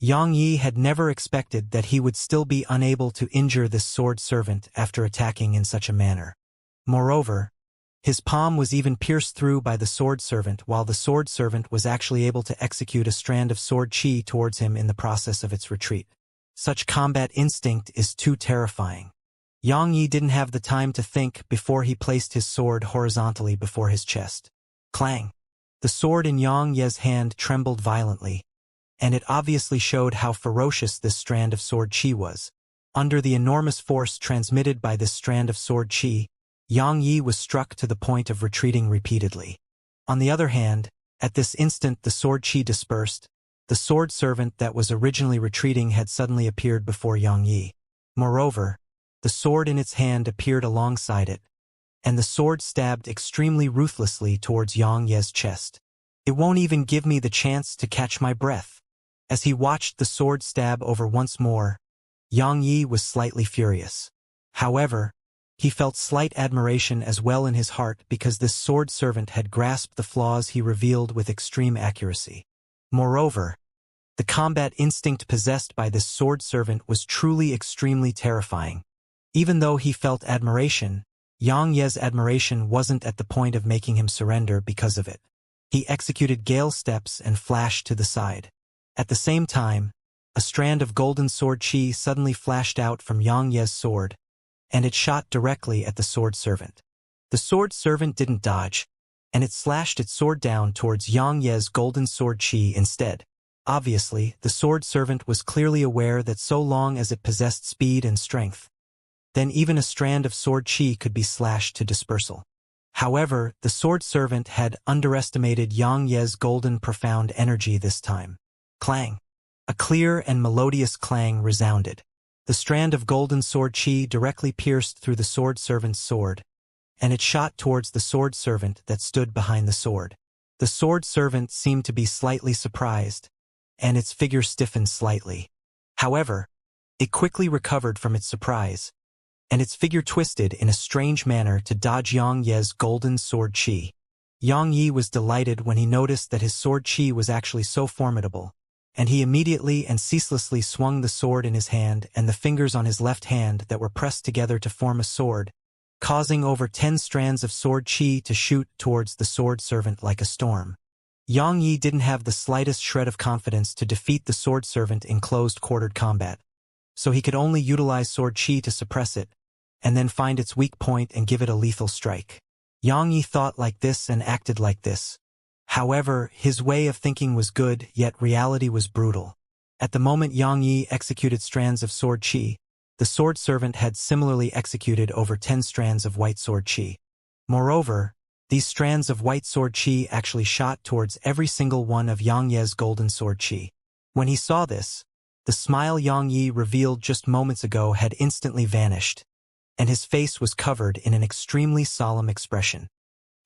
Yang Yi had never expected that he would still be unable to injure this sword servant after attacking in such a manner. Moreover, his palm was even pierced through by the sword servant, while the sword servant was actually able to execute a strand of sword chi towards him in the process of its retreat. Such combat instinct is too terrifying. Yang Yi didn't have the time to think before he placed his sword horizontally before his chest. Clang! The sword in Yang Ye's hand trembled violently, and it obviously showed how ferocious this strand of sword chi was. Under the enormous force transmitted by this strand of sword chi, Yang Yi was struck to the point of retreating repeatedly. On the other hand, at this instant the sword chi dispersed. The sword servant that was originally retreating had suddenly appeared before Yang Yi. Moreover, the sword in its hand appeared alongside it, and the sword stabbed extremely ruthlessly towards Yang Ye's chest. It won't even give me the chance to catch my breath. As he watched the sword stab over once more, Yang Yi was slightly furious. However, he felt slight admiration as well in his heart because this sword servant had grasped the flaws he revealed with extreme accuracy. Moreover, the combat instinct possessed by this sword servant was truly extremely terrifying. Even though he felt admiration, Yang Ye's admiration wasn't at the point of making him surrender because of it. He executed gale steps and flashed to the side. At the same time, a strand of golden sword chi suddenly flashed out from Yang Ye's sword, and it shot directly at the sword servant. The sword servant didn't dodge, and it slashed its sword down towards Yang Ye's golden sword chi instead. Obviously, the sword servant was clearly aware that so long as it possessed speed and strength, then even a strand of sword chi could be slashed to dispersal. However, the sword servant had underestimated Yang Ye's golden profound energy this time. Clang! A clear and melodious clang resounded. The strand of golden sword chi directly pierced through the sword servant's sword, and it shot towards the sword servant that stood behind the sword. The sword servant seemed to be slightly surprised, and its figure stiffened slightly. However, it quickly recovered from its surprise, and its figure twisted in a strange manner to dodge Yang Ye's golden sword chi. Yang Yi was delighted when he noticed that his sword chi was actually so formidable, and he immediately and ceaselessly swung the sword in his hand and the fingers on his left hand that were pressed together to form a sword, causing over 10 strands of sword chi to shoot towards the sword servant like a storm. Yang Yi didn't have the slightest shred of confidence to defeat the sword servant in closed-quartered combat, so he could only utilize sword chi to suppress it, and then find its weak point and give it a lethal strike. Yang Yi thought like this and acted like this. However, his way of thinking was good, yet reality was brutal. At the moment Yang Yi executed strands of sword chi, the sword servant had similarly executed over 10 strands of white sword chi. Moreover, these strands of white sword chi actually shot towards every single one of Yang Ye's golden sword chi. When he saw this, the smile Yang Yi revealed just moments ago had instantly vanished, and his face was covered in an extremely solemn expression.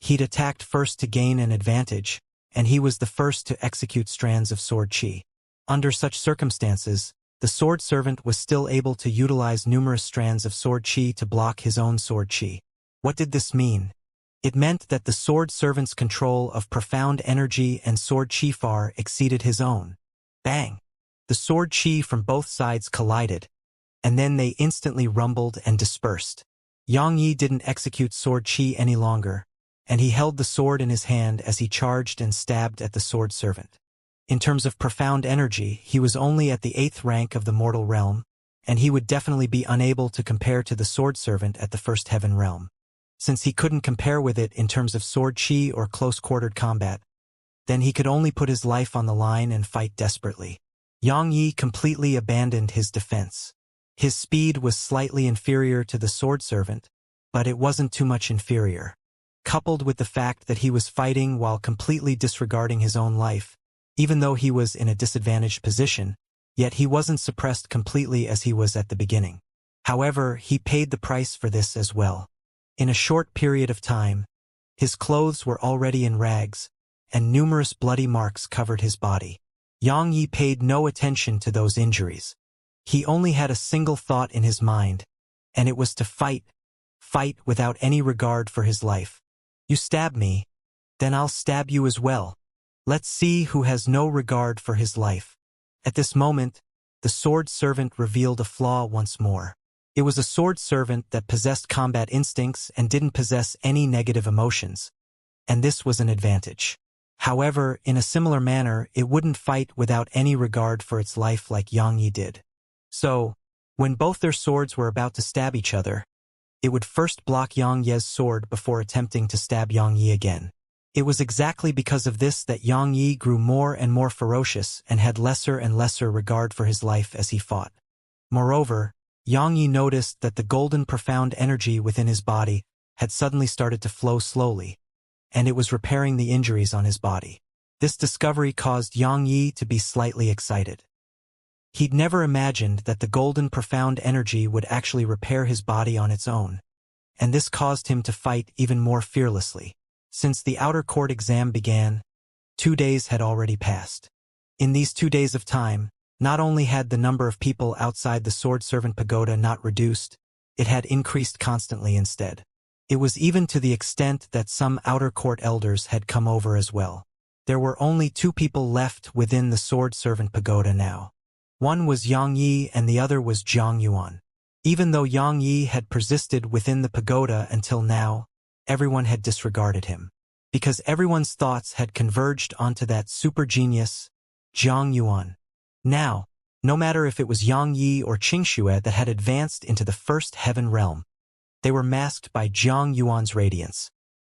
He'd attacked first to gain an advantage, and he was the first to execute strands of sword chi. Under such circumstances, the sword servant was still able to utilize numerous strands of sword chi to block his own sword chi. What did this mean? It meant that the sword servant's control of profound energy and sword chi far exceeded his own. Bang! The sword chi from both sides collided, and then they instantly rumbled and dispersed. Yang Yi didn't execute sword chi any longer, and he held the sword in his hand as he charged and stabbed at the sword servant. In terms of profound energy, he was only at the 8th rank of the mortal realm, and he would definitely be unable to compare to the sword servant at the 1st heaven realm. Since he couldn't compare with it in terms of sword chi or close-quartered combat, then he could only put his life on the line and fight desperately. Yang Yi completely abandoned his defense. His speed was slightly inferior to the sword servant, but it wasn't too much inferior. Coupled with the fact that he was fighting while completely disregarding his own life, even though he was in a disadvantaged position, yet he wasn't suppressed completely as he was at the beginning. However, he paid the price for this as well. In a short period of time, his clothes were already in rags, and numerous bloody marks covered his body. Yang Yi paid no attention to those injuries. He only had a single thought in his mind, and it was to fight without any regard for his life. You stab me, then I'll stab you as well. Let's see who has no regard for his life. At this moment, the sword servant revealed a flaw once more. It was a sword servant that possessed combat instincts and didn't possess any negative emotions, and this was an advantage. However, in a similar manner, it wouldn't fight without any regard for its life like Yang Yi did. So, when both their swords were about to stab each other, it would first block Yang Ye's sword before attempting to stab Yang Yi again. It was exactly because of this that Yang Yi grew more and more ferocious and had lesser and lesser regard for his life as he fought. Moreover, Yang Yi noticed that the golden profound energy within his body had suddenly started to flow slowly, and it was repairing the injuries on his body. This discovery caused Yang Yi to be slightly excited. He'd never imagined that the golden profound energy would actually repair his body on its own, and this caused him to fight even more fearlessly. Since the outer court exam began, 2 days had already passed. In these 2 days of time, not only had the number of people outside the sword servant pagoda not reduced, it had increased constantly instead. It was even to the extent that some outer court elders had come over as well. There were only 2 people left within the sword servant pagoda now. One was Yang Yi and the other was Jang Yuan. Even though Yang Yi had persisted within the pagoda until now, everyone had disregarded him, because everyone's thoughts had converged onto that super genius, Jang Yuan. Now, no matter if it was Yang Yi or Xianxia that had advanced into the first heaven realm, they were masked by Jang Yuan's radiance.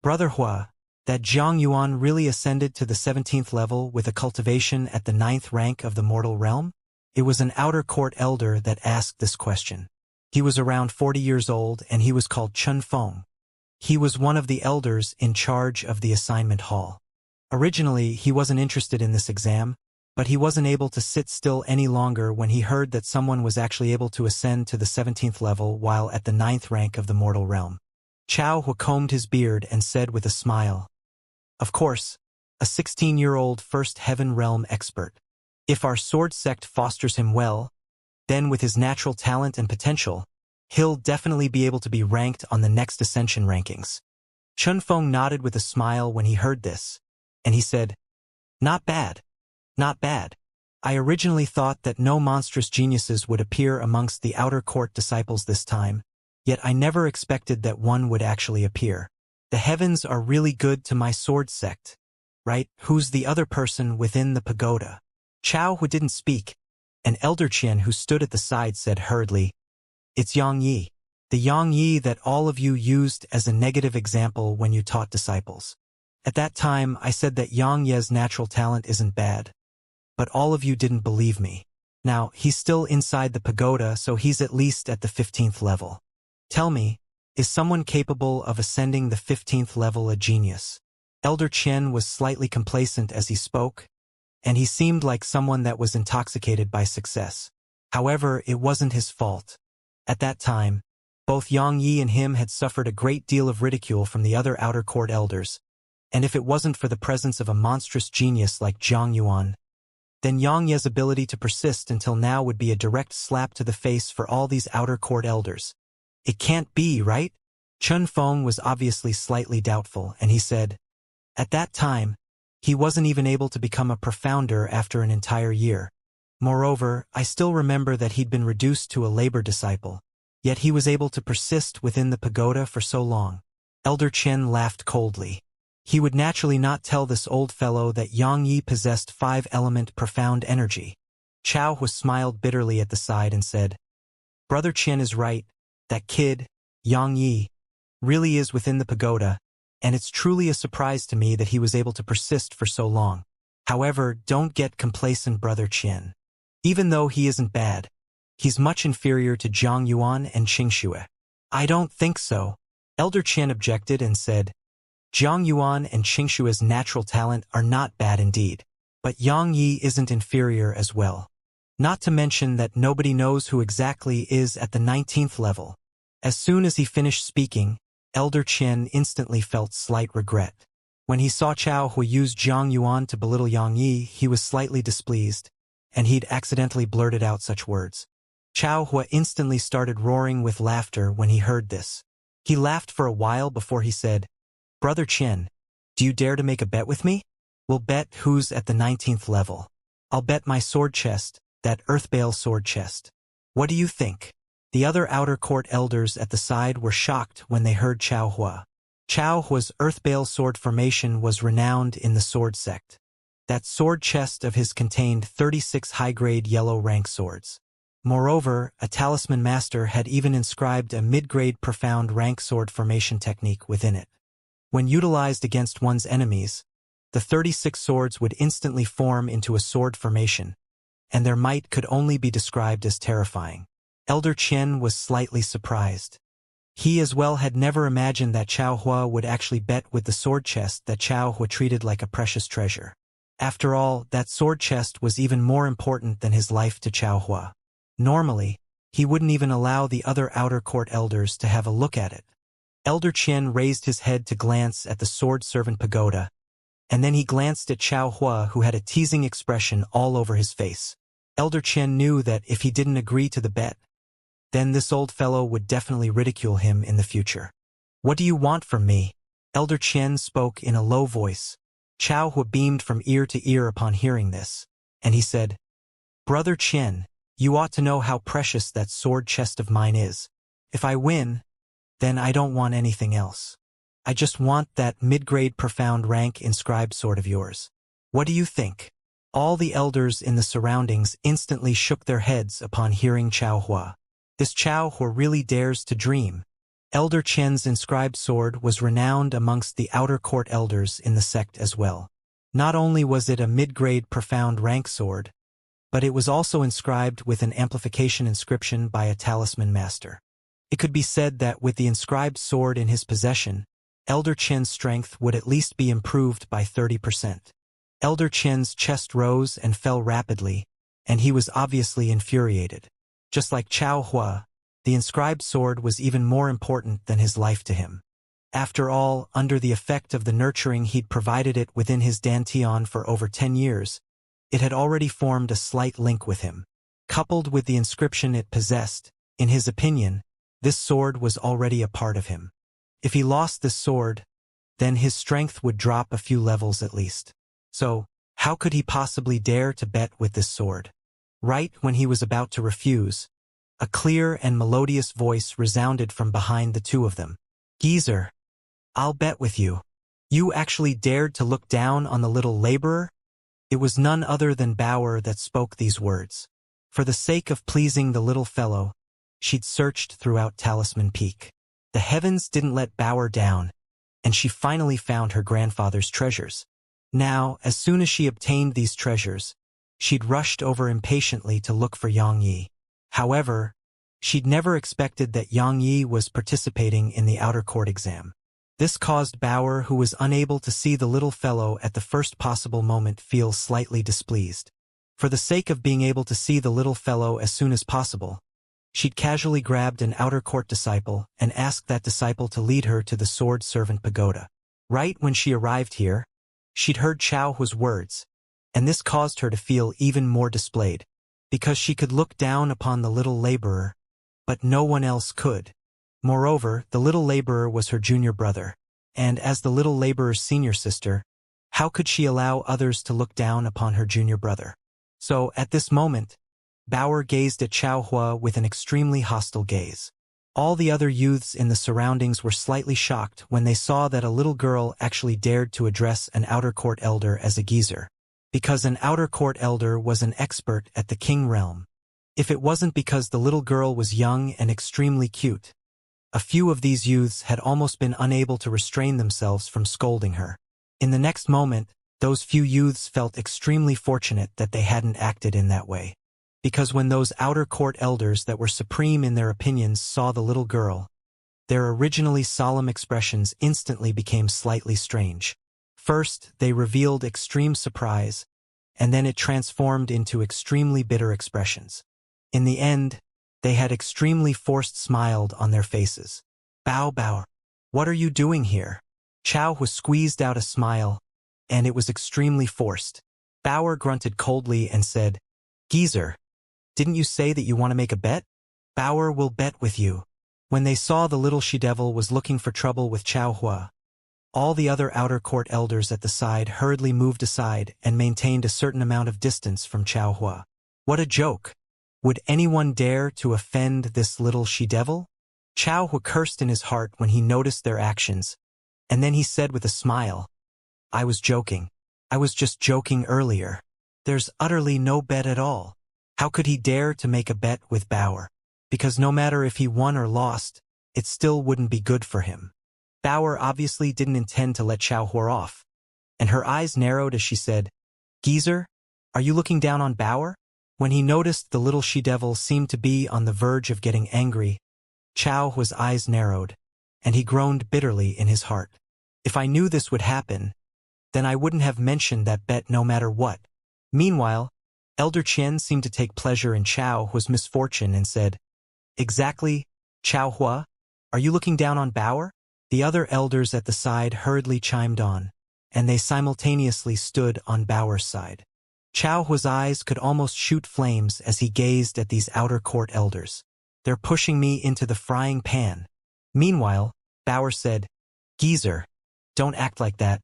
Brother Hua, that Jang Yuan really ascended to the 17th level with a cultivation at the 9th rank of the mortal realm? It was an outer court elder that asked this question. He was around 40 years old and he was called Chun Feng. He was one of the elders in charge of the assignment hall. Originally, he wasn't interested in this exam, but he wasn't able to sit still any longer when he heard that someone was actually able to ascend to the 17th level while at the 9th rank of the mortal realm. Chao Hu combed his beard and said with a smile, "Of course, a 16-year-old first heaven realm expert. If our sword sect fosters him well, then with his natural talent and potential, he'll definitely be able to be ranked on the next ascension rankings." Chun Feng nodded with a smile when he heard this, and he said, "Not bad. Not bad. I originally thought that no monstrous geniuses would appear amongst the outer court disciples this time, yet I never expected that one would actually appear. The heavens are really good to my sword sect, right? Who's the other person within the pagoda?" Chao, who didn't speak, and Elder Qian, who stood at the side, said hurriedly, "It's Yang Yi. The Yang Yi that all of you used as a negative example when you taught disciples. At that time, I said that Yang Ye's natural talent isn't bad, but all of you didn't believe me. Now, he's still inside the pagoda, so he's at least at the 15th level. Tell me, is someone capable of ascending the 15th level a genius?" Elder Qian was slightly complacent as he spoke, and he seemed like someone that was intoxicated by success. However, it wasn't his fault. At that time, both Yang Yi and him had suffered a great deal of ridicule from the other outer court elders, and if it wasn't for the presence of a monstrous genius like Jang Yuan, then Yang Ye's ability to persist until now would be a direct slap to the face for all these outer court elders. It can't be, right? Chun Feng was obviously slightly doubtful, and he said, "At that time, he wasn't even able to become a profounder after an entire year. Moreover, I still remember that he'd been reduced to a labor disciple, yet he was able to persist within the pagoda for so long." Elder Chen laughed coldly. He would naturally not tell this old fellow that Yang Yi possessed 5-element profound energy. Chao Hu smiled bitterly at the side and said, "Brother Chen is right. That kid, Yang Yi, really is within the pagoda, and it's truly a surprise to me that he was able to persist for so long. However, don't get complacent, Brother Qian. Even though he isn't bad, he's much inferior to Jang Yuan and Xianxia." "I don't think so," Elder Qian objected and said, "Jang Yuan and Xianxia's natural talent are not bad indeed, but Yang Yi isn't inferior as well. Not to mention that nobody knows who exactly is at the 19th level." As soon as he finished speaking, Elder Qian instantly felt slight regret. When he saw Chao Hu use Jang Yuan to belittle Yang Yi, he was slightly displeased, and he'd accidentally blurted out such words. Chao Hu instantly started roaring with laughter when he heard this. He laughed for a while before he said, "Brother Qian, do you dare to make a bet with me? We'll bet who's at the 19th level." I'll bet my sword chest, that Earthbale sword chest. What do you think? The other outer court elders at the side were shocked when they heard Qiao Hua. Qiao Hua's Earthbale sword formation was renowned in the sword sect. That sword chest of his contained 36 high-grade yellow rank swords. Moreover, a talisman master had even inscribed a mid-grade profound rank sword formation technique within it. When utilized against one's enemies, the 36 swords would instantly form into a sword formation, and their might could only be described as terrifying. Elder Qian was slightly surprised. He as well had never imagined that Qiao Hua would actually bet with the sword chest that Qiao Hua treated like a precious treasure. After all, that sword chest was even more important than his life to Qiao Hua. Normally, he wouldn't even allow the other outer court elders to have a look at it. Elder Qian raised his head to glance at the sword servant Pagoda, and then he glanced at Qiao Hua, who had a teasing expression all over his face. Elder Qian knew that if he didn't agree to the bet, then this old fellow would definitely ridicule him in the future. What do you want from me? Elder Qian spoke in a low voice. Qiao Hua beamed from ear to ear upon hearing this, and he said, Brother Qian, you ought to know how precious that sword chest of mine is. If I win, then I don't want anything else. I just want that mid-grade profound rank inscribed sword of yours. What do you think? All the elders in the surroundings instantly shook their heads upon hearing Qiao Hua. This Qiao Hua really dares to dream. Elder Qian's inscribed sword was renowned amongst the outer court elders in the sect as well. Not only was it a mid-grade profound rank sword, but it was also inscribed with an amplification inscription by a talisman master. It could be said that with the inscribed sword in his possession, Elder Qian's strength would at least be improved by 30%. Elder Qian's chest rose and fell rapidly, and he was obviously infuriated. Just like Qiao Hua, the inscribed sword was even more important than his life to him. After all, under the effect of the nurturing he'd provided it within his dantian for over 10 years, it had already formed a slight link with him. Coupled with the inscription it possessed, in his opinion, this sword was already a part of him. If he lost this sword, then his strength would drop a few levels at least. So, how could he possibly dare to bet with this sword? Right when he was about to refuse, a clear and melodious voice resounded from behind the two of them. Geezer, I'll bet with you. You actually dared to look down on the little laborer? It was none other than Bauer that spoke these words. For the sake of pleasing the little fellow, she'd searched throughout Talisman Peak. The heavens didn't let Bauer down, and she finally found her grandfather's treasures. Now, as soon as she obtained these treasures, she'd rushed over impatiently to look for Yang Yi. However, she'd never expected that Yang Yi was participating in the outer court exam. This caused Bauer, who was unable to see the little fellow at the first possible moment, feel slightly displeased. For the sake of being able to see the little fellow as soon as possible, she'd casually grabbed an outer court disciple and asked that disciple to lead her to the sword servant Pagoda. Right when she arrived here, she'd heard Qiao Hua's words, and this caused her to feel even more displayed, because she could look down upon the little laborer, but no one else could. Moreover, the little laborer was her junior brother, and as the little laborer's senior sister, how could she allow others to look down upon her junior brother? So, at this moment, Bauer gazed at Qiao Hua with an extremely hostile gaze. All the other youths in the surroundings were slightly shocked when they saw that a little girl actually dared to address an outer court elder as a geezer. Because an outer court elder was an expert at the king realm. If it wasn't because the little girl was young and extremely cute, a few of these youths had almost been unable to restrain themselves from scolding her. In the next moment, those few youths felt extremely fortunate that they hadn't acted in that way. Because when those outer court elders that were supreme in their opinions saw the little girl, their originally solemn expressions instantly became slightly strange. First, they revealed extreme surprise, and then it transformed into extremely bitter expressions. In the end, they had extremely forced smiled on their faces. Bao, what are you doing here? Qiao Hua squeezed out a smile, and it was extremely forced. Bauer grunted coldly and said, Geezer, didn't you say that you want to make a bet? Bauer will bet with you. When they saw the little she-devil was looking for trouble with Qiao Hua, All the other outer court elders at the side hurriedly moved aside and maintained a certain amount of distance from Chao Hua. What a joke! Would anyone dare to offend this little she-devil? Chao Hua cursed in his heart when he noticed their actions, and then he said with a smile, I was joking. I was just joking earlier. There's utterly no bet at all. How could he dare to make a bet with Bauer? Because no matter if he won or lost, it still wouldn't be good for him. Bauer obviously didn't intend to let Chao Hua off, and her eyes narrowed as she said, Geezer, are you looking down on Bauer? When he noticed the little she-devil seemed to be on the verge of getting angry, Chao Hua's eyes narrowed, and he groaned bitterly in his heart. If I knew this would happen, then I wouldn't have mentioned that bet no matter what. Meanwhile, Elder Qian seemed to take pleasure in Chao Hua's misfortune and said, Exactly, Chao Hua, are you looking down on Bauer? The other elders at the side hurriedly chimed on, and they simultaneously stood on Bauer's side. Chao Hua's eyes could almost shoot flames as he gazed at these outer court elders. They're pushing me into the frying pan. Meanwhile, Bauer said, Geezer, don't act like that.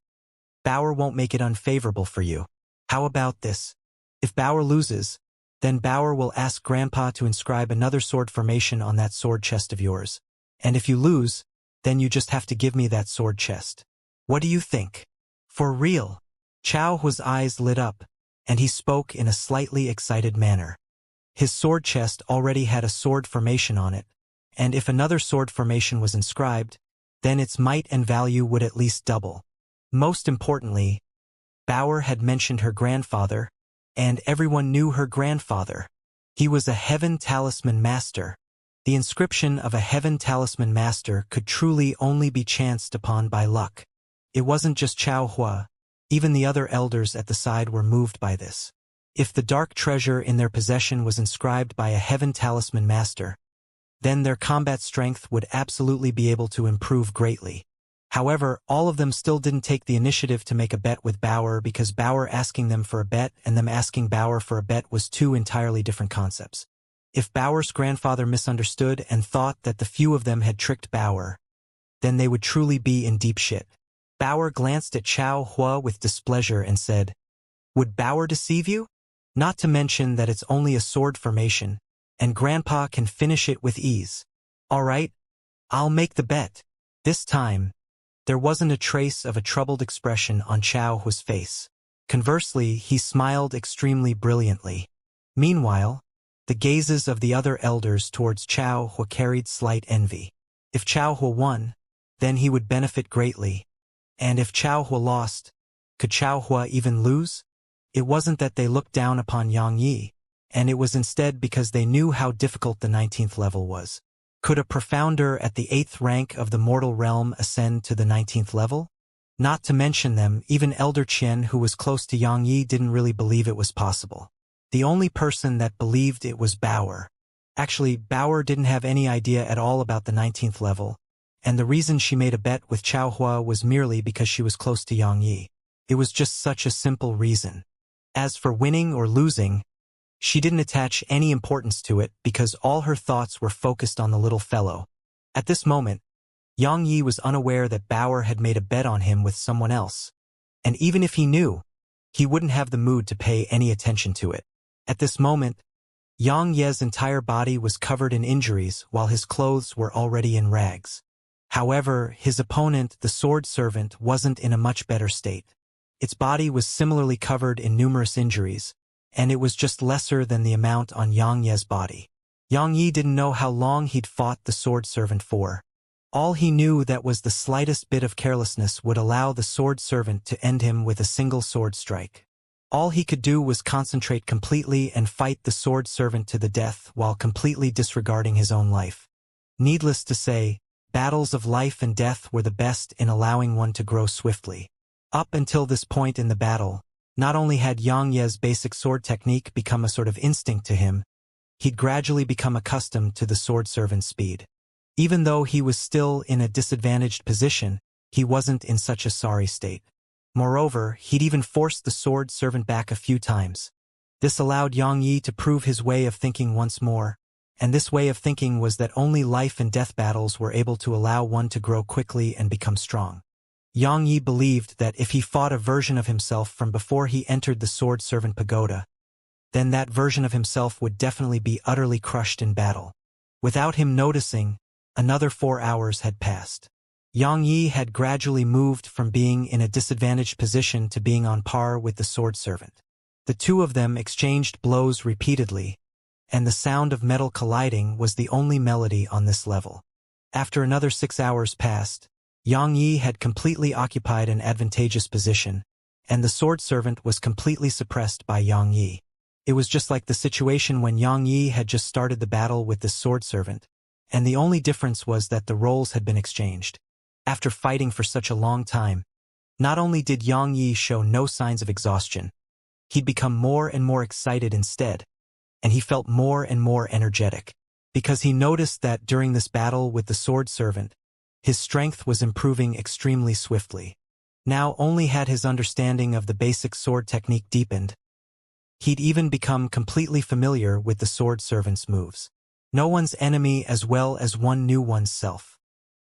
Bauer won't make it unfavorable for you. How about this? If Bauer loses, then Bauer will ask Grandpa to inscribe another sword formation on that sword chest of yours. And if you lose, then you just have to give me that sword chest. What do you think? For real? Chao Hua's eyes lit up, and he spoke in a slightly excited manner. His sword chest already had a sword formation on it, and if another sword formation was inscribed, then its might and value would at least double. Most importantly, Bauer had mentioned her grandfather, and everyone knew her grandfather. He was a Heaven Talisman Master. The inscription of a Heaven Talisman Master could truly only be chanced upon by luck. It wasn't just Chao Hua, even the other elders at the side were moved by this. If the dark treasure in their possession was inscribed by a Heaven Talisman Master, then their combat strength would absolutely be able to improve greatly. However, all of them still didn't take the initiative to make a bet with Bauer because Bauer asking them for a bet and them asking Bauer for a bet was two entirely different concepts. If Bauer's grandfather misunderstood and thought that the few of them had tricked Bauer, then they would truly be in deep shit. Bauer glanced at Chao Hua with displeasure and said, Would Bauer deceive you? Not to mention that it's only a sword formation, and Grandpa can finish it with ease. All right, I'll make the bet. This time, there wasn't a trace of a troubled expression on Chao Hua's face. Conversely, he smiled extremely brilliantly. Meanwhile, the gazes of the other elders towards Chao Hua carried slight envy. If Chao Hua won, then he would benefit greatly. And if Chao Hua lost, could Chao Hua even lose? It wasn't that they looked down upon Yang Yi, and it was instead because they knew how difficult the 19th level was. Could a profounder at the 8th rank of the mortal realm ascend to the 19th level? Not to mention them, even Elder Qian, who was close to Yang Yi, didn't really believe it was possible. The only person that believed it was Bauer. Actually, Bauer didn't have any idea at all about the 19th level, and the reason she made a bet with Chao Hua was merely because she was close to Yang Yi. It was just such a simple reason. As for winning or losing, she didn't attach any importance to it because all her thoughts were focused on the little fellow. At this moment, Yang Yi was unaware that Bauer had made a bet on him with someone else, and even if he knew, he wouldn't have the mood to pay any attention to it. At this moment, Yang Ye's entire body was covered in injuries while his clothes were already in rags. However, his opponent, the sword servant, wasn't in a much better state. Its body was similarly covered in numerous injuries, and it was just lesser than the amount on Yang Ye's body. Yang Yi didn't know how long he'd fought the sword servant for. All he knew that was the slightest bit of carelessness would allow the sword servant to end him with a single sword strike. All he could do was concentrate completely and fight the sword servant to the death while completely disregarding his own life. Needless to say, battles of life and death were the best in allowing one to grow swiftly. Up until this point in the battle, not only had Yang Ye's basic sword technique become a sort of instinct to him, he'd gradually become accustomed to the sword servant's speed. Even though he was still in a disadvantaged position, he wasn't in such a sorry state. Moreover, he'd even forced the sword servant back a few times. This allowed Yang Yi to prove his way of thinking once more, and this way of thinking was that only life and death battles were able to allow one to grow quickly and become strong. Yang Yi believed that if he fought a version of himself from before he entered the Sword Servant Pagoda, then that version of himself would definitely be utterly crushed in battle. Without him noticing, another 4 hours had passed. Yang Yi had gradually moved from being in a disadvantaged position to being on par with the Sword Servant. The two of them exchanged blows repeatedly, and the sound of metal colliding was the only melody on this level. After another 6 hours passed, Yang Yi had completely occupied an advantageous position, and the Sword Servant was completely suppressed by Yang Yi. It was just like the situation when Yang Yi had just started the battle with the Sword Servant, and the only difference was that the roles had been exchanged. After fighting for such a long time, not only did Yang Yi show no signs of exhaustion, he'd become more and more excited instead, and he felt more and more energetic, because he noticed that during this battle with the Sword Servant, his strength was improving extremely swiftly. Now only had his understanding of the basic sword technique deepened, he'd even become completely familiar with the Sword Servant's moves. No one's enemy as well as one knew oneself.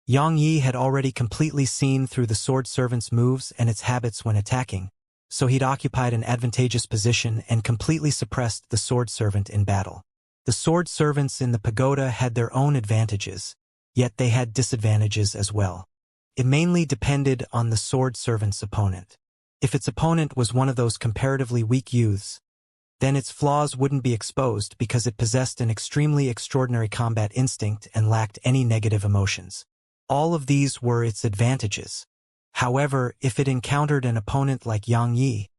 Yang Yi had already completely seen through the Sword Servant's moves and its habits when attacking, so he'd occupied an advantageous position and completely suppressed the Sword Servant in battle. The Sword Servants in the Pagoda had their own advantages, yet they had disadvantages as well. It mainly depended on the Sword Servant's opponent. If its opponent was one of those comparatively weak youths, then its flaws wouldn't be exposed because it possessed an extremely extraordinary combat instinct and lacked any negative emotions. All of these were its advantages. However, if it encountered an opponent like Yang Yi,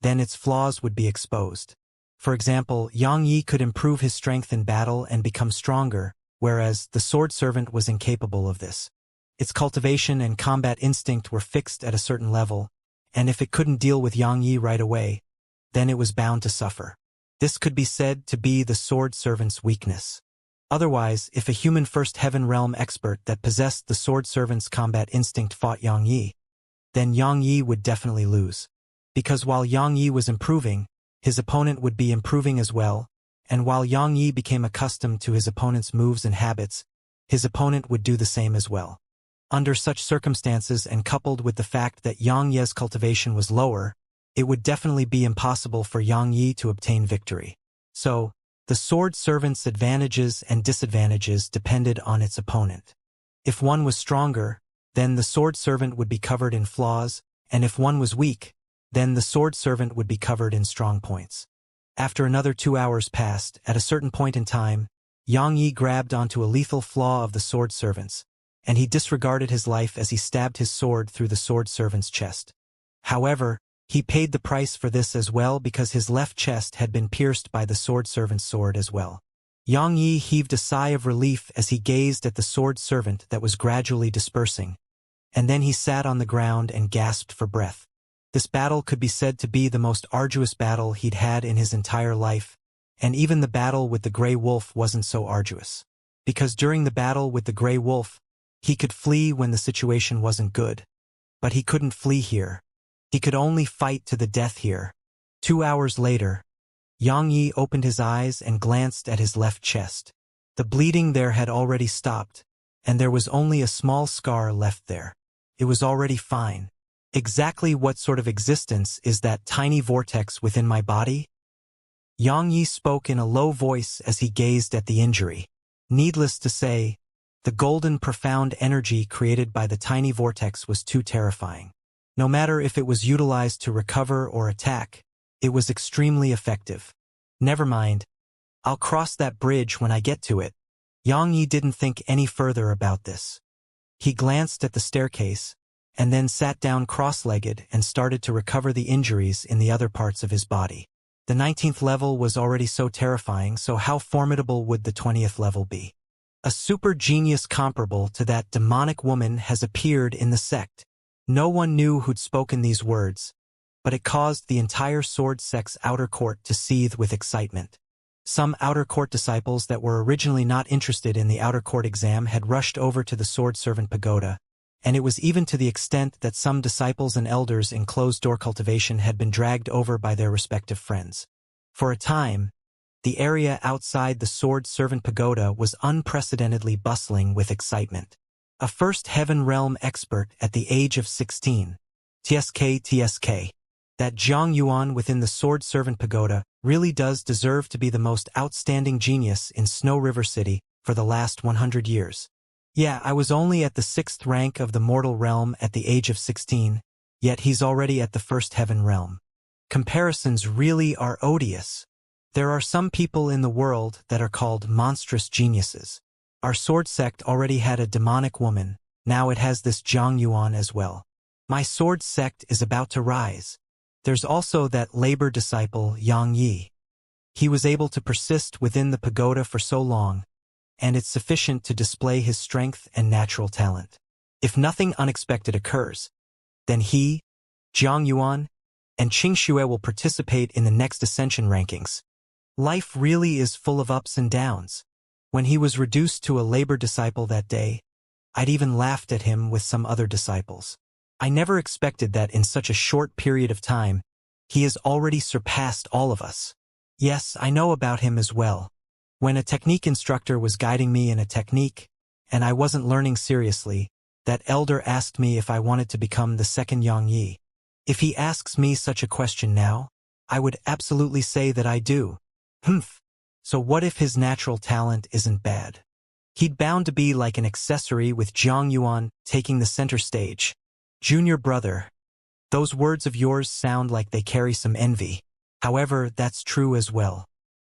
then its flaws would be exposed. For example, Yang Yi could improve his strength in battle and become stronger, whereas the Sword Servant was incapable of this. Its cultivation and combat instinct were fixed at a certain level, and if it couldn't deal with Yang Yi right away, then it was bound to suffer. This could be said to be the Sword Servant's weakness. Otherwise, if a human First Heaven Realm expert that possessed the Sword Servant's combat instinct fought Yang Yi, then Yang Yi would definitely lose. Because while Yang Yi was improving, his opponent would be improving as well, and while Yang Yi became accustomed to his opponent's moves and habits, his opponent would do the same as well. Under such circumstances and coupled with the fact that Yang Ye's cultivation was lower, it would definitely be impossible for Yang Yi to obtain victory. So, the Sword Servant's advantages and disadvantages depended on its opponent. If one was stronger, then the Sword Servant would be covered in flaws, and if one was weak, then the Sword Servant would be covered in strong points. After another 2 hours passed, at a certain point in time, Yang Yi grabbed onto a lethal flaw of the Sword Servant's, and he disregarded his life as he stabbed his sword through the Sword Servant's chest. However, he paid the price for this as well because his left chest had been pierced by the Sword Servant's sword as well. Yang Yi heaved a sigh of relief as he gazed at the Sword Servant that was gradually dispersing, and then he sat on the ground and gasped for breath. This battle could be said to be the most arduous battle he'd had in his entire life, and even the battle with the Grey Wolf wasn't so arduous. Because during the battle with the Grey Wolf, he could flee when the situation wasn't good. But he couldn't flee here. He could only fight to the death here. 2 hours later, Yang Yi opened his eyes and glanced at his left chest. The bleeding there had already stopped, and there was only a small scar left there. It was already fine. Exactly what sort of existence is that tiny vortex within my body? Yang Yi spoke in a low voice as he gazed at the injury. Needless to say, the golden profound energy created by the tiny vortex was too terrifying. No matter if it was utilized to recover or attack, it was extremely effective. Never mind. I'll cross that bridge when I get to it. Yang Yi didn't think any further about this. He glanced at the staircase, and then sat down cross-legged and started to recover the injuries in the other parts of his body. The 19th level was already so terrifying, so how formidable would the 20th level be? A super genius comparable to that demonic woman has appeared in the sect. No one knew who'd spoken these words, but it caused the entire Sword Sect's outer court to seethe with excitement. Some outer court disciples that were originally not interested in the outer court exam had rushed over to the Sword Servant Pagoda, and it was even to the extent that some disciples and elders in closed-door cultivation had been dragged over by their respective friends. For a time, the area outside the Sword Servant Pagoda was unprecedentedly bustling with excitement. A first heaven realm expert at the age of 16. TSK. That Jang Yuan within the Sword Servant Pagoda really does deserve to be the most outstanding genius in Snow River City for the last 100 years. Yeah, I was only at the 6th rank of the mortal realm at the age of 16, yet he's already at the first heaven realm. Comparisons really are odious. There are some people in the world that are called monstrous geniuses. Our sword sect already had a demonic woman, now it has this Jang Yuan as well. My sword sect is about to rise. There's also that labor disciple Yang Yi. He was able to persist within the pagoda for so long, and it's sufficient to display his strength and natural talent. If nothing unexpected occurs, then he, Jang Yuan, and Xianxia will participate in the next ascension rankings. Life really is full of ups and downs. When he was reduced to a labor disciple that day, I'd even laughed at him with some other disciples. I never expected that in such a short period of time, he has already surpassed all of us. Yes, I know about him as well. When a technique instructor was guiding me in a technique, and I wasn't learning seriously, that elder asked me if I wanted to become the second Yang Yi. If he asks me such a question now, I would absolutely say that I do. So what if his natural talent isn't bad? He'd bound to be like an accessory with Jang Yuan taking the center stage. Junior brother, those words of yours sound like they carry some envy. However, that's true as well.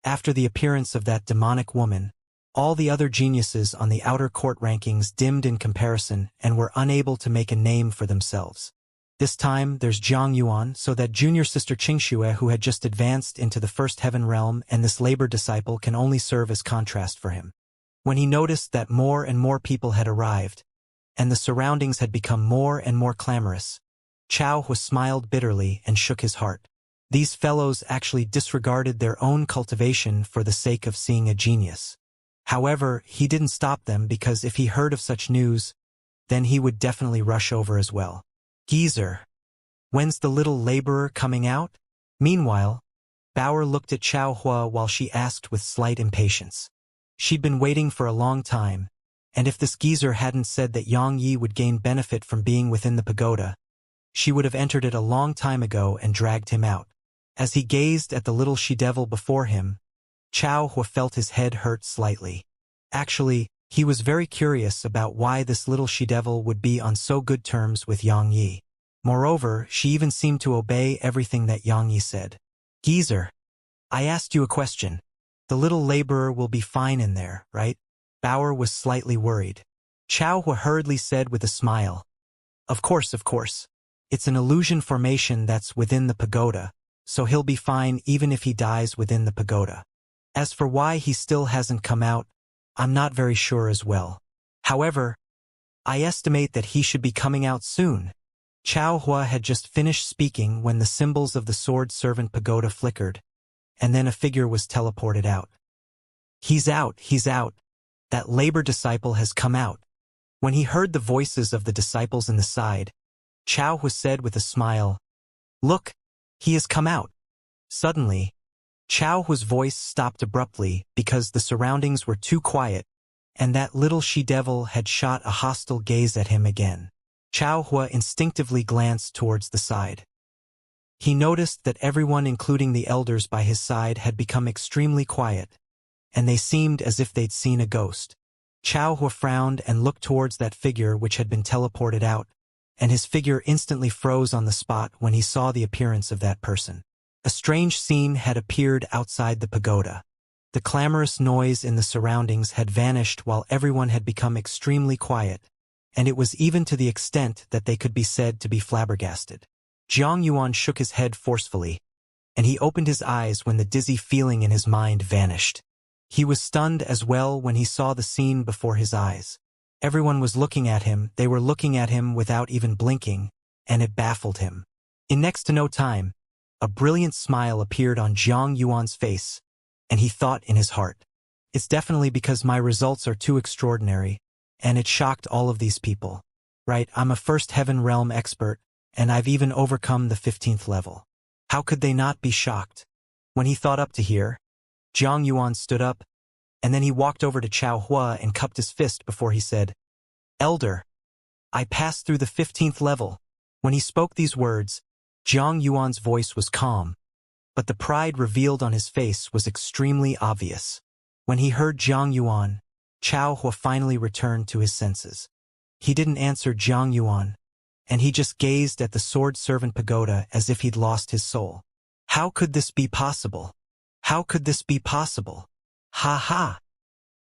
After the appearance of that demonic woman, all the other geniuses on the outer court rankings dimmed in comparison and were unable to make a name for themselves. This time, there's Jang Yuan, so that junior sister Xianxia who had just advanced into the first heaven realm, and this labor disciple can only serve as contrast for him. When he noticed that more and more people had arrived, and the surroundings had become more and more clamorous, Chao Hua smiled bitterly and shook his heart. These fellows actually disregarded their own cultivation for the sake of seeing a genius. However, he didn't stop them because if he heard of such news, then he would definitely rush over as well. Geezer, when's the little laborer coming out? Meanwhile, Bauer looked at Chao Hua while she asked with slight impatience. She'd been waiting for a long time, and if this geezer hadn't said that Yang Yi would gain benefit from being within the pagoda, she would have entered it a long time ago and dragged him out. As he gazed at the little she-devil before him, Chao Hua felt his head hurt slightly. Actually, he was very curious about why this little she-devil would be on so good terms with Yang Yi. Moreover, she even seemed to obey everything that Yang Yi said. Geezer, I asked you a question. The little laborer will be fine in there, right? Bauer was slightly worried. Chao Hua hurriedly said with a smile. Of course. It's an illusion formation that's within the pagoda, so he'll be fine even if he dies within the pagoda. As for why he still hasn't come out, I'm not very sure as well. However, I estimate that he should be coming out soon. Chao Hua had just finished speaking when the symbols of the Sword Servant Pagoda flickered, and then a figure was teleported out. He's out. That labor disciple has come out. When he heard the voices of the disciples in the side, Chao Hua said with a smile, Look, he has come out. Suddenly, Chao Hua's voice stopped abruptly because the surroundings were too quiet, and that little she-devil had shot a hostile gaze at him again. Chao Hua instinctively glanced towards the side. He noticed that everyone including the elders by his side had become extremely quiet, and they seemed as if they'd seen a ghost. Chao Hua frowned and looked towards that figure which had been teleported out, and his figure instantly froze on the spot when he saw the appearance of that person. A strange scene had appeared outside the pagoda. The clamorous noise in the surroundings had vanished while everyone had become extremely quiet, and it was even to the extent that they could be said to be flabbergasted. Jang Yuan shook his head forcefully, and he opened his eyes when the dizzy feeling in his mind vanished. He was stunned as well when he saw the scene before his eyes. Everyone was looking at him, they were looking at him without even blinking, and it baffled him. In next to no time, a brilliant smile appeared on Jang Yuan's face, and he thought in his heart, It's definitely because my results are too extraordinary, and it shocked all of these people. Right, I'm a first heaven realm expert, and I've even overcome the 15th level. How could they not be shocked? When he thought up to here, Jang Yuan stood up, and then he walked over to Chao Hua and cupped his fist before he said, "Elder, I passed through the 15th level." When he spoke these words, Jang Yuan's voice was calm, but the pride revealed on his face was extremely obvious. When he heard Jang Yuan, Chao Hua finally returned to his senses. He didn't answer Jang Yuan, and he just gazed at the sword servant Pagoda as if he'd lost his soul. How could this be possible? How could this be possible? Ha ha!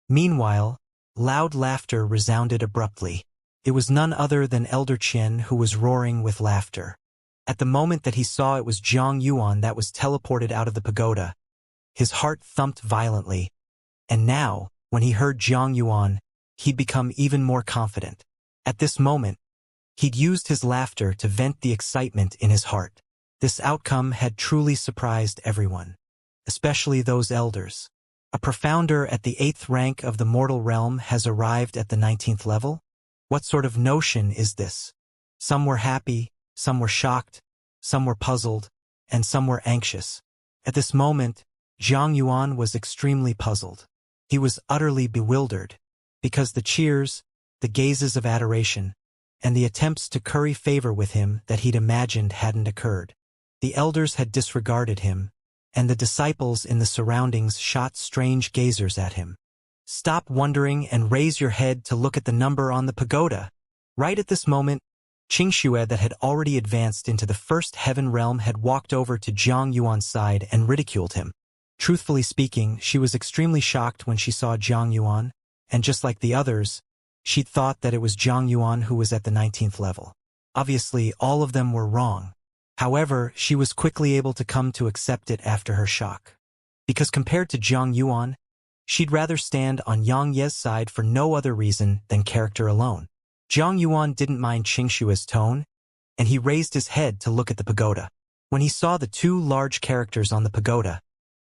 Meanwhile, loud laughter resounded abruptly. It was none other than Elder Qian who was roaring with laughter. At the moment that he saw it was Jang Yuan that was teleported out of the pagoda, his heart thumped violently, and now, when he heard Jang Yuan, he'd become even more confident. At this moment, he'd used his laughter to vent the excitement in his heart. This outcome had truly surprised everyone, especially those elders. A profounder at the 8th rank of the mortal realm has arrived at the 19th level? What sort of notion is this? Some were happy, some were shocked, some were puzzled, and some were anxious. At this moment, Jang Yuan was extremely puzzled. He was utterly bewildered, because the cheers, the gazes of adoration, and the attempts to curry favor with him that he'd imagined hadn't occurred. The elders had disregarded him, and the disciples in the surroundings shot strange gazers at him. Stop wondering and raise your head to look at the number on the pagoda. Right at this moment, Xianxia that had already advanced into the first heaven realm had walked over to Jang Yuan's side and ridiculed him. Truthfully speaking, she was extremely shocked when she saw Jang Yuan, and just like the others, she'd thought that it was Jang Yuan who was at the 19th level. Obviously, all of them were wrong. However, she was quickly able to come to accept it after her shock. Because compared to Jang Yuan, she'd rather stand on Yang Ye's side for no other reason than character alone. Jang Yuan didn't mind Xianxia's tone, and he raised his head to look at the pagoda. When he saw the two large characters on the pagoda,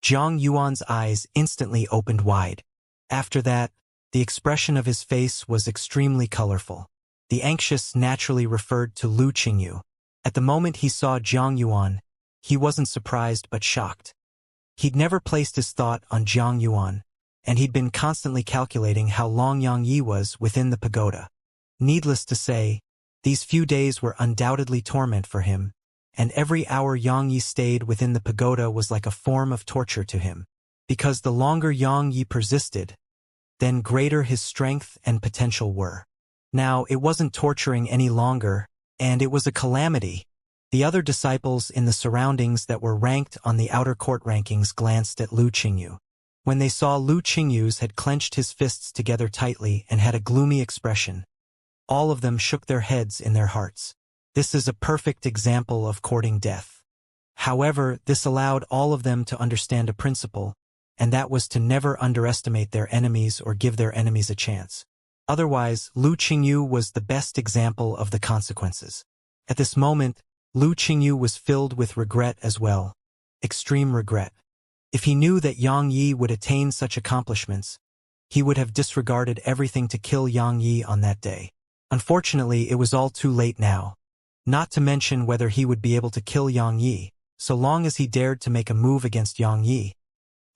Jang Yuan's eyes instantly opened wide. After that, the expression of his face was extremely colorful. The anxious naturally referred to Lu Qingyu. At the moment he saw Jang Yuan, he wasn't surprised but shocked. He'd never placed his thought on Jang Yuan, and he'd been constantly calculating how long Yang Yi was within the pagoda. Needless to say, these few days were undoubtedly torment for him, and every hour Yang Yi stayed within the pagoda was like a form of torture to him. Because the longer Yang Yi persisted, then greater his strength and potential were. Now, it wasn't torturing any longer, and it was a calamity. The other disciples in the surroundings that were ranked on the outer court rankings glanced at Lu Qingyu. When they saw Lu Qingyu's had clenched his fists together tightly and had a gloomy expression, all of them shook their heads in their hearts. This is a perfect example of courting death. However, this allowed all of them to understand a principle, and that was to never underestimate their enemies or give their enemies a chance. Otherwise, Lu Qingyu was the best example of the consequences. At this moment, Lu Qingyu was filled with regret as well. Extreme regret. If he knew that Yang Yi would attain such accomplishments, he would have disregarded everything to kill Yang Yi on that day. Unfortunately, it was all too late now. Not to mention whether he would be able to kill Yang Yi, so long as he dared to make a move against Yang Yi.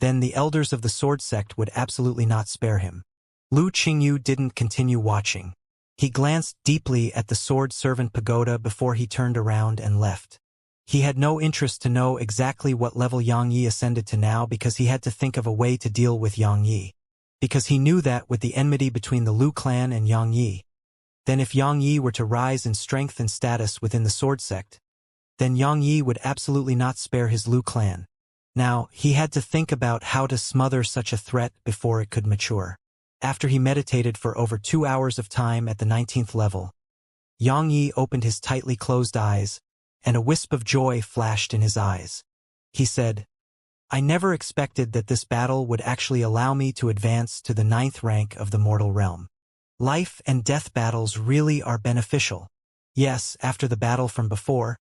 Then the elders of the sword sect would absolutely not spare him. Lu Qingyu didn't continue watching. He glanced deeply at the sword servant pagoda before he turned around and left. He had no interest to know exactly what level Yang Yi ascended to now because he had to think of a way to deal with Yang Yi. Because he knew that with the enmity between the Lu clan and Yang Yi, then if Yang Yi were to rise in strength and status within the sword sect, then Yang Yi would absolutely not spare his Lu clan. Now, he had to think about how to smother such a threat before it could mature. After he meditated for over 2 hours of time at the 19th level, Yang Yi opened his tightly closed eyes, and a wisp of joy flashed in his eyes. He said, "I never expected that this battle would actually allow me to advance to the 9th rank of the mortal realm. Life and death battles really are beneficial." Yes, after the battle from before,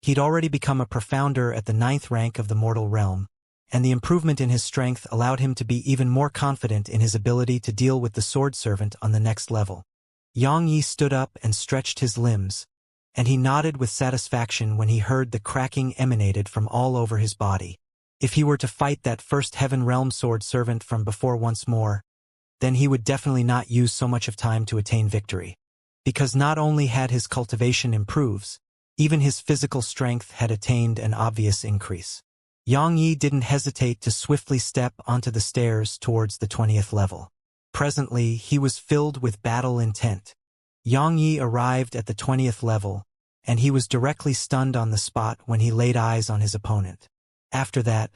he'd already become a profounder at the 9th rank of the mortal realm, and the improvement in his strength allowed him to be even more confident in his ability to deal with the sword servant on the next level. Yang Yi stood up and stretched his limbs, and he nodded with satisfaction when he heard the cracking emanated from all over his body. If he were to fight that first heaven realm sword servant from before once more, then he would definitely not use so much of time to attain victory. Because not only had his cultivation improves, even his physical strength had attained an obvious increase. Yang Yi didn't hesitate to swiftly step onto the stairs towards the 20th level. Presently, he was filled with battle intent. Yang Yi arrived at the 20th level, and he was directly stunned on the spot when he laid eyes on his opponent. After that,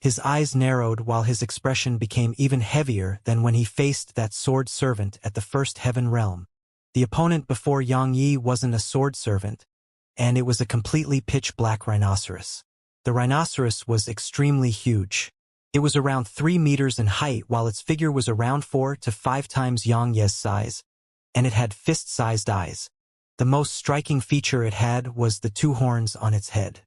his eyes narrowed while his expression became even heavier than when he faced that sword servant at the first heaven realm. The opponent before Yang Yi wasn't a sword servant, and it was a completely pitch-black rhinoceros. The rhinoceros was extremely huge. It was around 3 meters in height while its figure was around 4 to 5 times Yang Yi's size, and it had fist-sized eyes. The most striking feature it had was the 2 horns on its head.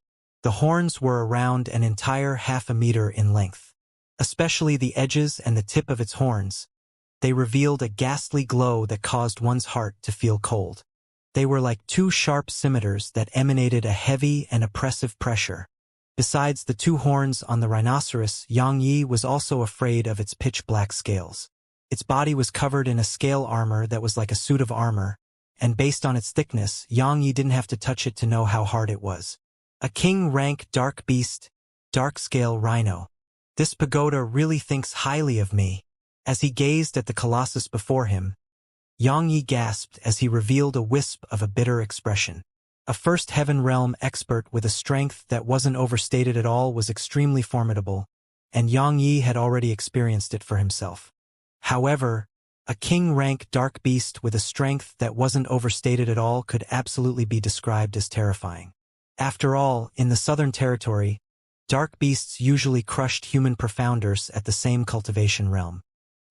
The horns were around an entire half a meter in length. Especially the edges and the tip of its horns. They revealed a ghastly glow that caused one's heart to feel cold. They were like 2 sharp scimitars that emanated a heavy and oppressive pressure. Besides the 2 horns on the rhinoceros, Yang Yi was also afraid of its pitch-black scales. Its body was covered in a scale armor that was like a suit of armor, and based on its thickness, Yang Yi didn't have to touch it to know how hard it was. A king-rank dark beast, dark-scale rhino. This Pagoda really thinks highly of me. As he gazed at the colossus before him, Yang Yi gasped as he revealed a wisp of a bitter expression. A first heaven realm expert with a strength that wasn't overstated at all was extremely formidable, and Yang Yi had already experienced it for himself. However, a king-rank dark beast with a strength that wasn't overstated at all could absolutely be described as terrifying. After all, in the Southern Territory, dark beasts usually crushed human profounders at the same cultivation realm,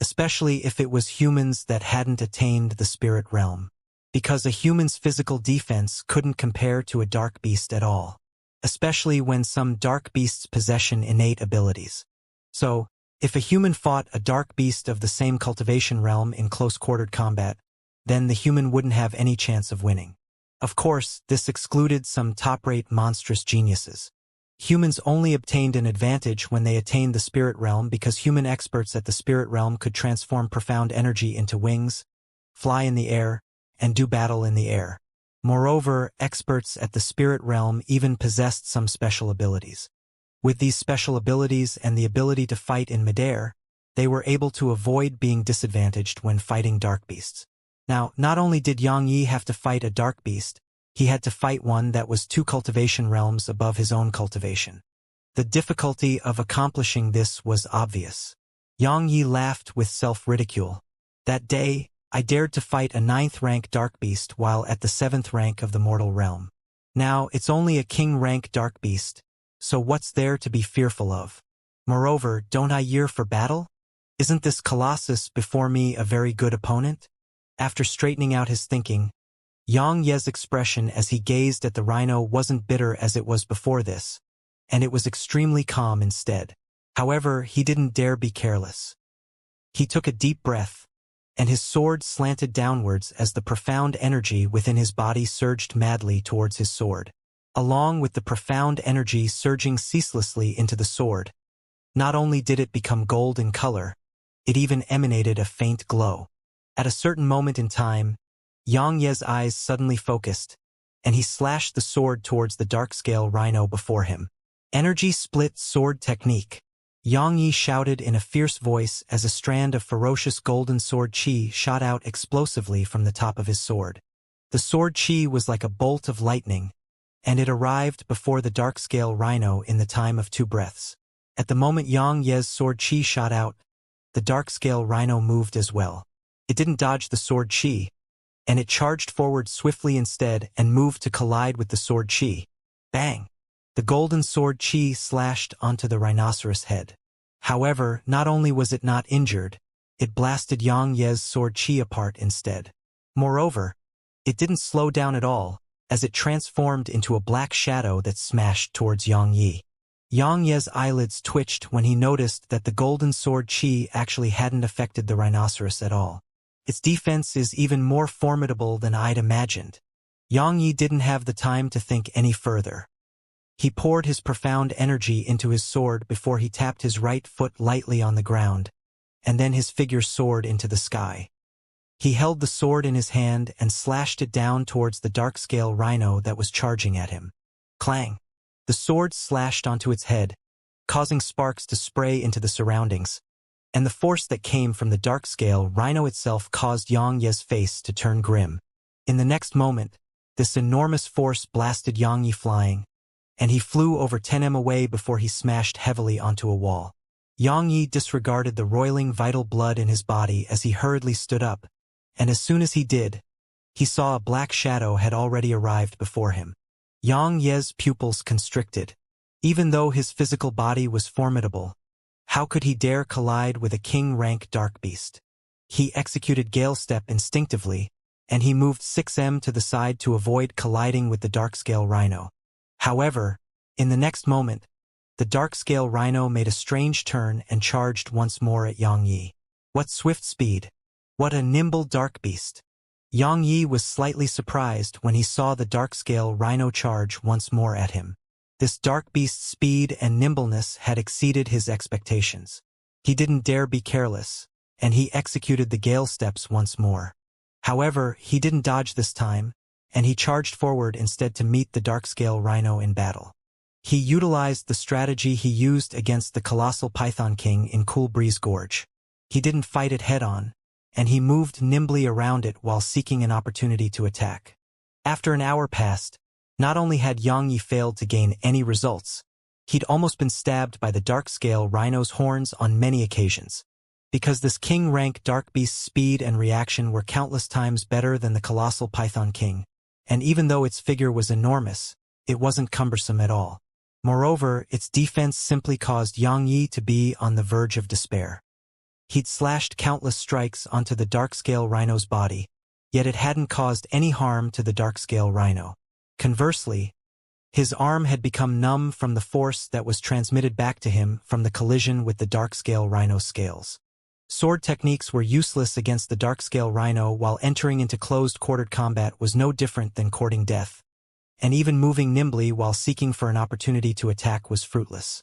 especially if it was humans that hadn't attained the spirit realm, because a human's physical defense couldn't compare to a dark beast at all, especially when some dark beasts possess innate abilities. So, if a human fought a dark beast of the same cultivation realm in close-quartered combat, then the human wouldn't have any chance of winning. Of course, this excluded some top-rate monstrous geniuses. Humans only obtained an advantage when they attained the spirit realm because human experts at the spirit realm could transform profound energy into wings, fly in the air, and do battle in the air. Moreover, experts at the spirit realm even possessed some special abilities. With these special abilities and the ability to fight in midair, they were able to avoid being disadvantaged when fighting dark beasts. Now, not only did Yang Yi have to fight a dark beast, he had to fight one that was 2 cultivation realms above his own cultivation. The difficulty of accomplishing this was obvious. Yang Yi laughed with self-ridicule. That day, I dared to fight a 9th rank dark beast while at the 7th rank of the mortal realm. Now, it's only a king-rank dark beast, so what's there to be fearful of? Moreover, don't I yearn for battle? Isn't this colossus before me a very good opponent? After straightening out his thinking, Yang Yi's expression as he gazed at the rhino wasn't bitter as it was before this, and it was extremely calm instead. However, he didn't dare be careless. He took a deep breath, and his sword slanted downwards as the profound energy within his body surged madly towards his sword. Along with the profound energy surging ceaselessly into the sword, not only did it become gold in color, it even emanated a faint glow. At a certain moment in time, Yang Yi's eyes suddenly focused, and he slashed the sword towards the dark-scale rhino before him. Energy split sword technique. Yang Yi shouted in a fierce voice as a strand of ferocious golden sword chi shot out explosively from the top of his sword. The sword chi was like a bolt of lightning, and it arrived before the dark-scale rhino in the time of 2 breaths. At the moment Yang Yi's sword chi shot out, the dark-scale rhino moved as well. It didn't dodge the sword chi, and it charged forward swiftly instead and moved to collide with the sword chi. Bang! The golden sword chi slashed onto the rhinoceros head. However, not only was it not injured, it blasted Yang Yi's sword chi apart instead. Moreover, it didn't slow down at all, as it transformed into a black shadow that smashed towards Yang Yi. Yang Yi's eyelids twitched when he noticed that the golden sword chi actually hadn't affected the rhinoceros at all. Its defense is even more formidable than I'd imagined. Yang Yi didn't have the time to think any further. He poured his profound energy into his sword before he tapped his right foot lightly on the ground, and then his figure soared into the sky. He held the sword in his hand and slashed it down towards the dark-scale rhino that was charging at him. Clang! The sword slashed onto its head, causing sparks to spray into the surroundings, and the force that came from the dark-scale rhino itself caused Yang Ye's face to turn grim. In the next moment, this enormous force blasted Yang Yi flying, and he flew over 10 m away before he smashed heavily onto a wall. Yang Yi disregarded the roiling vital blood in his body as he hurriedly stood up, and as soon as he did, he saw a black shadow had already arrived before him. Yang Ye's pupils constricted. Even though his physical body was formidable, how could he dare collide with a king-rank dark beast? He executed Gale Step instinctively, and he moved 6 m to the side to avoid colliding with the dark-scale rhino. However, in the next moment, the dark-scale rhino made a strange turn and charged once more at Yang Yi. What swift speed! What a nimble dark beast! Yang Yi was slightly surprised when he saw the dark-scale rhino charge once more at him. This dark beast's speed and nimbleness had exceeded his expectations. He didn't dare be careless, and he executed the Gale Steps once more. However, he didn't dodge this time, and he charged forward instead to meet the dark-scale rhino in battle. He utilized the strategy he used against the colossal Python King in Cool Breeze Gorge. He didn't fight it head-on, and he moved nimbly around it while seeking an opportunity to attack. After an hour passed, not only had Yang Yi failed to gain any results, he'd almost been stabbed by the dark-scale rhino's horns on many occasions. Because this king-rank dark beast's speed and reaction were countless times better than the colossal Python King, and even though its figure was enormous, it wasn't cumbersome at all. Moreover, its defense simply caused Yang Yi to be on the verge of despair. He'd slashed countless strikes onto the dark-scale rhino's body, yet it hadn't caused any harm to the dark-scale rhino. Conversely, his arm had become numb from the force that was transmitted back to him from the collision with the dark-scale rhino's scales. Sword techniques were useless against the dark-scale rhino, while entering into closed-quartered combat was no different than courting death, and even moving nimbly while seeking for an opportunity to attack was fruitless.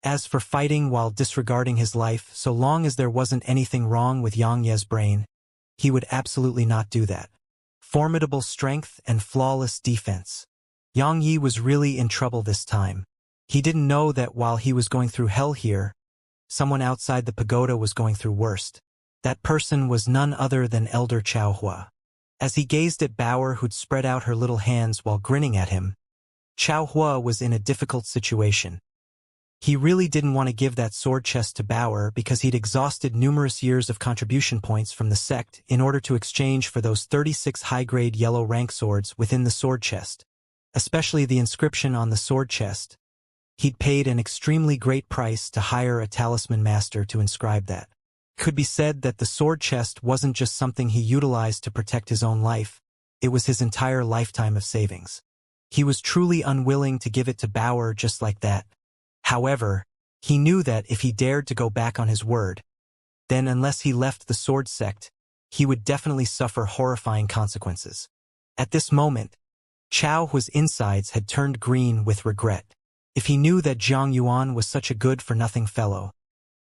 As for fighting while disregarding his life, so long as there wasn't anything wrong with Yang Ye's brain, he would absolutely not do that. Formidable strength and flawless defense. Yang Yi was really in trouble this time. He didn't know that while he was going through hell here, someone outside the pagoda was going through worst. That person was none other than Elder Chao Hua. As he gazed at Bauer, who'd spread out her little hands while grinning at him, Chao Hua was in a difficult situation. He really didn't want to give that sword chest to Bauer because he'd exhausted numerous years of contribution points from the sect in order to exchange for those 36 high-grade yellow rank swords within the sword chest. Especially the inscription on the sword chest. He'd paid an extremely great price to hire a talisman master to inscribe that. It could be said that the sword chest wasn't just something he utilized to protect his own life, it was his entire lifetime of savings. He was truly unwilling to give it to Bauer just like that. However, he knew that if he dared to go back on his word, then unless he left the sword sect, he would definitely suffer horrifying consequences. At this moment, Chao Hua's insides had turned green with regret. If he knew that Jang Yuan was such a good-for-nothing fellow,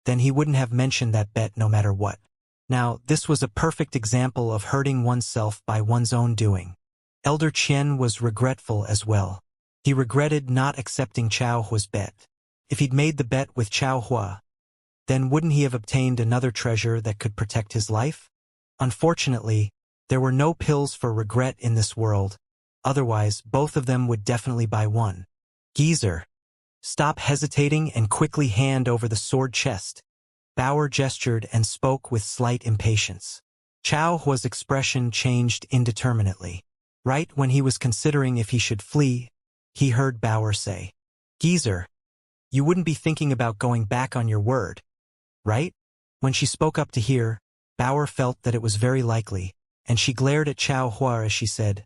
then he wouldn't have mentioned that bet no matter what. Now, this was a perfect example of hurting oneself by one's own doing. Elder Qian was regretful as well. He regretted not accepting Chao Hua's bet. If he'd made the bet with Chao Hua, then wouldn't he have obtained another treasure that could protect his life? Unfortunately, there were no pills for regret in this world, otherwise both of them would definitely buy one. Geezer, stop hesitating and quickly hand over the sword chest. Bauer gestured and spoke with slight impatience. Chao Hua's expression changed indeterminately. Right when he was considering if he should flee, he heard Bauer say, "Geezer, you wouldn't be thinking about going back on your word, right?" When she spoke up to hear, Bauer felt that it was very likely, and she glared at Chao Hua as she said,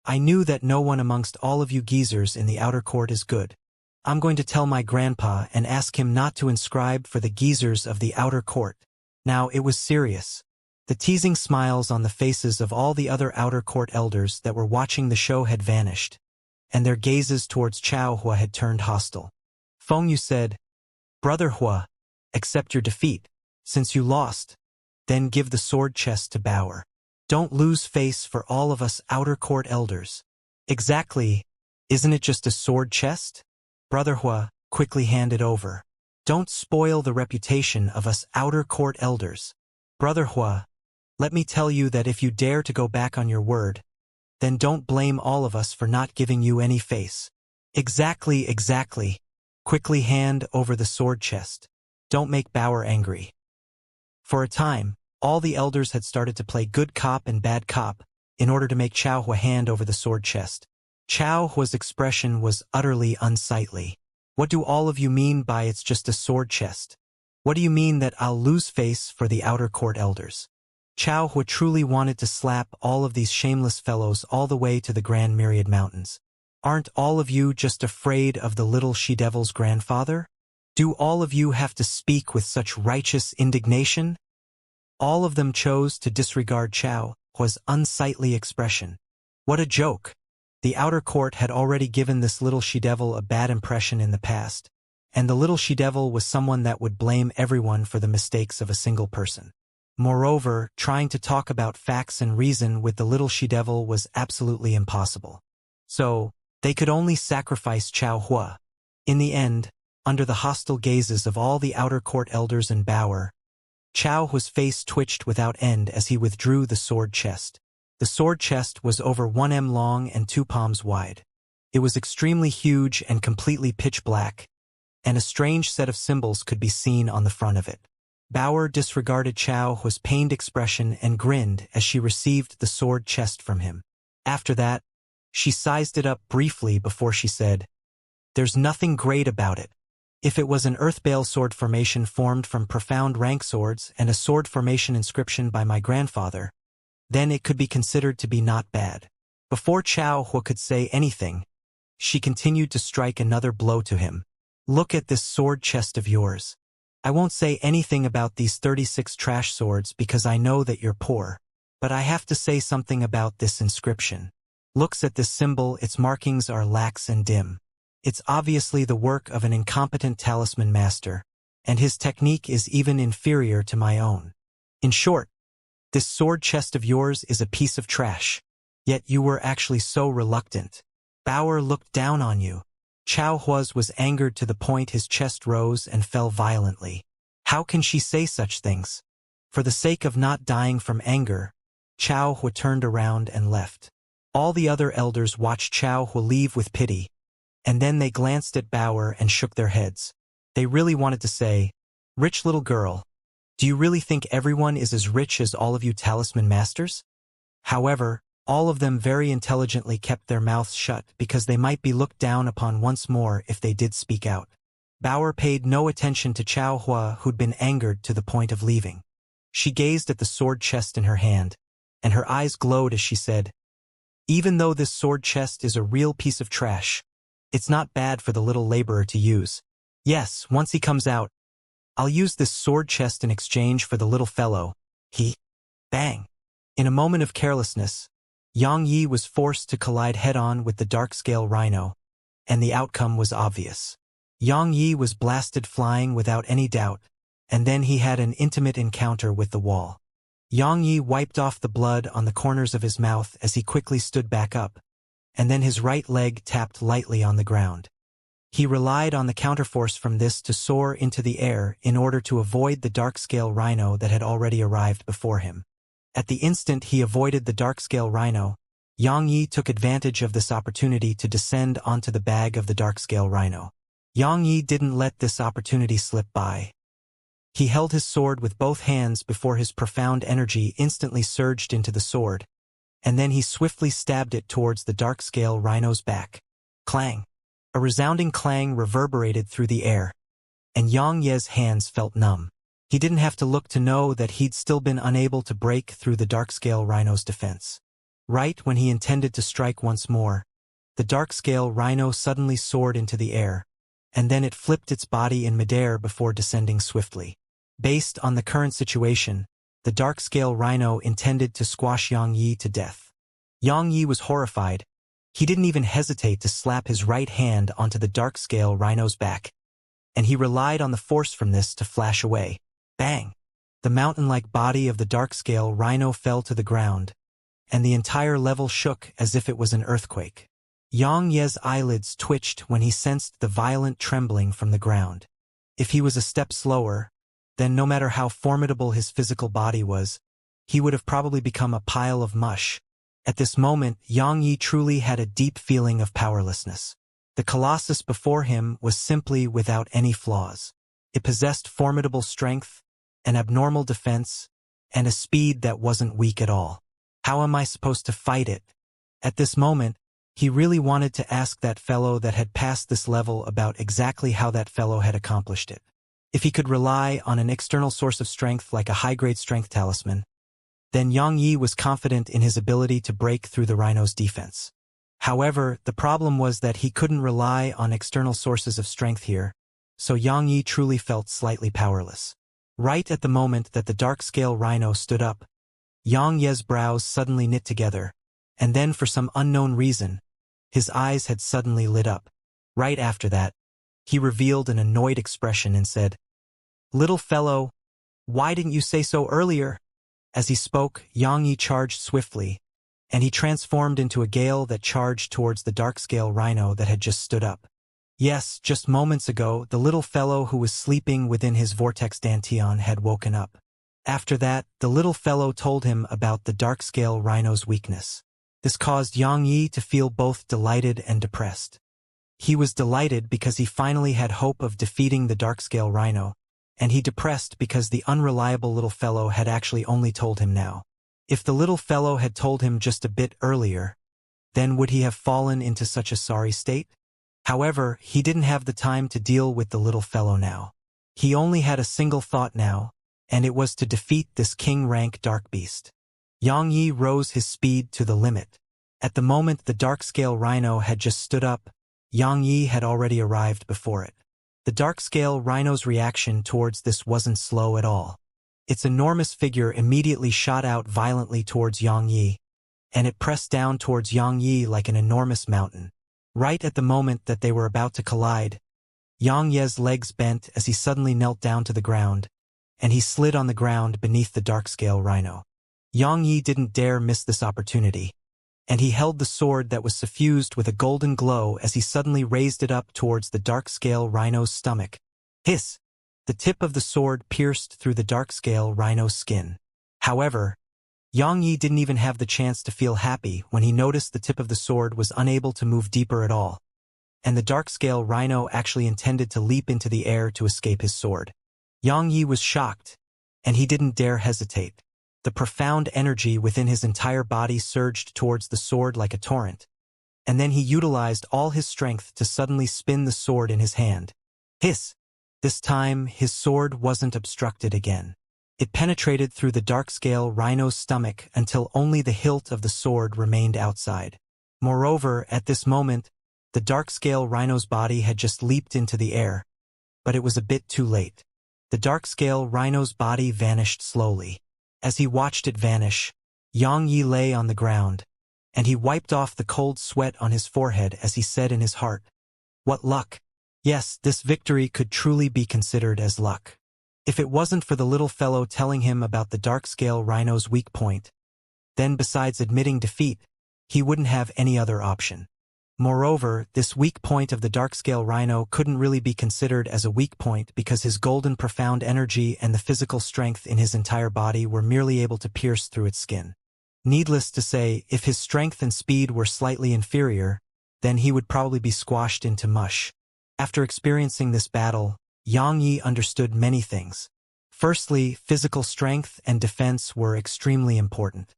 "I knew that no one amongst all of you geezers in the outer court is good. I'm going to tell my grandpa and ask him not to inscribe for the geezers of the outer court." Now it was serious. The teasing smiles on the faces of all the other outer court elders that were watching the show had vanished, and their gazes towards Chao Hua had turned hostile. Feng Yu said, "Brother Hua, accept your defeat. Since you lost, then give the sword chest to Bauer. Don't lose face for all of us outer court elders. Exactly. Isn't it just a sword chest? Brother Hua, quickly hand it over. Don't spoil the reputation of us outer court elders. Brother Hua, let me tell you that if you dare to go back on your word, then don't blame all of us for not giving you any face. Exactly, exactly. Quickly hand over the sword chest. Don't make Bauer angry. For a time, all the elders had started to play good cop and bad cop in order to make Chao Hua hand over the sword chest. Chao Hua's expression was utterly unsightly. What do all of you mean by it's just a sword chest? What do you mean that I'll lose face for the outer court elders? Chao Hua truly wanted to slap all of these shameless fellows all the way to the Grand Myriad Mountains. Aren't all of you just afraid of the little she-devil's grandfather? Do all of you have to speak with such righteous indignation? All of them chose to disregard Chao Hua's unsightly expression. What a joke! The outer court had already given this little she-devil a bad impression in the past, and the little she-devil was someone that would blame everyone for the mistakes of a single person. Moreover, trying to talk about facts and reason with the little she-devil was absolutely impossible. So, they could only sacrifice Chao Hua. In the end, under the hostile gazes of all the outer court elders and Bauer, Chao Hua's face twitched without end as he withdrew the sword chest. The sword chest was over 1 m long and 2 palms wide. It was extremely huge and completely pitch black, and a strange set of symbols could be seen on the front of it. Bauer disregarded Chao Hua's pained expression and grinned as she received the sword chest from him. After that, she sized it up briefly before she said, "There's nothing great about it. If it was an Earthbale sword formation formed from profound rank swords and a sword formation inscription by my grandfather, then it could be considered to be not bad." Before Chao Hua could say anything, she continued to strike another blow to him. "Look at this sword chest of yours. I won't say anything about these 36 trash swords because I know that you're poor, but I have to say something about this inscription. Looks at this symbol, its markings are lax and dim. It's obviously the work of an incompetent talisman master, and his technique is even inferior to my own. In short, this sword chest of yours is a piece of trash. Yet you were actually so reluctant. Bauer looked down on you." Chao Hua's was angered to the point his chest rose and fell violently. How can she say such things? For the sake of not dying from anger, Chao Hua turned around and left. All the other elders watched Chao Hua leave with pity, and then they glanced at Bauer and shook their heads. They really wanted to say, "Rich little girl, do you really think everyone is as rich as all of you talisman masters?" However, all of them very intelligently kept their mouths shut because they might be looked down upon once more if they did speak out. Bauer paid no attention to Chao Hua, who'd been angered to the point of leaving. She gazed at the sword chest in her hand, and her eyes glowed as she said, "Even though this sword chest is a real piece of trash, it's not bad for the little laborer to use. Yes, once he comes out, I'll use this sword chest in exchange for the little fellow. Bang." In a moment of carelessness, Yang Yi was forced to collide head-on with the dark-scale rhino, and the outcome was obvious. Yang Yi was blasted flying without any doubt, and then he had an intimate encounter with the wall. Yang Yi wiped off the blood on the corners of his mouth as he quickly stood back up, and then his right leg tapped lightly on the ground. He relied on the counterforce from this to soar into the air in order to avoid the dark-scale rhino that had already arrived before him. At the instant he avoided the dark-scale rhino, Yang Yi took advantage of this opportunity to descend onto the bag of the dark-scale rhino. Yang Yi didn't let this opportunity slip by. He held his sword with both hands before his profound energy instantly surged into the sword, and then he swiftly stabbed it towards the dark-scale rhino's back. Clang! A resounding clang reverberated through the air, and Yang Ye's hands felt numb. He didn't have to look to know that he'd still been unable to break through the dark-scale rhino's defense. Right when he intended to strike once more, the dark-scale rhino suddenly soared into the air, and then it flipped its body in midair before descending swiftly. Based on the current situation, the dark-scale rhino intended to squash Yang Yi to death. Yang Yi was horrified. He didn't even hesitate to slap his right hand onto the dark-scale rhino's back, and he relied on the force from this to flash away. Bang! The mountain-like body of the dark-scale rhino fell to the ground, and the entire level shook as if it was an earthquake. Xianxia's eyelids twitched when he sensed the violent trembling from the ground. If he was a step slower, then no matter how formidable his physical body was, he would have probably become a pile of mush. At this moment, Xiangyi truly had a deep feeling of powerlessness. The colossus before him was simply without any flaws. It possessed formidable strength, an abnormal defense, and a speed that wasn't weak at all. How am I supposed to fight it? At this moment, he really wanted to ask that fellow that had passed this level about exactly how that fellow had accomplished it. If he could rely on an external source of strength like a high-grade strength talisman, then Yang Yi was confident in his ability to break through the rhino's defense. However, the problem was that he couldn't rely on external sources of strength here, so Yang Yi truly felt slightly powerless. Right at the moment that the dark-scale rhino stood up, Yang Ye's brows suddenly knit together, and then for some unknown reason, his eyes had suddenly lit up. Right after that, he revealed an annoyed expression and said, "Little fellow, why didn't you say so earlier?" As he spoke, Yang Yi charged swiftly, and he transformed into a gale that charged towards the dark-scale rhino that had just stood up. Yes, just moments ago, the little fellow who was sleeping within his vortex dantian had woken up. After that, the little fellow told him about the dark-scale rhino's weakness. This caused Yang Yi to feel both delighted and depressed. He was delighted because he finally had hope of defeating the dark-scale rhino, and he depressed because the unreliable little fellow had actually only told him now. If the little fellow had told him just a bit earlier, then would he have fallen into such a sorry state? However, he didn't have the time to deal with the little fellow now. He only had a single thought now, and it was to defeat this king-rank dark beast. Yang Yi rose his speed to the limit. At the moment the dark-scale rhino had just stood up, Yang Yi had already arrived before it. The dark-scale rhino's reaction towards this wasn't slow at all. Its enormous figure immediately shot out violently towards Yang Yi, and it pressed down towards Yang Yi like an enormous mountain. Right at the moment that they were about to collide, Yang Ye's legs bent as he suddenly knelt down to the ground, and he slid on the ground beneath the dark-scale rhino. Yang Yi didn't dare miss this opportunity, and he held the sword that was suffused with a golden glow as he suddenly raised it up towards the dark-scale rhino's stomach. Hiss! The tip of the sword pierced through the dark-scale rhino's skin. However, Yang Yi didn't even have the chance to feel happy when he noticed the tip of the sword was unable to move deeper at all, and the dark-scale rhino actually intended to leap into the air to escape his sword. Yang Yi was shocked, and he didn't dare hesitate. The profound energy within his entire body surged towards the sword like a torrent, and then he utilized all his strength to suddenly spin the sword in his hand. Hiss! This time, his sword wasn't obstructed again. It penetrated through the dark-scale rhino's stomach until only the hilt of the sword remained outside. Moreover, at this moment, the dark-scale rhino's body had just leaped into the air, but it was a bit too late. The dark-scale rhino's body vanished slowly. As he watched it vanish, Yang Yi lay on the ground, and he wiped off the cold sweat on his forehead as he said in his heart, "What luck!" Yes, this victory could truly be considered as luck. If it wasn't for the little fellow telling him about the dark-scale rhino's weak point, then besides admitting defeat, he wouldn't have any other option. Moreover, this weak point of the dark-scale rhino couldn't really be considered as a weak point because his golden profound energy and the physical strength in his entire body were merely able to pierce through its skin. Needless to say, if his strength and speed were slightly inferior, then he would probably be squashed into mush. After experiencing this battle, Yang Yi understood many things. Firstly, physical strength and defense were extremely important.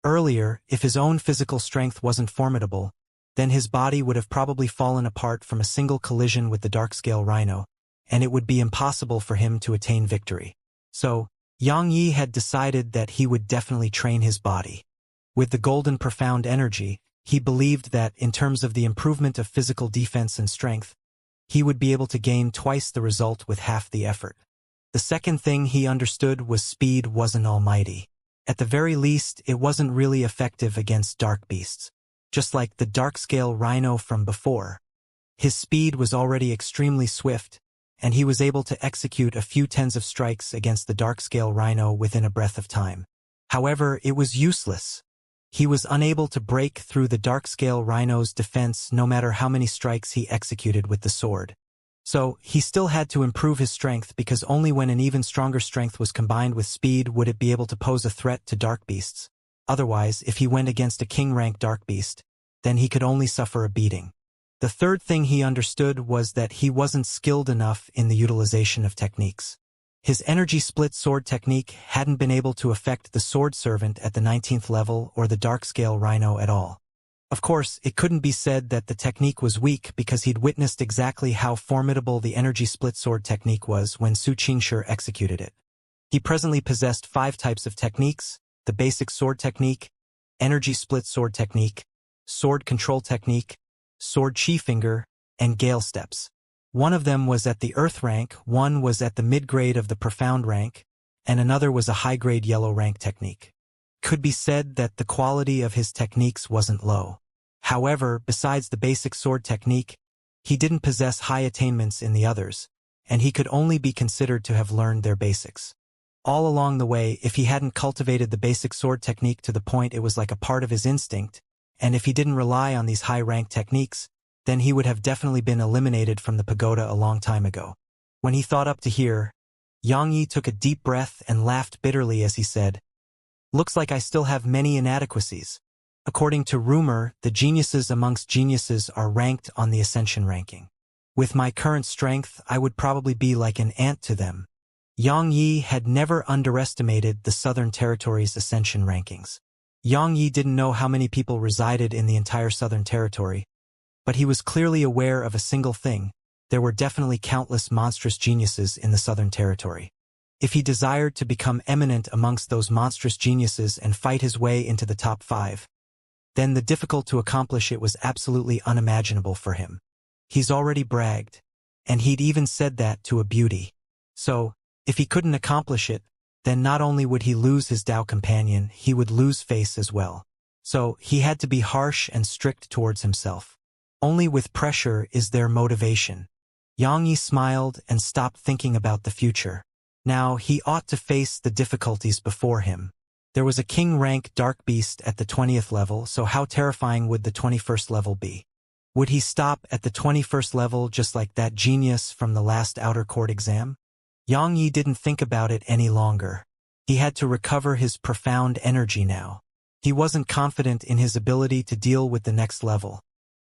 Earlier, if his own physical strength wasn't formidable, then his body would have probably fallen apart from a single collision with the dark-scale rhino, and it would be impossible for him to attain victory. So, Yang Yi had decided that he would definitely train his body. With the golden profound energy, he believed that, in terms of the improvement of physical defense and strength, he would be able to gain twice the result with half the effort. The second thing he understood was speed wasn't almighty. At the very least, it wasn't really effective against dark beasts. Just like the dark-scale rhino from before, his speed was already extremely swift, and he was able to execute a few tens of strikes against the dark-scale rhino within a breath of time. However, it was useless. He was unable to break through the dark-scale rhino's defense no matter how many strikes he executed with the sword. So, he still had to improve his strength because only when an even stronger strength was combined with speed would it be able to pose a threat to dark beasts. Otherwise, if he went against a king-rank dark beast, then he could only suffer a beating. The third thing he understood was that he wasn't skilled enough in the utilization of techniques. His energy split sword technique hadn't been able to affect the sword servant at the 19th level or the dark-scale rhino at all. Of course, it couldn't be said that the technique was weak because he'd witnessed exactly how formidable the energy split sword technique was when Xianxia executed it. He presently possessed 5 types of techniques: the basic sword technique, energy split sword technique, sword control technique, sword chi finger, and gale steps. One of them was at the earth rank, one was at the mid-grade of the profound rank, and another was a high-grade yellow rank technique. Could be said that the quality of his techniques wasn't low. However, besides the basic sword technique, he didn't possess high attainments in the others, and he could only be considered to have learned their basics. All along the way, if he hadn't cultivated the basic sword technique to the point it was like a part of his instinct, and if he didn't rely on these high-rank techniques, then he would have definitely been eliminated from the pagoda a long time ago. When he thought up to here, Yang Yi took a deep breath and laughed bitterly as he said, "Looks like I still have many inadequacies. According to rumor, the geniuses amongst geniuses are ranked on the ascension ranking. With my current strength, I would probably be like an ant to them." Yang Yi had never underestimated the Southern Territory's ascension rankings. Yang Yi didn't know how many people resided in the entire Southern Territory, but he was clearly aware of a single thing: there were definitely countless monstrous geniuses in the Southern Territory. If he desired to become eminent amongst those monstrous geniuses and fight his way into the top 5, then the difficult to accomplish it was absolutely unimaginable for him. He's already bragged, and he'd even said that to a beauty. So, if he couldn't accomplish it, then not only would he lose his Tao companion, he would lose face as well. So, he had to be harsh and strict towards himself. Only with pressure is there motivation. Yang Yi smiled and stopped thinking about the future. Now, he ought to face the difficulties before him. There was a king-rank dark beast at the 20th level, so how terrifying would the 21st level be? Would he stop at the 21st level just like that genius from the last outer court exam? Yang Yi didn't think about it any longer. He had to recover his profound energy now. He wasn't confident in his ability to deal with the next level.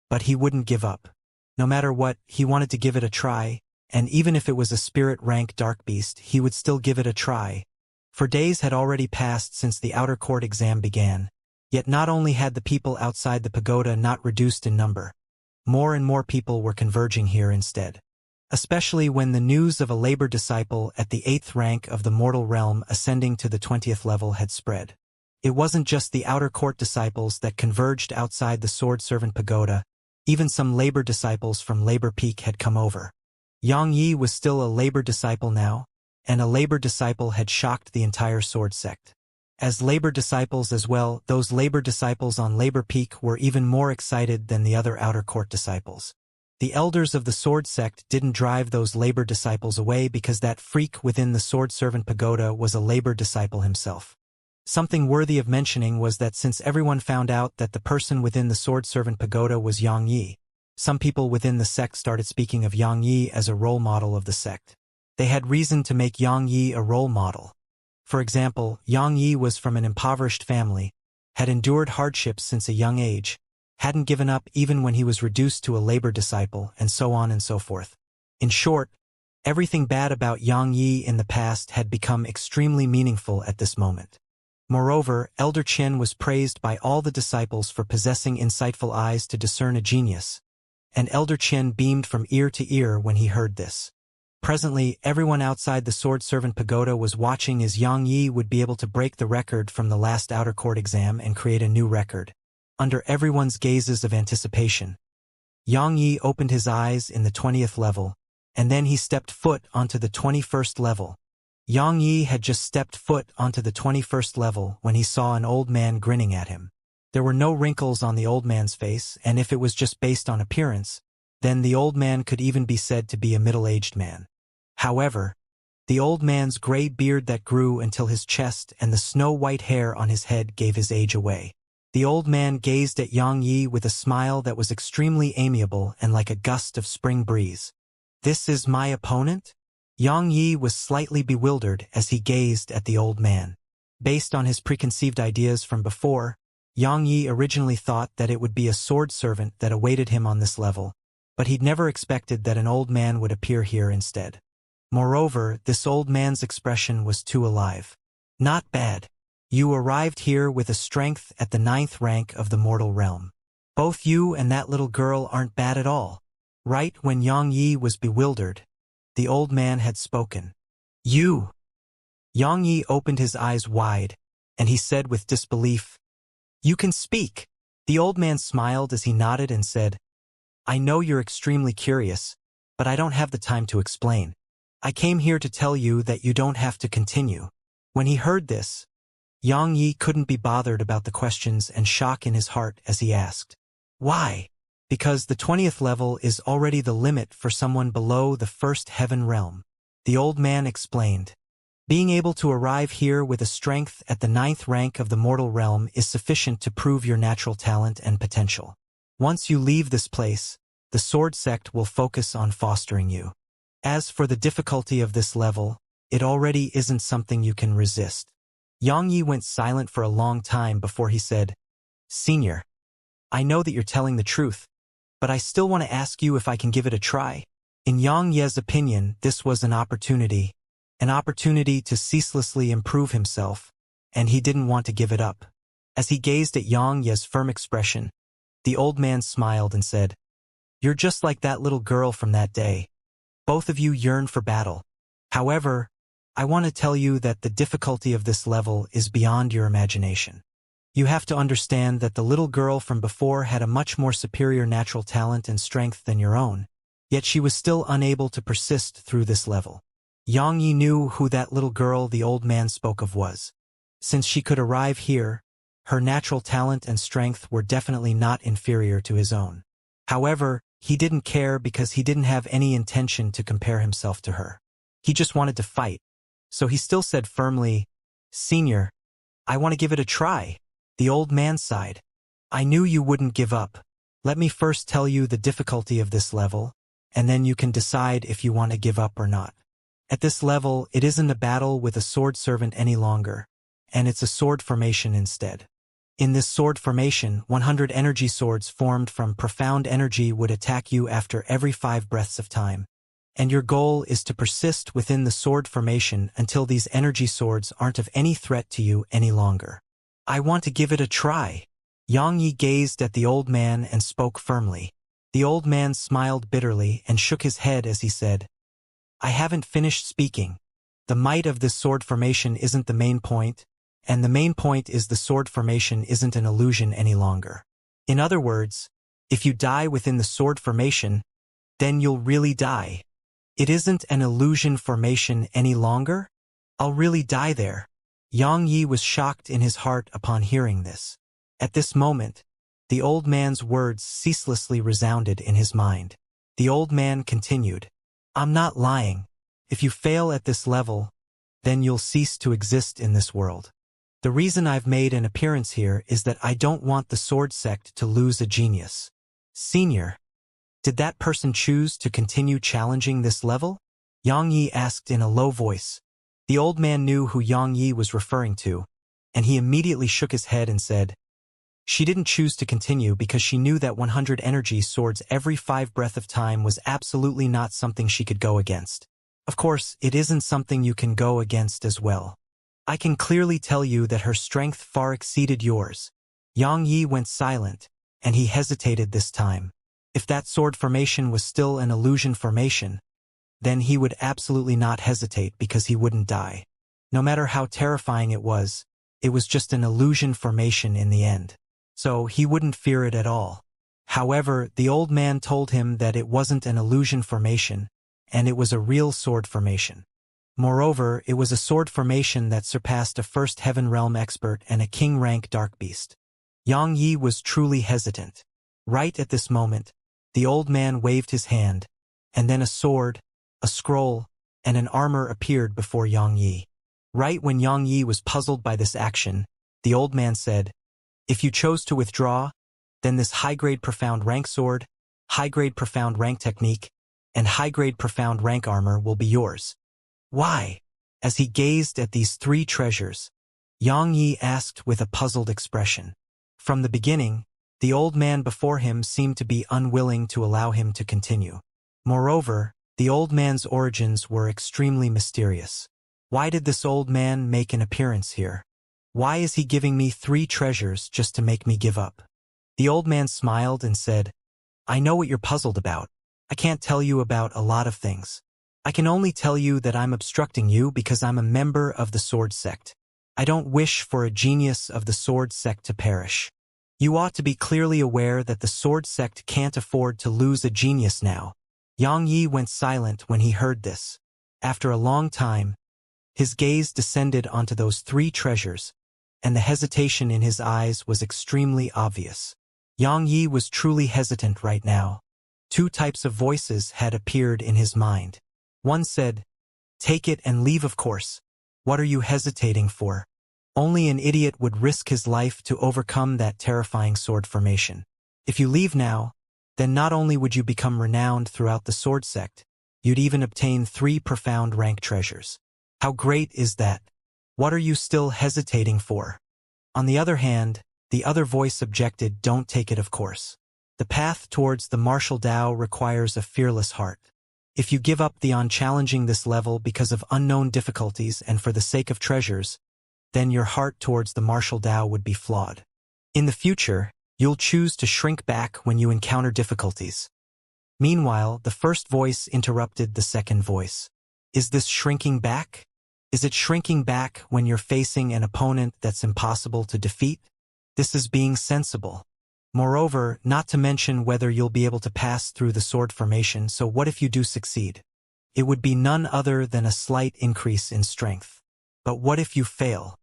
But he wouldn't give up. No matter what, he wanted to give it a try, and even if it was a spirit-rank dark beast, he would still give it a try. For days had already passed since the outer court exam began, yet not only had the people outside the pagoda not reduced in number, more and more people were converging here instead. Especially when the news of a labor disciple at the 8th rank of the mortal realm ascending to the 20th level had spread. It wasn't just the outer court disciples that converged outside the sword servant pagoda, even some labor disciples from Labor Peak had come over. Yang Yi was still a labor disciple now, and a labor disciple had shocked the entire sword sect. As labor disciples as well, those labor disciples on Labor Peak were even more excited than the other outer court disciples. The elders of the sword sect didn't drive those labor disciples away because that freak within the sword servant pagoda was a labor disciple himself. Something worthy of mentioning was that since everyone found out that the person within the sword servant pagoda was Yang Yi, some people within the sect started speaking of Yang Yi as a role model of the sect. They had reason to make Yang Yi a role model. For example, Yang Yi was from an impoverished family, had endured hardships since a young age, hadn't given up even when he was reduced to a labor disciple, and so on and so forth. In short, everything bad about Yang Yi in the past had become extremely meaningful at this moment. Moreover, Elder Qian was praised by all the disciples for possessing insightful eyes to discern a genius, and Elder Qian beamed from ear to ear when he heard this. Presently, everyone outside the sword servant pagoda was watching as Yang Yi would be able to break the record from the last outer court exam and create a new record. Under everyone's gazes of anticipation, Yang Yi opened his eyes in the 20th level, and then he stepped foot onto the 21st level. Yang Yi had just stepped foot onto the 21st level when he saw an old man grinning at him. There were no wrinkles on the old man's face, and if it was just based on appearance, then the old man could even be said to be a middle-aged man. However, the old man's gray beard that grew until his chest and the snow-white hair on his head gave his age away. The old man gazed at Yang Yi with a smile that was extremely amiable and like a gust of spring breeze. "This is my opponent?" Yang Yi was slightly bewildered as he gazed at the old man. Based on his preconceived ideas from before, Yang Yi originally thought that it would be a sword servant that awaited him on this level, but he'd never expected that an old man would appear here instead. Moreover, this old man's expression was too alive. "Not bad. You arrived here with a strength at the 9th rank of the mortal realm. Both you and that little girl aren't bad at all." Right when Yang Yi was bewildered, the old man had spoken. "You!" Yang Yi opened his eyes wide, and he said with disbelief, "You can speak." The old man smiled as he nodded and said, "I know you're extremely curious, but I don't have the time to explain. I came here to tell you that you don't have to continue." When he heard this, Yang Yi couldn't be bothered about the questions and shock in his heart as he asked, "Why?" "Because the 20th level is already the limit for someone below the first heaven realm," the old man explained. "Being able to arrive here with a strength at the 9th rank of the mortal realm is sufficient to prove your natural talent and potential. Once you leave this place, the Sword Sect will focus on fostering you. As for the difficulty of this level, it already isn't something you can resist." Yang Yi went silent for a long time before he said, "Senior, I know that you're telling the truth, but I still want to ask you if I can give it a try." In Yang Ye's opinion, this was an opportunity to ceaselessly improve himself, and he didn't want to give it up. As he gazed at Yang Ye's firm expression, the old man smiled and said, "You're just like that little girl from that day. Both of you yearn for battle. However, I want to tell you that the difficulty of this level is beyond your imagination. You have to understand that the little girl from before had a much more superior natural talent and strength than your own, yet she was still unable to persist through this level." Yang Yi knew who that little girl the old man spoke of was. Since she could arrive here, her natural talent and strength were definitely not inferior to his own. However, he didn't care because he didn't have any intention to compare himself to her. He just wanted to fight. So he still said firmly, "Senior, I want to give it a try." The old man sighed. "I knew you wouldn't give up. Let me first tell you the difficulty of this level, and then you can decide if you want to give up or not. At this level, it isn't a battle with a sword servant any longer, and it's a sword formation instead. In this sword formation, 100 energy swords formed from profound energy would attack you after every 5 breaths of time. And your goal is to persist within the sword formation until these energy swords aren't of any threat to you any longer." "I want to give it a try." Yang Yi gazed at the old man and spoke firmly. The old man smiled bitterly and shook his head as he said, "I haven't finished speaking. The might of this sword formation isn't the main point, and the main point is the sword formation isn't an illusion any longer. In other words, if you die within the sword formation, then you'll really die. It isn't an illusion formation any longer? I'll really die there." Yang Yi was shocked in his heart upon hearing this. At this moment, the old man's words ceaselessly resounded in his mind. The old man continued, "I'm not lying. If you fail at this level, then you'll cease to exist in this world. The reason I've made an appearance here is that I don't want the Sword Sect to lose a genius." "Senior, did that person choose to continue challenging this level?" Yang Yi asked in a low voice. The old man knew who Yang Yi was referring to, and he immediately shook his head and said, "She didn't choose to continue because she knew that 100 energy swords every 5 breath of time was absolutely not something she could go against. Of course, it isn't something you can go against as well. I can clearly tell you that her strength far exceeded yours." Yang Yi went silent, and he hesitated this time. If that sword formation was still an illusion formation, then he would absolutely not hesitate because he wouldn't die. No matter how terrifying it was just an illusion formation in the end. So he wouldn't fear it at all. However, the old man told him that it wasn't an illusion formation, and it was a real sword formation. Moreover, it was a sword formation that surpassed a first heaven realm expert and a king rank dark beast. Yang Yi was truly hesitant. Right at this moment, the old man waved his hand, and then a sword, a scroll, and an armor appeared before Yang Yi. Right when Yang Yi was puzzled by this action, the old man said, "If you chose to withdraw, then this high-grade profound rank sword, high-grade profound rank technique, and high-grade profound rank armor will be yours." "Why?" As he gazed at these three treasures, Yang Yi asked with a puzzled expression. From the beginning, the old man before him seemed to be unwilling to allow him to continue. Moreover, the old man's origins were extremely mysterious. Why did this old man make an appearance here? Why is he giving me three treasures just to make me give up? The old man smiled and said, "I know what you're puzzled about. I can't tell you about a lot of things. I can only tell you that I'm obstructing you because I'm a member of the Sword Sect. I don't wish for a genius of the Sword Sect to perish. You ought to be clearly aware that the Sword Sect can't afford to lose a genius now." Yang Yi went silent when he heard this. After a long time, his gaze descended onto those three treasures, and the hesitation in his eyes was extremely obvious. Yang Yi was truly hesitant right now. Two types of voices had appeared in his mind. One said, "Take it and leave, of course. What are you hesitating for? Only an idiot would risk his life to overcome that terrifying sword formation. If you leave now, then not only would you become renowned throughout the Sword Sect, you'd even obtain three profound rank treasures. How great is that? What are you still hesitating for?" On the other hand, the other voice objected, "Don't take it, of course. The path towards the martial Tao requires a fearless heart. If you give up on challenging this level because of unknown difficulties and for the sake of treasures, then your heart towards the martial Tao would be flawed. In the future, you'll choose to shrink back when you encounter difficulties." Meanwhile, the first voice interrupted the second voice. "Is this shrinking back? Is it shrinking back when you're facing an opponent that's impossible to defeat? This is being sensible. Moreover, not to mention whether you'll be able to pass through the sword formation, so what if you do succeed? It would be none other than a slight increase in strength. But what if you fail?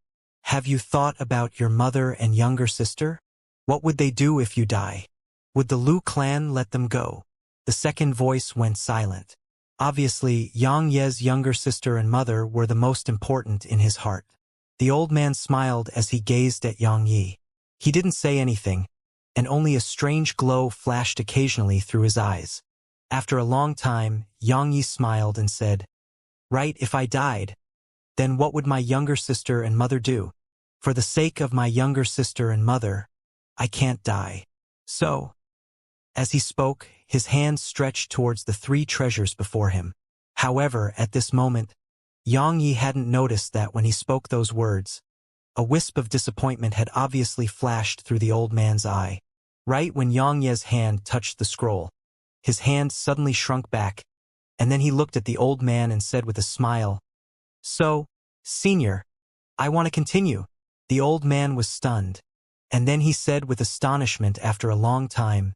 Have you thought about your mother and younger sister? What would they do if you die? Would the Lu clan let them go?" The second voice went silent. Obviously, Yang Ye's younger sister and mother were the most important in his heart. The old man smiled as he gazed at Yang Yi. He didn't say anything, and only a strange glow flashed occasionally through his eyes. After a long time, Yang Yi smiled and said, "Right, if I died, then what would my younger sister and mother do? For the sake of my younger sister and mother, I can't die. So," as he spoke, his hand stretched towards the three treasures before him. However, at this moment, Yang Yi hadn't noticed that when he spoke those words, a wisp of disappointment had obviously flashed through the old man's eye. Right when Yang Ye's hand touched the scroll, his hand suddenly shrunk back, and then he looked at the old man and said with a smile, "So, Senior, I want to continue." The old man was stunned, and then he said with astonishment after a long time,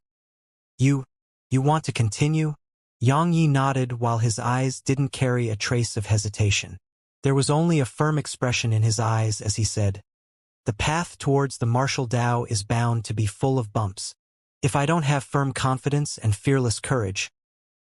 You want to continue?" Yang Yi nodded while his eyes didn't carry a trace of hesitation. There was only a firm expression in his eyes as he said, "The path towards the martial Tao is bound to be full of bumps. If I don't have firm confidence and fearless courage,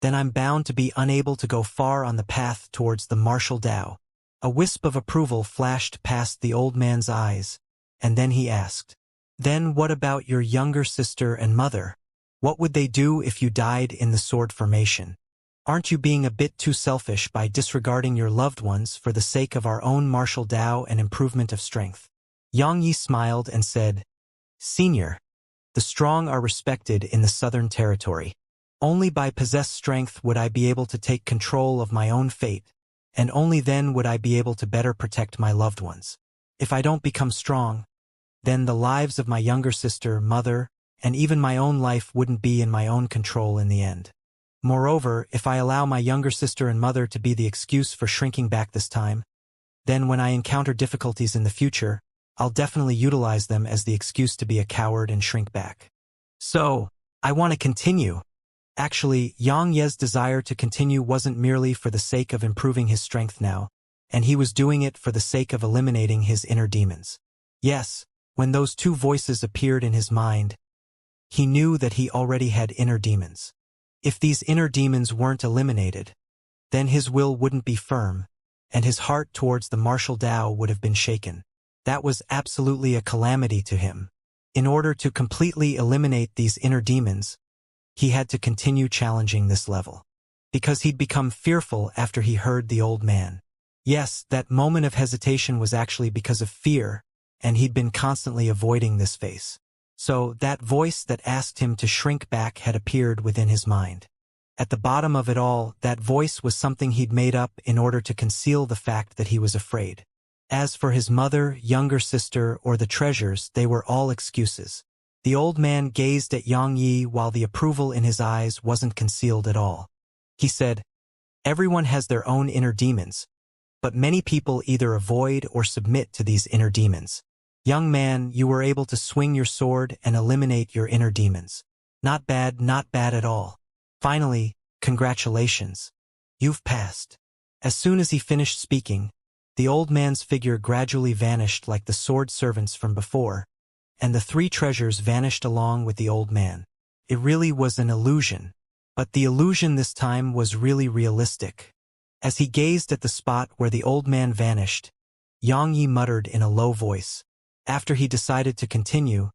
then I'm bound to be unable to go far on the path towards the martial Tao." A wisp of approval flashed past the old man's eyes, and then he asked, "Then what about your younger sister and mother? What would they do if you died in the sword formation? Aren't you being a bit too selfish by disregarding your loved ones for the sake of our own martial Tao and improvement of strength?" Yang Yi smiled and said, "Senior, the strong are respected in the Southern Territory. Only by possessed strength would I be able to take control of my own fate, and only then would I be able to better protect my loved ones. If I don't become strong, then the lives of my younger sister, mother, and even my own life wouldn't be in my own control in the end. Moreover, if I allow my younger sister and mother to be the excuse for shrinking back this time, then when I encounter difficulties in the future, I'll definitely utilize them as the excuse to be a coward and shrink back. So, I want to continue." Actually, Yang Ye's desire to continue wasn't merely for the sake of improving his strength now, and he was doing it for the sake of eliminating his inner demons. Yes, when those two voices appeared in his mind, he knew that he already had inner demons. If these inner demons weren't eliminated, then his will wouldn't be firm, and his heart towards the martial Tao would have been shaken. That was absolutely a calamity to him. In order to completely eliminate these inner demons, he had to continue challenging this level. Because he'd become fearful after he heard the old man. Yes, that moment of hesitation was actually because of fear, and he'd been constantly avoiding this face. So, that voice that asked him to shrink back had appeared within his mind. At the bottom of it all, that voice was something he'd made up in order to conceal the fact that he was afraid. As for his mother, younger sister, or the treasures, they were all excuses. The old man gazed at Yang Yi while the approval in his eyes wasn't concealed at all. He said, "Everyone has their own inner demons, but many people either avoid or submit to these inner demons. Young man, you were able to swing your sword and eliminate your inner demons. Not bad at all. Finally, congratulations. You've passed." As soon as he finished speaking, the old man's figure gradually vanished like the sword servants from before, and the three treasures vanished along with the old man. It really was an illusion, but the illusion this time was really realistic. As he gazed at the spot where the old man vanished, Yang Yi muttered in a low voice. After he decided to continue,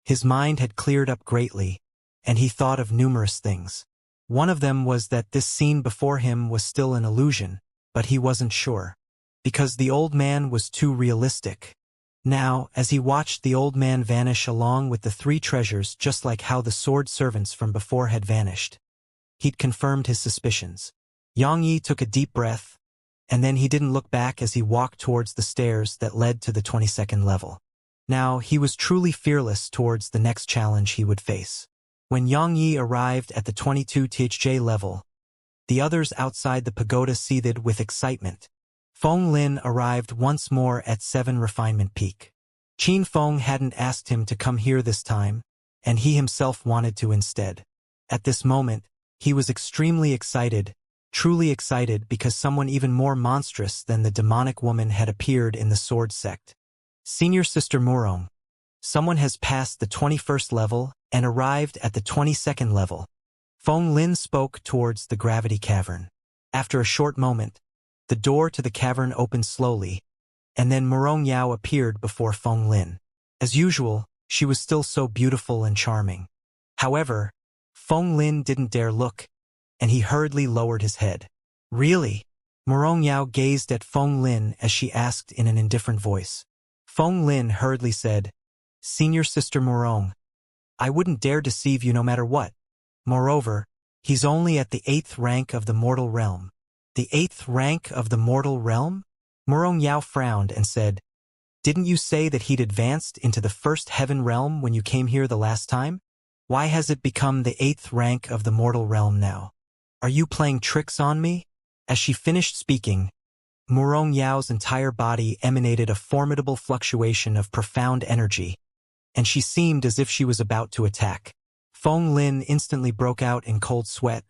his mind had cleared up greatly, and he thought of numerous things. One of them was that this scene before him was still an illusion, but he wasn't sure. Because the old man was too realistic. Now, as he watched the old man vanish along with the three treasures just like how the sword servants from before had vanished, he'd confirmed his suspicions. Yang Yi took a deep breath, and then he didn't look back as he walked towards the stairs that led to the 22nd level. Now, he was truly fearless towards the next challenge he would face. When Yang Yi arrived at the 22th level, the others outside the pagoda seethed with excitement. Feng Lin arrived once more at 7 Refinement Peak. Qin Feng hadn't asked him to come here this time, and he himself wanted to instead. At this moment, he was extremely excited, truly excited because someone even more monstrous than the demonic woman had appeared in the sword sect. Senior Sister Murong. Someone has passed the 21st level and arrived at the 22nd level. Feng Lin spoke towards the gravity cavern. After a short moment, the door to the cavern opened slowly, and then Murong Yao appeared before Feng Lin. As usual, she was still so beautiful and charming. However, Feng Lin didn't dare look, and he hurriedly lowered his head. "Really?" Murong Yao gazed at Feng Lin as she asked in an indifferent voice. Feng Lin hurriedly said, "Senior Sister Murong, I wouldn't dare deceive you no matter what. Moreover, he's only at the 8th rank of the mortal realm." "The 8th rank of the mortal realm?" Murong Yao frowned and said, "Didn't you say that he'd advanced into the 1st heaven realm when you came here the last time? Why has it become the 8th rank of the mortal realm now? Are you playing tricks on me?" As she finished speaking, Murong Yao's entire body emanated a formidable fluctuation of profound energy, and she seemed as if she was about to attack. Feng Lin instantly broke out in cold sweat,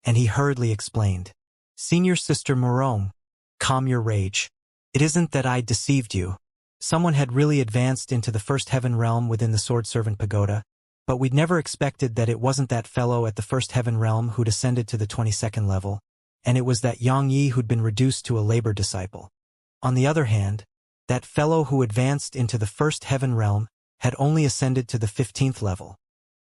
and he hurriedly explained, "Senior Sister Murong, calm your rage. It isn't that I deceived you. Someone had really advanced into the 1st heaven realm within the Sword Servant Pagoda, but we'd never expected that it wasn't that fellow at the 1st heaven realm who'd ascended to the 22nd level, and it was that Yang Yi who'd been reduced to a labor disciple. On the other hand, that fellow who advanced into the 1st heaven realm had only ascended to the 15th level."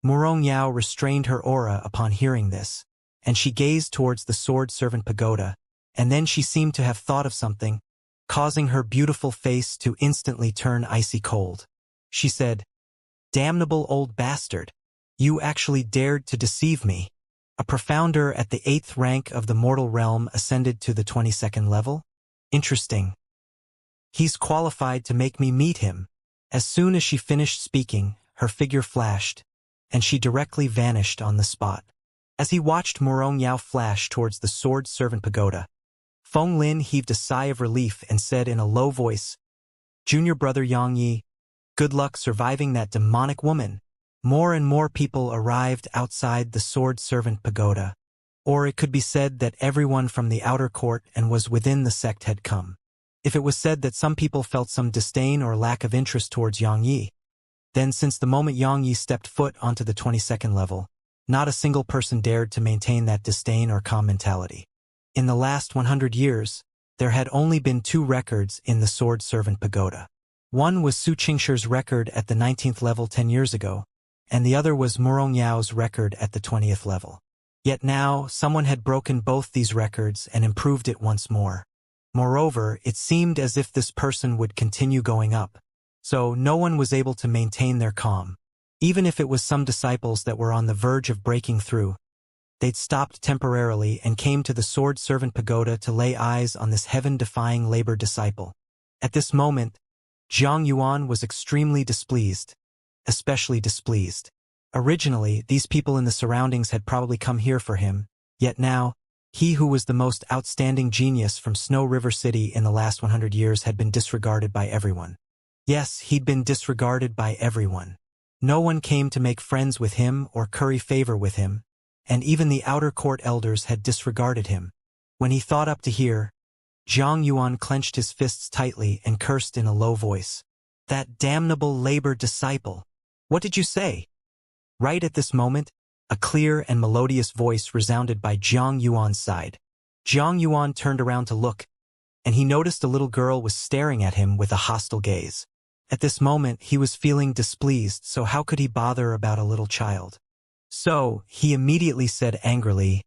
Murong Yao restrained her aura upon hearing this, and she gazed towards the Sword Servant Pagoda, and then she seemed to have thought of something, causing her beautiful face to instantly turn icy cold. She said, "Damnable old bastard, you actually dared to deceive me. A profounder at the 8th rank of the mortal realm ascended to the 22nd level? Interesting. He's qualified to make me meet him." As soon as she finished speaking, her figure flashed, and she directly vanished on the spot. As he watched Murong Yao flash towards the Sword Servant Pagoda, Feng Lin heaved a sigh of relief and said in a low voice, "Junior brother Yang Yi, good luck surviving that demonic woman." More and more people arrived outside the Sword Servant Pagoda, or it could be said that everyone from the outer court and was within the sect had come. If it was said that some people felt some disdain or lack of interest towards Yang Yi, then since the moment Yang Yi stepped foot onto the 22nd level, not a single person dared to maintain that disdain or calm mentality. In the last 100 years, there had only been 2 records in the Sword Servant Pagoda. One was Su Qingshir's record at the 19th level 10 years ago, and the other was Murong Yao's record at the 20th level. Yet now, someone had broken both these records and improved it once more. Moreover, it seemed as if this person would continue going up, so no one was able to maintain their calm. Even if it was some disciples that were on the verge of breaking through, they'd stopped temporarily and came to the Sword Servant Pagoda to lay eyes on this heaven-defying labor disciple. At this moment, Jang Yuan was extremely displeased, especially displeased. Originally, these people in the surroundings had probably come here for him, yet now, he who was the most outstanding genius from Snow River City in the last 100 years had been disregarded by everyone. Yes, he'd been disregarded by everyone. No one came to make friends with him or curry favor with him, and even the outer court elders had disregarded him. When he thought up to here, Jang Yuan clenched his fists tightly and cursed in a low voice. That damnable labor disciple! What did you say? Right at this moment, a clear and melodious voice resounded by Jang Yuan's side. Jang Yuan turned around to look, and he noticed a little girl was staring at him with a hostile gaze. At this moment, he was feeling displeased, so how could he bother about a little child? So, he immediately said angrily,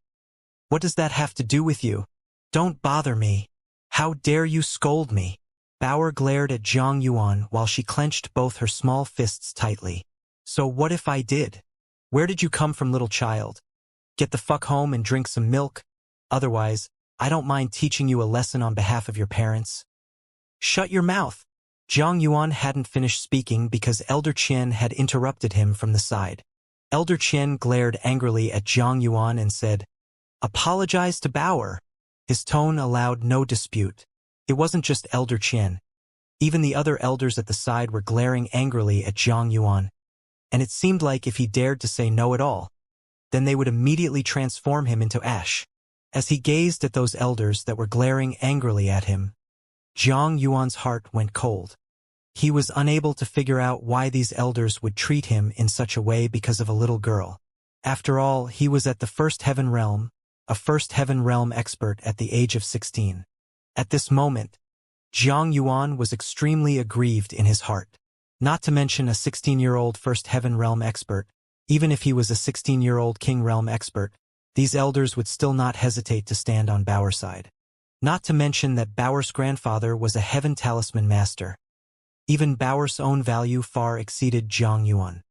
"What does that have to do with you? Don't bother me. How dare you scold me?" Bauer glared at Jang Yuan while she clenched both her small fists tightly. So what if I did? Where did you come from, little child? Get the fuck home and drink some milk. Otherwise, I don't mind teaching you a lesson on behalf of your parents. Shut your mouth. Jang Yuan hadn't finished speaking because Elder Qian had interrupted him from the side. Elder Qian glared angrily at Jang Yuan and said, "Apologize to Bauer." His tone allowed no dispute. It wasn't just Elder Qian. Even the other elders at the side were glaring angrily at Jang Yuan. And it seemed like if he dared to say no at all, then they would immediately transform him into ash. As he gazed at those elders that were glaring angrily at him, Jang Yuan's heart went cold. He was unable to figure out why these elders would treat him in such a way because of a little girl. After all, he was at the First Heaven Realm, a First Heaven Realm expert at the age of 16. At this moment, Jang Yuan was extremely aggrieved in his heart. Not to mention a 16-year-old First Heaven Realm expert. Even if he was a 16-year-old King Realm expert, these elders would still not hesitate to stand on Bauer's side. Not to mention that Bauer's grandfather was a Heaven Talisman Master. Even Bauer's own value far exceeded Jang Yuan.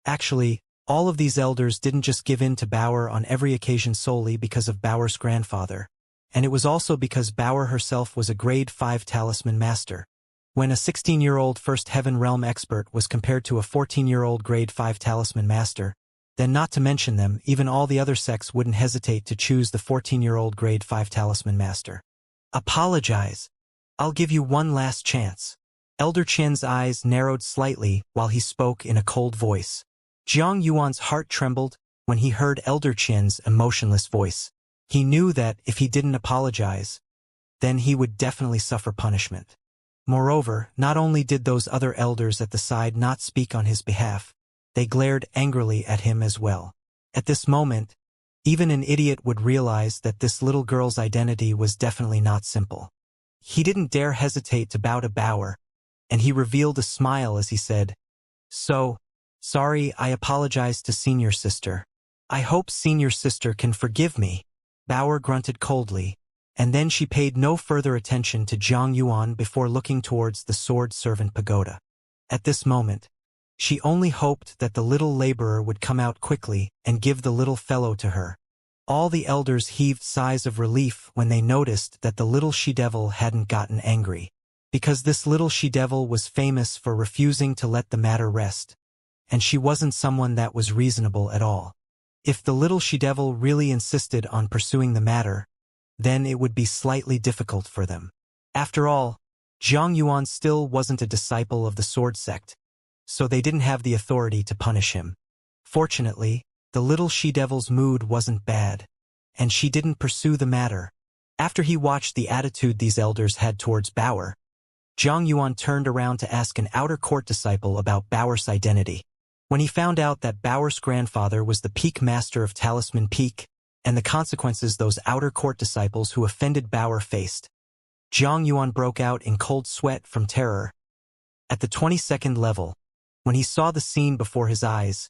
Actually, all of these elders didn't just give in to Bauer on every occasion solely because of Bauer's grandfather, and it was also because Bauer herself was a Grade 5 Talisman Master. When a 16-year-old First Heaven Realm expert was compared to a 14-year-old Grade 5 Talisman Master, then not to mention them, even all the other sects wouldn't hesitate to choose the 14-year-old Grade 5 Talisman Master. Apologize. I'll give you one last chance. Elder Qian's eyes narrowed slightly while he spoke in a cold voice. Jang Yuan's heart trembled when he heard Elder Qian's emotionless voice. He knew that if he didn't apologize, then he would definitely suffer punishment. Moreover, not only did those other elders at the side not speak on his behalf, they glared angrily at him as well. At this moment, even an idiot would realize that this little girl's identity was definitely not simple. He didn't dare hesitate to bow to Bauer, and he revealed a smile as he said, "So, sorry, I apologize to Senior Sister. I hope Senior Sister can forgive me." Bauer grunted coldly, and then she paid no further attention to Jang Yuan before looking towards the Sword Servant Pagoda. At this moment, she only hoped that the little laborer would come out quickly and give the little fellow to her. All the elders heaved sighs of relief when they noticed that the little she-devil hadn't gotten angry, because this little she-devil was famous for refusing to let the matter rest, and she wasn't someone that was reasonable at all. If the little she-devil really insisted on pursuing the matter, then it would be slightly difficult for them. After all, Jang Yuan still wasn't a disciple of the Sword Sect, so they didn't have the authority to punish him. Fortunately, the little she-devil's mood wasn't bad, and she didn't pursue the matter. After he watched the attitude these elders had towards Bauer, Jang Yuan turned around to ask an outer court disciple about Bauer's identity. When he found out that Bauer's grandfather was the Peak Master of Talisman Peak, and the consequences those outer court disciples who offended Bauer faced. Jang Yuan broke out in cold sweat from terror. At the 22nd level, when he saw the scene before his eyes,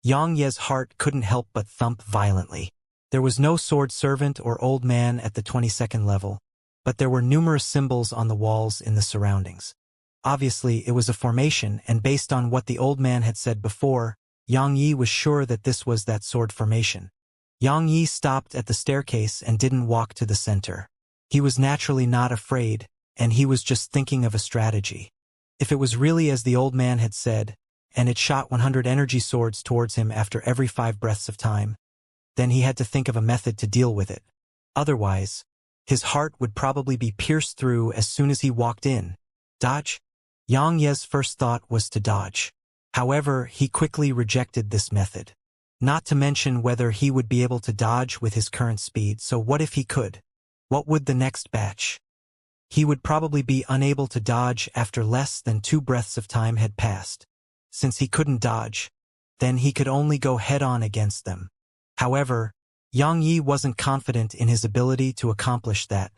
Yang Ye's heart couldn't help but thump violently. There was no sword servant or old man at the 22nd level, but there were numerous symbols on the walls in the surroundings. Obviously, it was a formation, and based on what the old man had said before, Yang Yi was sure that this was that sword formation. Yang Yi stopped at the staircase and didn't walk to the center. He was naturally not afraid, and he was just thinking of a strategy. If it was really as the old man had said, and it shot 100 energy swords towards him after every 5 breaths of time, then he had to think of a method to deal with it. Otherwise, his heart would probably be pierced through as soon as he walked in. Dodge? Yang Ye's first thought was to dodge. However, he quickly rejected this method. Not to mention whether he would be able to dodge with his current speed, so what if he could? What would the next batch? He would probably be unable to dodge after less than 2 breaths of time had passed. Since he couldn't dodge, then he could only go head-on against them. However, Yang Yi wasn't confident in his ability to accomplish that.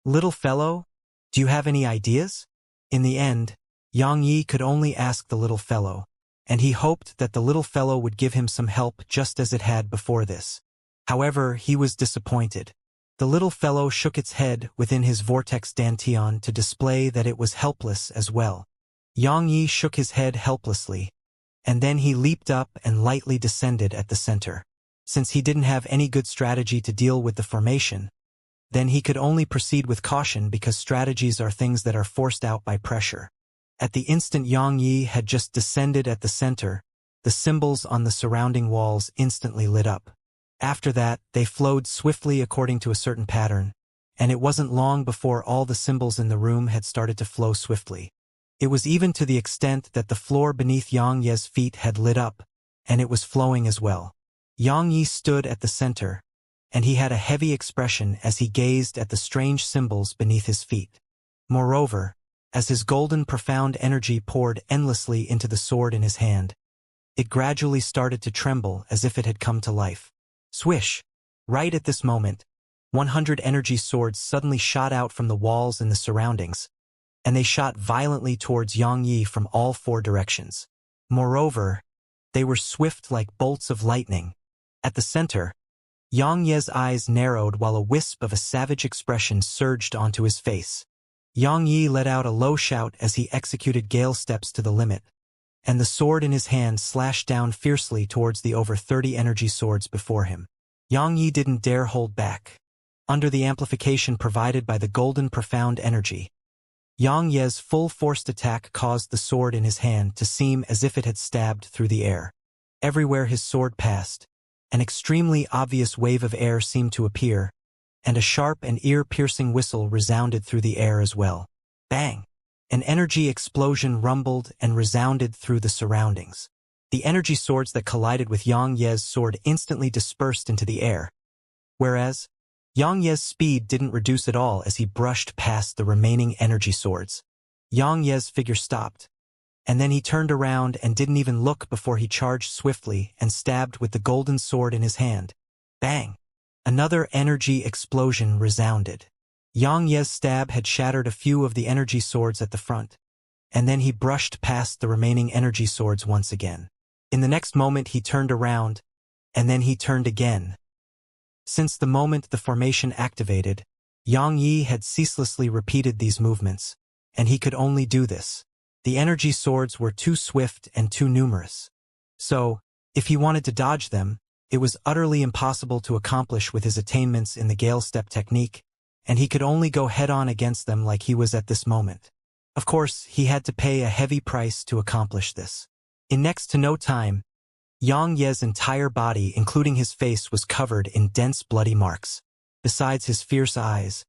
Little fellow, do you have any ideas? In the end, Yang Yi could only ask the little fellow, and he hoped that the little fellow would give him some help just as it had before this. However, he was disappointed. The little fellow shook its head within his vortex dantian to display that it was helpless as well. Yang Yi shook his head helplessly, and then he leaped up and lightly descended at the center. Since he didn't have any good strategy to deal with the formation, then he could only proceed with caution because strategies are things that are forced out by pressure. At the instant Yang Yi had just descended at the center, the symbols on the surrounding walls instantly lit up. After that, they flowed swiftly according to a certain pattern, and it wasn't long before all the symbols in the room had started to flow swiftly. It was even to the extent that the floor beneath Yang Ye's feet had lit up, and it was flowing as well. Yang Yi stood at the center, and he had a heavy expression as he gazed at the strange symbols beneath his feet. Moreover, as his golden profound energy poured endlessly into the sword in his hand, it gradually started to tremble as if it had come to life. Swish! Right at this moment, 100 energy swords suddenly shot out from the walls in the surroundings, and they shot violently towards Yang Yi from all 4 directions. Moreover, they were swift like bolts of lightning. At the center, Yang Ye's eyes narrowed while a wisp of a savage expression surged onto his face. Yang Yi let out a low shout as he executed gale steps to the limit, and the sword in his hand slashed down fiercely towards the over 30 energy swords before him. Yang Yi didn't dare hold back. Under the amplification provided by the golden profound energy, Yang Ye's full-forced attack caused the sword in his hand to seem as if it had stabbed through the air. Everywhere his sword passed, an extremely obvious wave of air seemed to appear, and a sharp and ear-piercing whistle resounded through the air as well. Bang! An energy explosion rumbled and resounded through the surroundings. The energy swords that collided with Yang Ye's sword instantly dispersed into the air, whereas Yang Ye's speed didn't reduce at all as he brushed past the remaining energy swords. Yang Ye's figure stopped, and then he turned around and didn't even look before he charged swiftly and stabbed with the golden sword in his hand. Bang! Another energy explosion resounded. Yang Ye's stab had shattered a few of the energy swords at the front, and then he brushed past the remaining energy swords once again. In the next moment he turned around, and then he turned again. Since the moment the formation activated, Yang Yi had ceaselessly repeated these movements, and he could only do this. The energy swords were too swift and too numerous. So, if he wanted to dodge them, it was utterly impossible to accomplish with his attainments in the Gale Step technique, and he could only go head-on against them like he was at this moment. Of course, he had to pay a heavy price to accomplish this. In next to no time, Yang Ye's entire body, including his face, was covered in dense bloody marks. Besides his fierce eyes,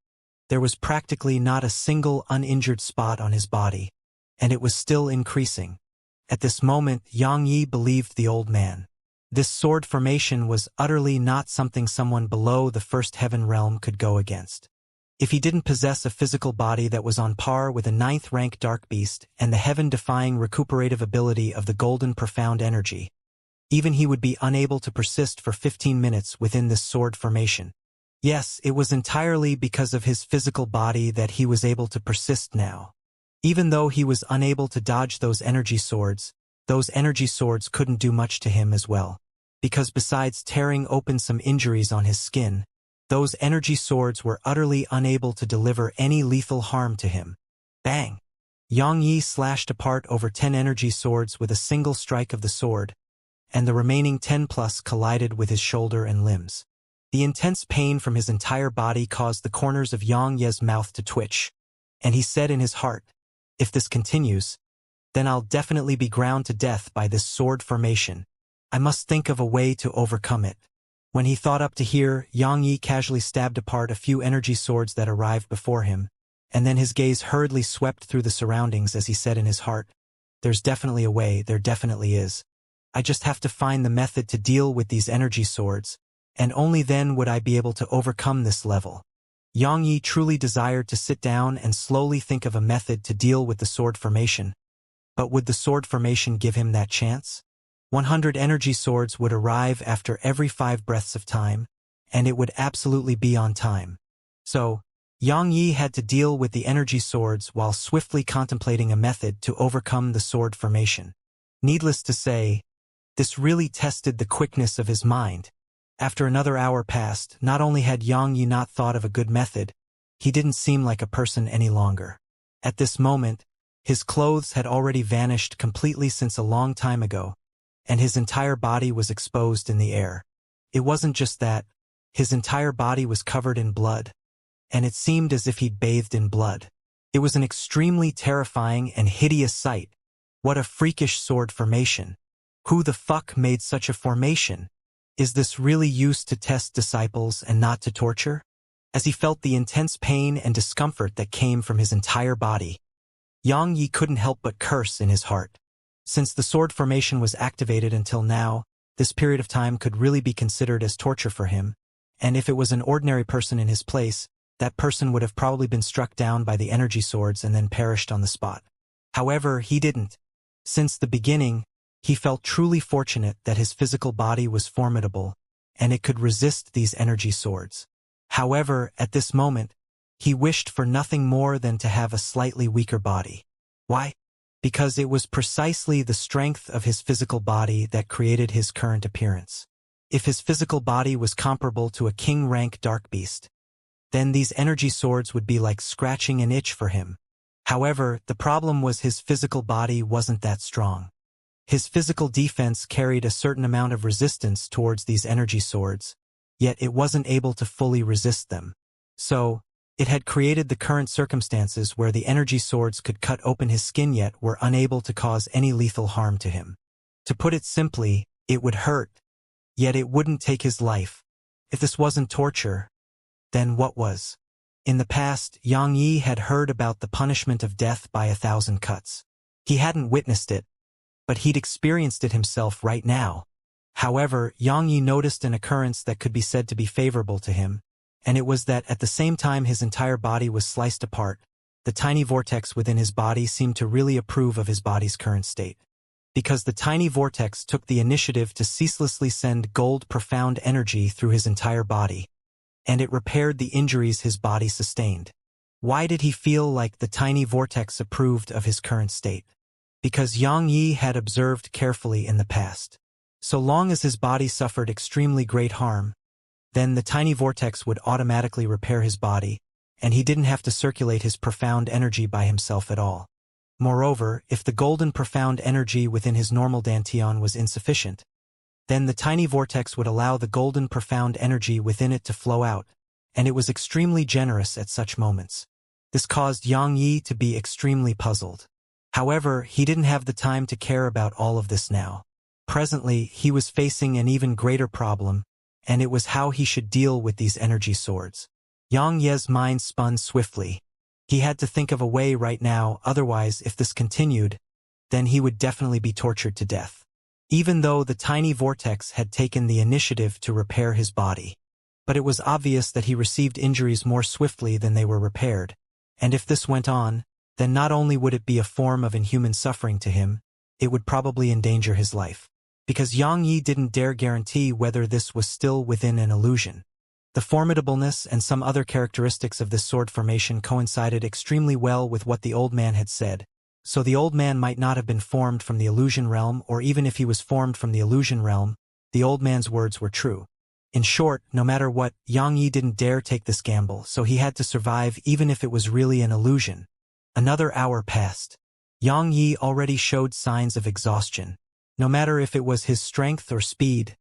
there was practically not a single uninjured spot on his body, and it was still increasing. At this moment, Yang Yi believed the old man. This sword formation was utterly not something someone below the first heaven realm could go against. If he didn't possess a physical body that was on par with a 9th-rank dark beast and the heaven-defying recuperative ability of the golden profound energy, Even he would be unable to persist for 15 minutes within this sword formation. Yes, it was entirely because of his physical body that he was able to persist now. Even though he was unable to dodge those energy swords couldn't do much to him as well. Because besides tearing open some injuries on his skin, those energy swords were utterly unable to deliver any lethal harm to him. Bang! Yang Yi slashed apart over 10 energy swords with a single strike of the sword, and the remaining 10 plus collided with his shoulder and limbs. The intense pain from his entire body caused the corners of Yang Ye's mouth to twitch, and he said in his heart, "If this continues, then I'll definitely be ground to death by this sword formation. I must think of a way to overcome it." When he thought up to here, Yang Yi casually stabbed apart a few energy swords that arrived before him, and then his gaze hurriedly swept through the surroundings as he said in his heart, "There's definitely a way, there definitely is. I just have to find the method to deal with these energy swords, and only then would I be able to overcome this level." Yang Yi truly desired to sit down and slowly think of a method to deal with the sword formation. But would the sword formation give him that chance? 100 energy swords would arrive after every 5 breaths of time, and it would absolutely be on time. So, Yang Yi had to deal with the energy swords while swiftly contemplating a method to overcome the sword formation. Needless to say, this really tested the quickness of his mind. After another hour passed, not only had Yang Yi not thought of a good method, he didn't seem like a person any longer. At this moment, his clothes had already vanished completely since a long time ago, and his entire body was exposed in the air. It wasn't just that, his entire body was covered in blood, and it seemed as if he'd bathed in blood. It was an extremely terrifying and hideous sight. What a freakish sword formation. Who the fuck made such a formation? Is this really used to test disciples and not to torture? As he felt the intense pain and discomfort that came from his entire body, Yang Yi couldn't help but curse in his heart. Since the sword formation was activated until now, this period of time could really be considered as torture for him, and if it was an ordinary person in his place, that person would have probably been struck down by the energy swords and then perished on the spot. However, he didn't. Since the beginning, he felt truly fortunate that his physical body was formidable, and it could resist these energy swords. However, at this moment, he wished for nothing more than to have a slightly weaker body. Why? Because it was precisely the strength of his physical body that created his current appearance. If his physical body was comparable to a king-rank dark beast, then these energy swords would be like scratching an itch for him. However, the problem was his physical body wasn't that strong. His physical defense carried a certain amount of resistance towards these energy swords, yet it wasn't able to fully resist them. So, it had created the current circumstances where the energy swords could cut open his skin yet were unable to cause any lethal harm to him. To put it simply, it would hurt, yet it wouldn't take his life. If this wasn't torture, then what was? In the past, Yang Yi had heard about the punishment of death by 1,000 cuts. He hadn't witnessed it, but he'd experienced it himself right now. However, Yang Yi noticed an occurrence that could be said to be favorable to him, and it was that at the same time his entire body was sliced apart, the tiny vortex within his body seemed to really approve of his body's current state. Because the tiny vortex took the initiative to ceaselessly send gold profound energy through his entire body, and it repaired the injuries his body sustained. Why did he feel like the tiny vortex approved of his current state? Because Yang Yi had observed carefully in the past. So long as his body suffered extremely great harm, then the tiny vortex would automatically repair his body, and he didn't have to circulate his profound energy by himself at all. Moreover, if the golden profound energy within his normal dantian was insufficient, then the tiny vortex would allow the golden profound energy within it to flow out, and it was extremely generous at such moments. This caused Yang Yi to be extremely puzzled. However, he didn't have the time to care about all of this now. Presently, he was facing an even greater problem, and it was how he should deal with these energy swords. Yang Ye's mind spun swiftly. He had to think of a way right now, otherwise if this continued, then he would definitely be tortured to death. Even though the tiny vortex had taken the initiative to repair his body. But it was obvious that he received injuries more swiftly than they were repaired, and if this went on, then not only would it be a form of inhuman suffering to him, it would probably endanger his life. because Yang Yi didn't dare guarantee whether this was still within an illusion. The formidableness and some other characteristics of this sword formation coincided extremely well with what the old man had said, so the old man might not have been formed from the illusion realm, or even if he was formed from the illusion realm, the old man's words were true. In short, no matter what, Yang Yi didn't dare take this gamble, so he had to survive even if it was really an illusion. Another hour passed. Yang Yi already showed signs of exhaustion. No matter if it was his strength or speed,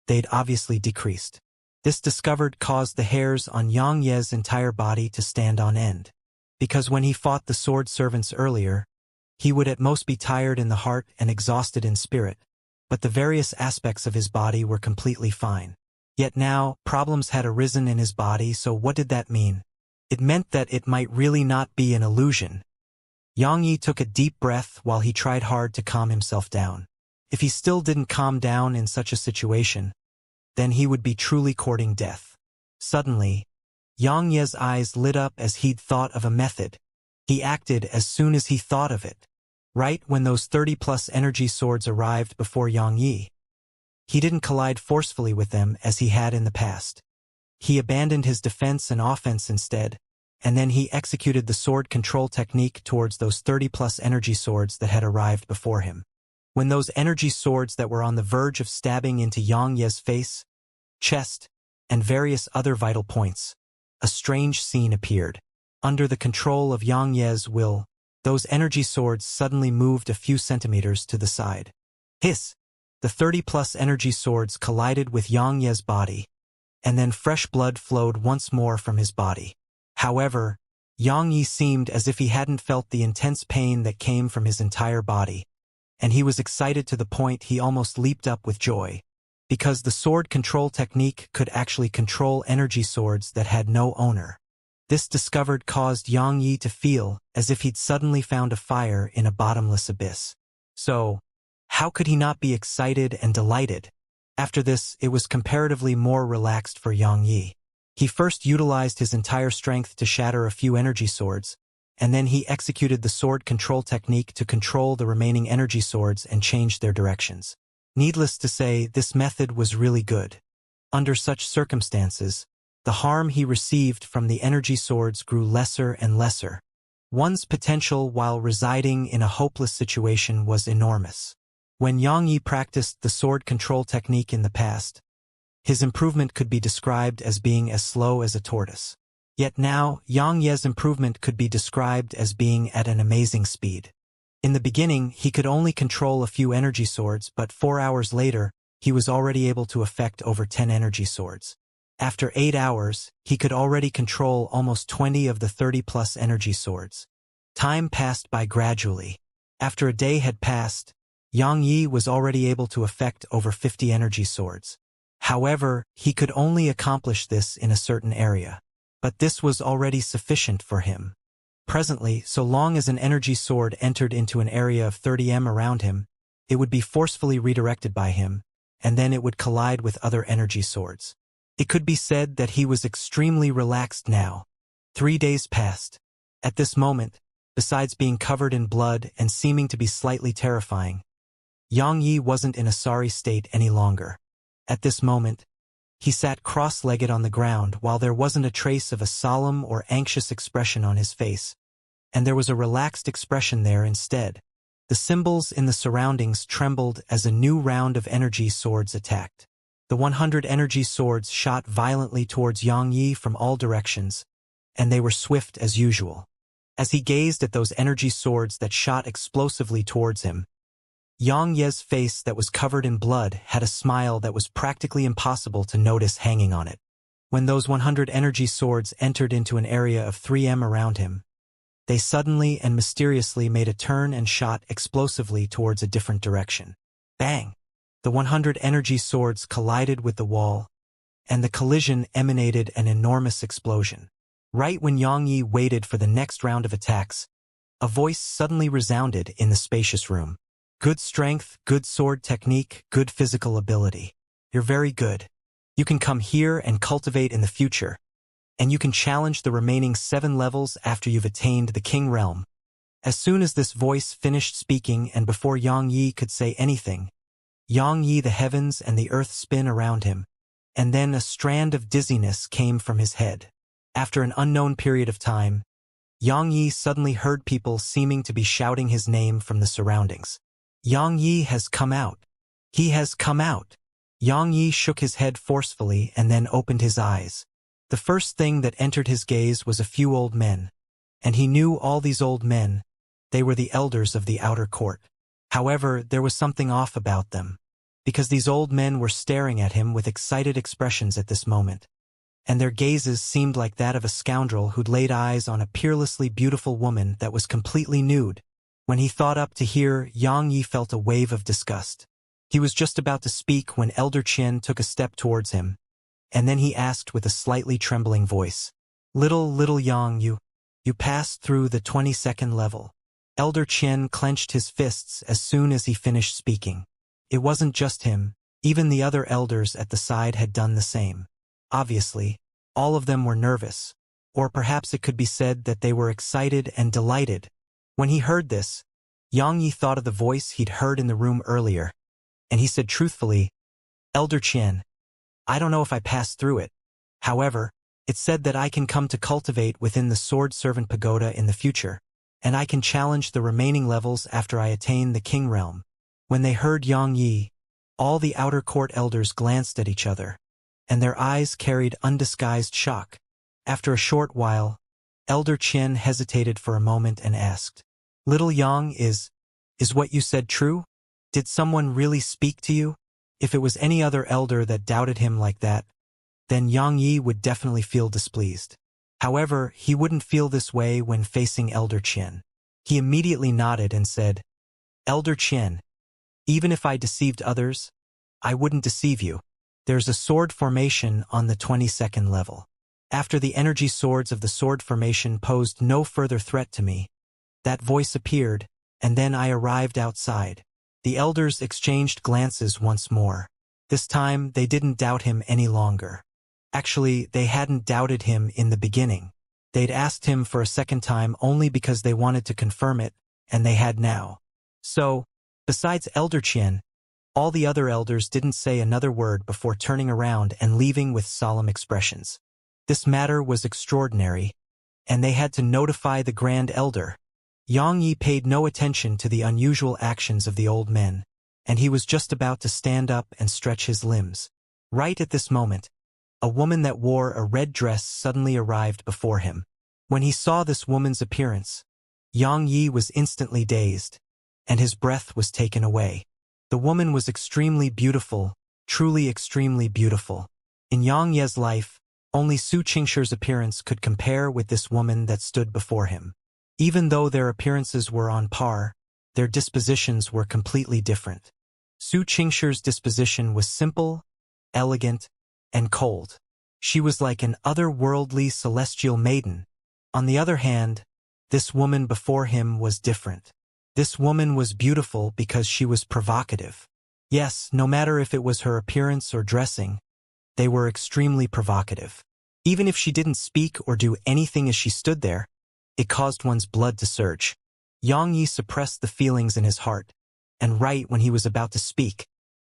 they'd obviously decreased. This discovered caused the hairs on Yang Ye's entire body to stand on end. Because when he fought the sword servants earlier, he would at most be tired in the heart and exhausted in spirit, but the various aspects of his body were completely fine. Yet now, problems had arisen in his body, so what did that mean? It meant that it might really not be an illusion. Yang Yi took a deep breath while he tried hard to calm himself down. If he still didn't calm down in such a situation, then he would be truly courting death. Suddenly, Yang Ye's eyes lit up as he'd thought of a method. He acted as soon as he thought of it. Right when those 30-plus energy swords arrived before Yang Yi, he didn't collide forcefully with them as he had in the past. He abandoned his defense and offense instead, and then he executed the sword control technique towards those 30-plus energy swords that had arrived before him. When those energy swords that were on the verge of stabbing into Yang Ye's face, chest, and various other vital points, a strange scene appeared. Under the control of Yang Ye's will, those energy swords suddenly moved a few centimeters to the side. Hiss! The 30-plus energy swords collided with Yang Ye's body, and then fresh blood flowed once more from his body. However, Yang Yi seemed as if he hadn't felt the intense pain that came from his entire body, and he was excited to the point he almost leaped up with joy, because the sword control technique could actually control energy swords that had no owner. This discovered caused Yang Yi to feel as if he'd suddenly found a fire in a bottomless abyss. So, how could he not be excited and delighted? After this, it was comparatively more relaxed for Yang Yi. He first utilized his entire strength to shatter a few energy swords, and then he executed the sword control technique to control the remaining energy swords and change their directions. Needless to say, this method was really good. Under such circumstances, the harm he received from the energy swords grew lesser and lesser. One's potential while residing in a hopeless situation was enormous. When Yang Yi practiced the sword control technique in the past, his improvement could be described as being as slow as a tortoise. Yet now, Yang Ye's improvement could be described as being at an amazing speed. In the beginning, he could only control a few energy swords, but 4 hours later, he was already able to affect over 10 energy swords. After 8 hours, he could already control almost 20 of the 30-plus energy swords. Time passed by gradually. After a day had passed, Yang Yi was already able to affect over 50 energy swords. However, he could only accomplish this in a certain area. But this was already sufficient for him. Presently, so long as an energy sword entered into an area of 30 m around him, it would be forcefully redirected by him, and then it would collide with other energy swords. It could be said that he was extremely relaxed now. 3 days passed. At this moment, besides being covered in blood and seeming to be slightly terrifying, Yang Yi wasn't in a sorry state any longer. At this moment, he sat cross-legged on the ground while there wasn't a trace of a solemn or anxious expression on his face, and there was a relaxed expression there instead. The symbols in the surroundings trembled as a new round of energy swords attacked. The 100 energy swords shot violently towards Yang Yi from all directions, and they were swift as usual. As he gazed at those energy swords that shot explosively towards him, Yang Ye's face that was covered in blood had a smile that was practically impossible to notice hanging on it. When those 100 energy swords entered into an area of 3 m around him, they suddenly and mysteriously made a turn and shot explosively towards a different direction. Bang! The 100 energy swords collided with the wall, and the collision emanated an enormous explosion. Right when Yang Yi waited for the next round of attacks, a voice suddenly resounded in the spacious room. Good strength, good sword technique, good physical ability. You're very good. You can come here and cultivate in the future, and you can challenge the remaining 7 levels after you've attained the King Realm. As soon as this voice finished speaking and before Yang Yi could say anything, Yang Yi, the heavens and the earth spin around him, and then a strand of dizziness came from his head. After an unknown period of time, Yang Yi suddenly heard people seeming to be shouting his name from the surroundings. Yang Yi has come out. He has come out. Yang Yi shook his head forcefully and then opened his eyes. The first thing that entered his gaze was a few old men, and he knew all these old men. They were the elders of the outer court. However, there was something off about them, because these old men were staring at him with excited expressions at this moment, and their gazes seemed like that of a scoundrel who'd laid eyes on a peerlessly beautiful woman that was completely nude. When he thought up to hear, Yang Yi felt a wave of disgust. He was just about to speak when Elder Qian took a step towards him, and then he asked with a slightly trembling voice, Little Yang, you passed through the 22nd level." Elder Qian clenched his fists as soon as he finished speaking. It wasn't just him, even the other elders at the side had done the same. Obviously, all of them were nervous, or perhaps it could be said that they were excited and delighted. When he heard this, Yang Yi thought of the voice he'd heard in the room earlier, and he said truthfully, "Elder Qian, I don't know if I passed through it. However, it said that I can come to cultivate within the Sword Servant Pagoda in the future, and I can challenge the remaining levels after I attain the King Realm." When they heard Yang Yi, all the outer court elders glanced at each other, and their eyes carried undisguised shock. After a short while, Elder Qian hesitated for a moment and asked, "Little Yang, is what you said true? Did someone really speak to you?" If it was any other elder that doubted him like that, then Yang Yi would definitely feel displeased. However, he wouldn't feel this way when facing Elder Qian. He immediately nodded and said, "Elder Qian, even if I deceived others, I wouldn't deceive you. There's a sword formation on the 22nd level. After the energy swords of the sword formation posed no further threat to me, that voice appeared, and then I arrived outside." The elders exchanged glances once more. This time, they didn't doubt him any longer. Actually, they hadn't doubted him in the beginning. They'd asked him for a second time only because they wanted to confirm it, and they had now. So, besides Elder Qian, all the other elders didn't say another word before turning around and leaving with solemn expressions. This matter was extraordinary, and they had to notify the Grand Elder. Yang Yi paid no attention to the unusual actions of the old men, and he was just about to stand up and stretch his limbs. Right at this moment, a woman that wore a red dress suddenly arrived before him. When he saw this woman's appearance, Yang Yi was instantly dazed, and his breath was taken away. The woman was extremely beautiful, truly extremely beautiful. In Yang Ye's life, only Su Qingshi's appearance could compare with this woman that stood before him. Even though their appearances were on par, their dispositions were completely different. Su Qingshi's disposition was simple, elegant, and cold. She was like an otherworldly celestial maiden. On the other hand, this woman before him was different. This woman was beautiful because she was provocative. Yes, no matter if it was her appearance or dressing, they were extremely provocative. Even if she didn't speak or do anything as she stood there, it caused one's blood to surge. Yang Yi suppressed the feelings in his heart, and right when he was about to speak,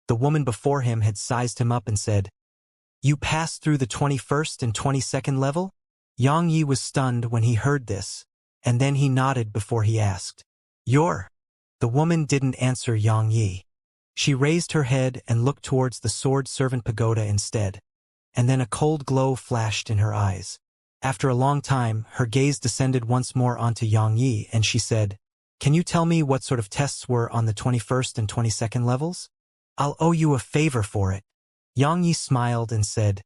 the woman before him had sized him up and said, "You passed through the 21st and 22nd level?" Yang Yi was stunned when he heard this, and then he nodded before he asked, "You're?" The woman didn't answer Yang Yi. She raised her head and looked towards the Sword Servant Pagoda instead, and then a cold glow flashed in her eyes. After a long time, her gaze descended once more onto Yang Yi, and she said, "Can you tell me what sort of tests were on the 21st and 22nd levels? I'll owe you a favor for it." Yang Yi smiled and said,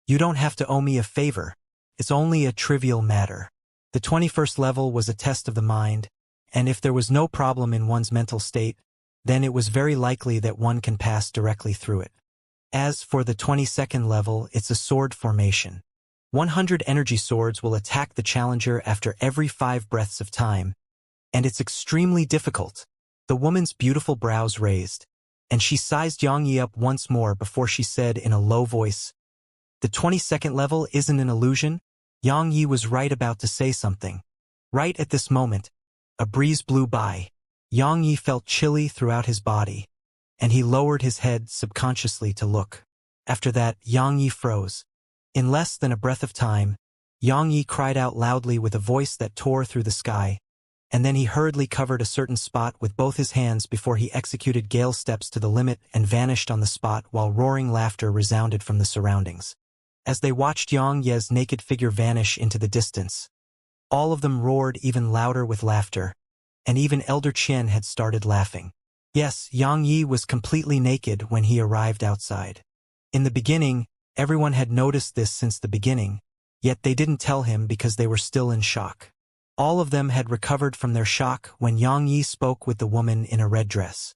"You don't have to owe me a favor. It's only a trivial matter. The 21st level was a test of the mind, and if there was no problem in one's mental state, then it was very likely that one can pass directly through it. As for the 22nd level, it's a sword formation. 100 energy swords will attack the challenger after every 5 breaths of time, and it's extremely difficult." The woman's beautiful brows raised, and she sized Yang Yi up once more before she said in a low voice, "The 22nd level isn't an illusion?" Yang Yi was right about to say something. Right at this moment, a breeze blew by. Yang Yi felt chilly throughout his body, and he lowered his head subconsciously to look. After that, Yang Yi froze. In less than a breath of time, Yang Yi cried out loudly with a voice that tore through the sky, and then he hurriedly covered a certain spot with both his hands before he executed gale steps to the limit and vanished on the spot while roaring laughter resounded from the surroundings. As they watched Yang Ye's naked figure vanish into the distance, all of them roared even louder with laughter, and even Elder Qian had started laughing. Yes, Yang Yi was completely naked when he arrived outside. In the beginning, everyone had noticed this since the beginning, yet they didn't tell him because they were still in shock. All of them had recovered from their shock when Yang Yi spoke with the woman in a red dress.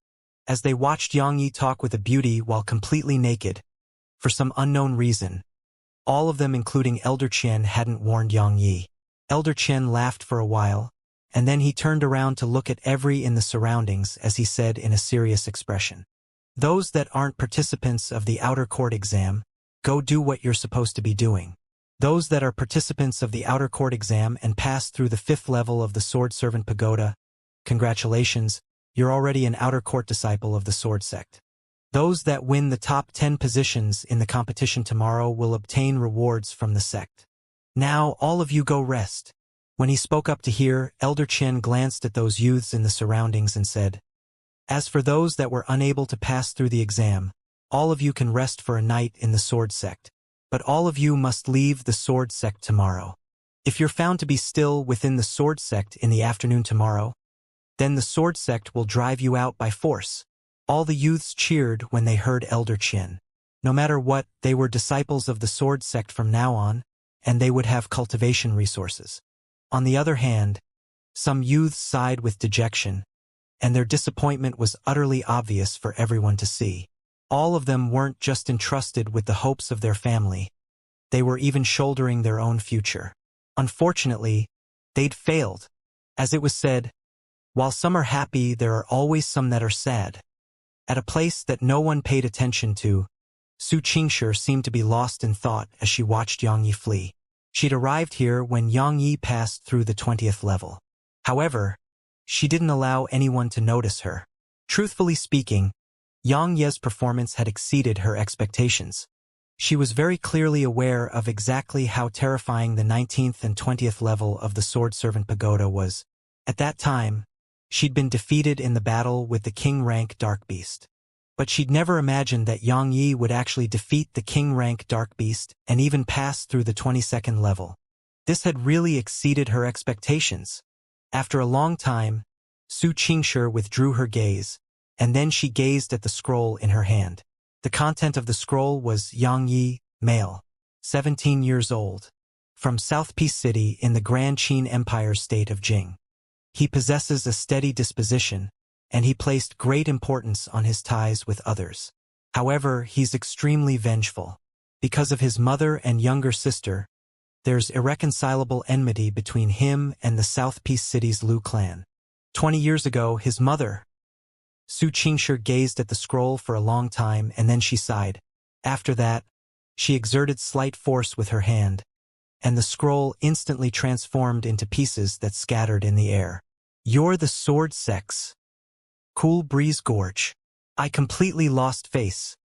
As they watched Yang Yi talk with a beauty while completely naked, for some unknown reason, all of them including Elder Qian hadn't warned Yang Yi. Elder Qian laughed for a while, and then he turned around to look at everyone in the surroundings as he said in a serious expression. Those that aren't participants of the outer court exam, go do what you're supposed to be doing. Those that are participants of the outer court exam and pass through the 5th level of the Sword Servant Pagoda, congratulations, you're already an outer court disciple of the Sword Sect. Those that win the top 10 positions in the competition tomorrow will obtain rewards from the sect. Now all of you go rest. When he spoke up to hear, Elder Qian glanced at those youths in the surroundings and said, as for those that were unable to pass through the exam, all of you can rest for a night in the Sword Sect. But all of you must leave the Sword Sect tomorrow. If you're found to be still within the Sword Sect in the afternoon tomorrow, then the Sword Sect will drive you out by force. All the youths cheered when they heard Elder Qian. No matter what, they were disciples of the Sword Sect from now on, and they would have cultivation resources. On the other hand, some youths sighed with dejection, and their disappointment was utterly obvious for everyone to see. All of them weren't just entrusted with the hopes of their family, they were even shouldering their own future. Unfortunately, they'd failed. As it was said, while some are happy, there are always some that are sad. At a place that no one paid attention to, Xianxia seemed to be lost in thought as she watched Yang Yi flee. She'd arrived here when Yang Yi passed through the 20th level. However, she didn't allow anyone to notice her. Truthfully speaking, Yang Ye's performance had exceeded her expectations. She was very clearly aware of exactly how terrifying the 19th and 20th level of the Sword Servant Pagoda was. At that time, she'd been defeated in the battle with the King-rank Dark Beast. But she'd never imagined that Yang Yi would actually defeat the King-rank Dark Beast and even pass through the 22nd level. This had really exceeded her expectations. After a long time, Xianxia withdrew her gaze, and then she gazed at the scroll in her hand. The content of the scroll was Yang Yi, male, 17 years old, from South Peace City in the Grand Qin Empire state of Jing. He possesses a steady disposition, and he placed great importance on his ties with others. However, he's extremely vengeful. Because of his mother and younger sister, there's irreconcilable enmity between him and the South Peace City's Lu clan. 20 years ago, his mother, Xianxia, gazed at the scroll for a long time and then she sighed. After that, she exerted slight force with her hand, and the scroll instantly transformed into pieces that scattered in the air. You're the Sword Sect's Cool Breeze Gorge. I completely lost face.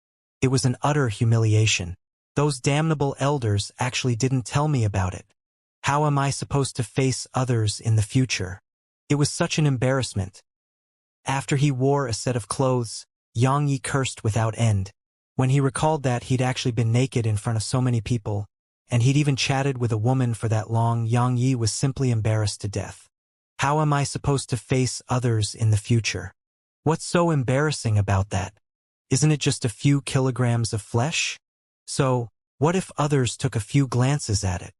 It was an utter humiliation. Those damnable elders actually didn't tell me about it. How am I supposed to face others in the future? It was such an embarrassment. After he wore a set of clothes, Yang Yi cursed without end. When he recalled that he'd actually been naked in front of so many people, and he'd even chatted with a woman for that long, Yang Yi was simply embarrassed to death. How am I supposed to face others in the future? What's so embarrassing about that? Isn't it just a few kilograms of flesh? So, what if others took a few glances at it?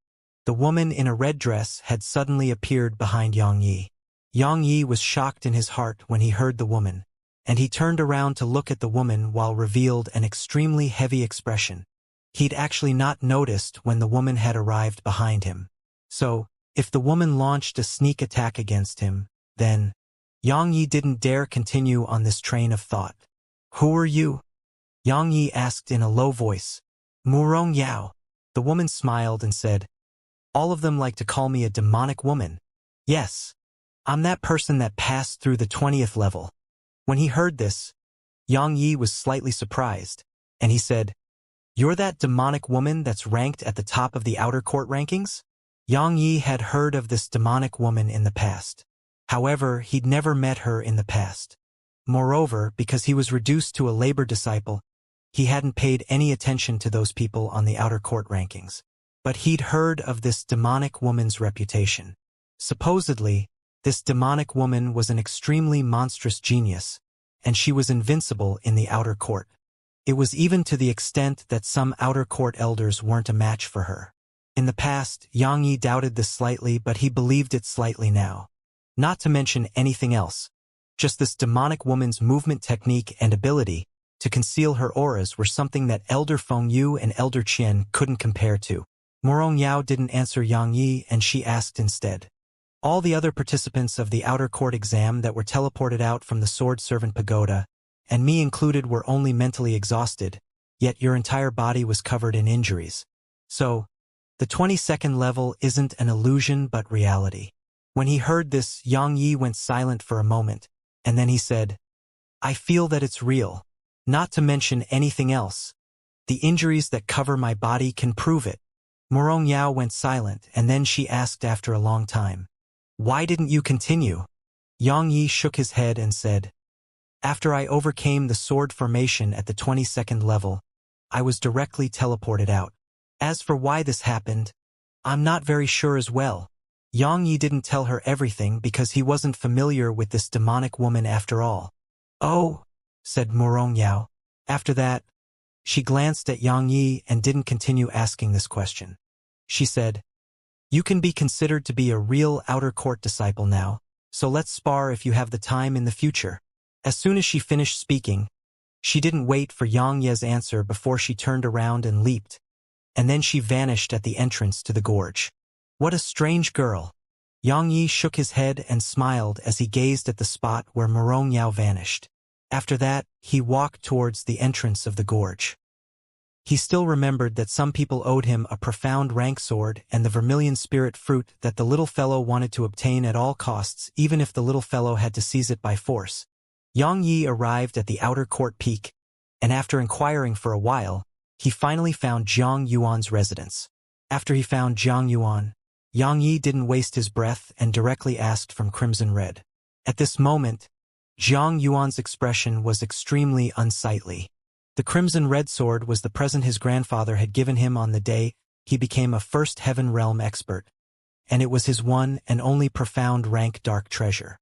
The woman in a red dress had suddenly appeared behind Yang Yi. Yang Yi was shocked in his heart when he heard the woman, and he turned around to look at the woman while revealed an extremely heavy expression. He'd actually not noticed when the woman had arrived behind him. So, if the woman launched a sneak attack against him, then Yang Yi didn't dare continue on this train of thought. Who are you? Yang Yi asked in a low voice. Murong Yao. The woman smiled and said, all of them like to call me a demonic woman. Yes, I'm that person that passed through the 20th level. When he heard this, Yang Yi was slightly surprised, and he said, "You're that demonic woman that's ranked at the top of the outer court rankings?" Yang Yi had heard of this demonic woman in the past. However, he'd never met her in the past. Moreover, because he was reduced to a labor disciple, he hadn't paid any attention to those people on the outer court rankings. But he'd heard of this demonic woman's reputation. Supposedly, this demonic woman was an extremely monstrous genius, and she was invincible in the outer court. It was even to the extent that some outer court elders weren't a match for her. In the past, Yang Yi doubted this slightly, but he believed it slightly now. Not to mention anything else. Just this demonic woman's movement technique and ability to conceal her auras were something that Elder Feng Yu and Elder Qian couldn't compare to. Morong Yao didn't answer Yang Yi, and she asked instead. All the other participants of the outer court exam that were teleported out from the Sword Servant Pagoda, and me included, were only mentally exhausted, yet your entire body was covered in injuries. So, the 22nd level isn't an illusion but reality. When he heard this, Yang Yi went silent for a moment, and then he said, "I feel that it's real. Not to mention anything else. The injuries that cover my body can prove it." Morong Yao went silent, and then she asked after a long time, "Why didn't you continue?" Yang Yi shook his head and said, "After I overcame the sword formation at the 22nd level, I was directly teleported out. As for why this happened, I'm not very sure as well." Yang Yi didn't tell her everything because he wasn't familiar with this demonic woman after all. "Oh," said Morong Yao. After that, she glanced at Yang Yi and didn't continue asking this question. She said, "You can be considered to be a real outer court disciple now, so let's spar if you have the time in the future." As soon as she finished speaking, she didn't wait for Yang Ye's answer before she turned around and leaped, and then she vanished at the entrance to the gorge. What a strange girl. Yang Yi shook his head and smiled as he gazed at the spot where Morong Yao vanished. After that, he walked towards the entrance of the gorge. He still remembered that some people owed him a profound rank sword and the vermilion spirit fruit that the little fellow wanted to obtain at all costs, even if the little fellow had to seize it by force. Yang Yi arrived at the outer court peak, and after inquiring for a while, he finally found Jang Yuan's residence. After he found Jang Yuan, Yang Yi didn't waste his breath and directly asked from Crimson Red. At this moment, Jang Yuan's expression was extremely unsightly. The Crimson Red sword was the present his grandfather had given him on the day he became a First Heaven Realm expert, and it was his one and only profound rank dark treasure.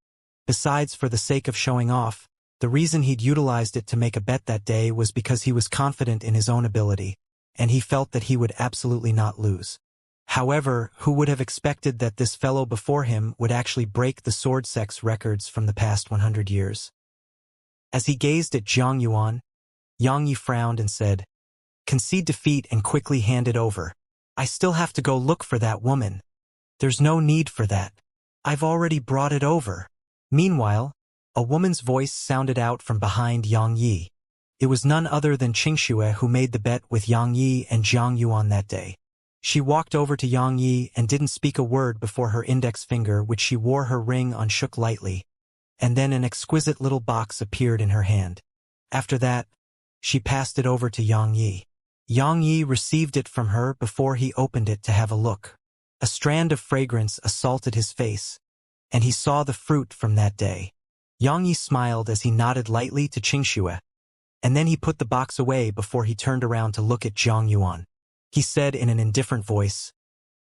Besides, for the sake of showing off, the reason he'd utilized it to make a bet that day was because he was confident in his own ability, and he felt that he would absolutely not lose. However, who would have expected that this fellow before him would actually break the sword sect's records from the past 100 years? As he gazed at Jang Yuan, Yang Yi frowned and said, "Concede defeat and quickly hand it over. I still have to go look for that woman." "There's no need for that. I've already brought it over." Meanwhile, a woman's voice sounded out from behind Yang Yi. It was none other than Xianxia who made the bet with Yang Yi and Jang Yuan that day. She walked over to Yang Yi and didn't speak a word before her index finger, which she wore her ring on, shook lightly, and then an exquisite little box appeared in her hand. After that, she passed it over to Yang Yi. Yang Yi received it from her before he opened it to have a look. A strand of fragrance assaulted his face, and he saw the fruit from that day. Yang Yi smiled as he nodded lightly to Xianxia, and then he put the box away before he turned around to look at Jang Yuan. He said in an indifferent voice,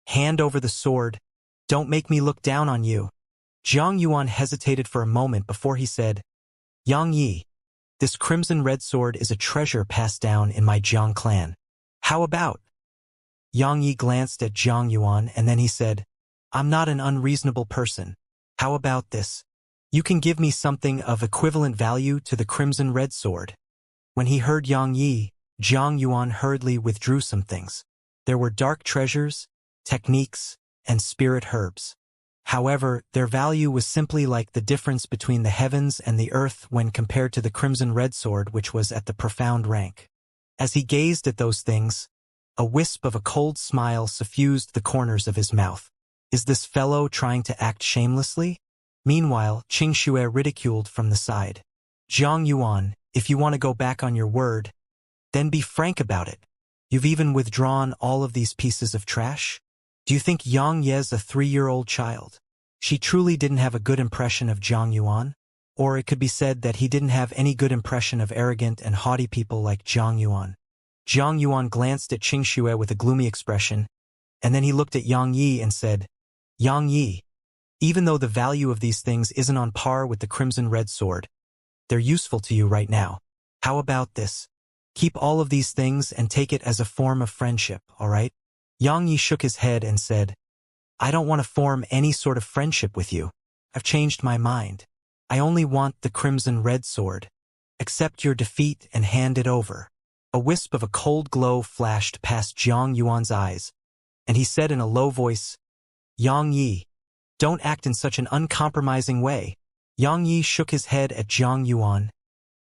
"Hand over the sword. Don't make me look down on you." Jang Yuan hesitated for a moment before he said, "Yang Yi, this crimson red sword is a treasure passed down in my Jiang clan. How about?" Yang Yi glanced at Jang Yuan and then he said, "I'm not an unreasonable person. How about this? You can give me something of equivalent value to the crimson red sword." When he heard Yang Yi, Jang Yuan hurriedly withdrew some things. There were dark treasures, techniques, and spirit herbs. However, their value was simply like the difference between the heavens and the earth when compared to the crimson red sword, which was at the profound rank. As he gazed at those things, a wisp of a cold smile suffused the corners of his mouth. Is this fellow trying to act shamelessly? Meanwhile, Xianxia ridiculed from the side. "Jang Yuan, If you want to go back on your word, then be frank about it. You've even withdrawn all of these pieces of trash? Do you think Yang Ye's a 3-year-old child? She truly didn't have a good impression of Jang Yuan? Or it could be said that he didn't have any good impression of arrogant and haughty people like Jang Yuan. Jang Yuan glanced at Xianxia with a gloomy expression, and then he looked at Yang Yi and said, Yang Yi, even though the value of these things isn't on par with the crimson red sword, they're useful to you right now. How about this? Keep all of these things and take it as a form of friendship, all right? Yang Yi shook his head and said, I don't want to form any sort of friendship with you. I've changed my mind. I only want the crimson red sword. Accept your defeat and hand it over. A wisp of a cold glow flashed past Jang Yuan's eyes, and he said in a low voice, Yang Yi, don't act in such an uncompromising way. Yang Yi shook his head at Jang Yuan,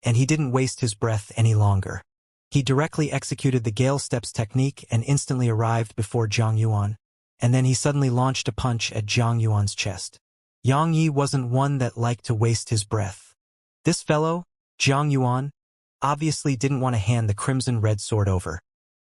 and he didn't waste his breath any longer. He directly executed the Gale Steps technique and instantly arrived before Jang Yuan, and then he suddenly launched a punch at Jang Yuan's chest. Yang Yi wasn't one that liked to waste his breath. This fellow, Jang Yuan, obviously didn't want to hand the crimson red sword over,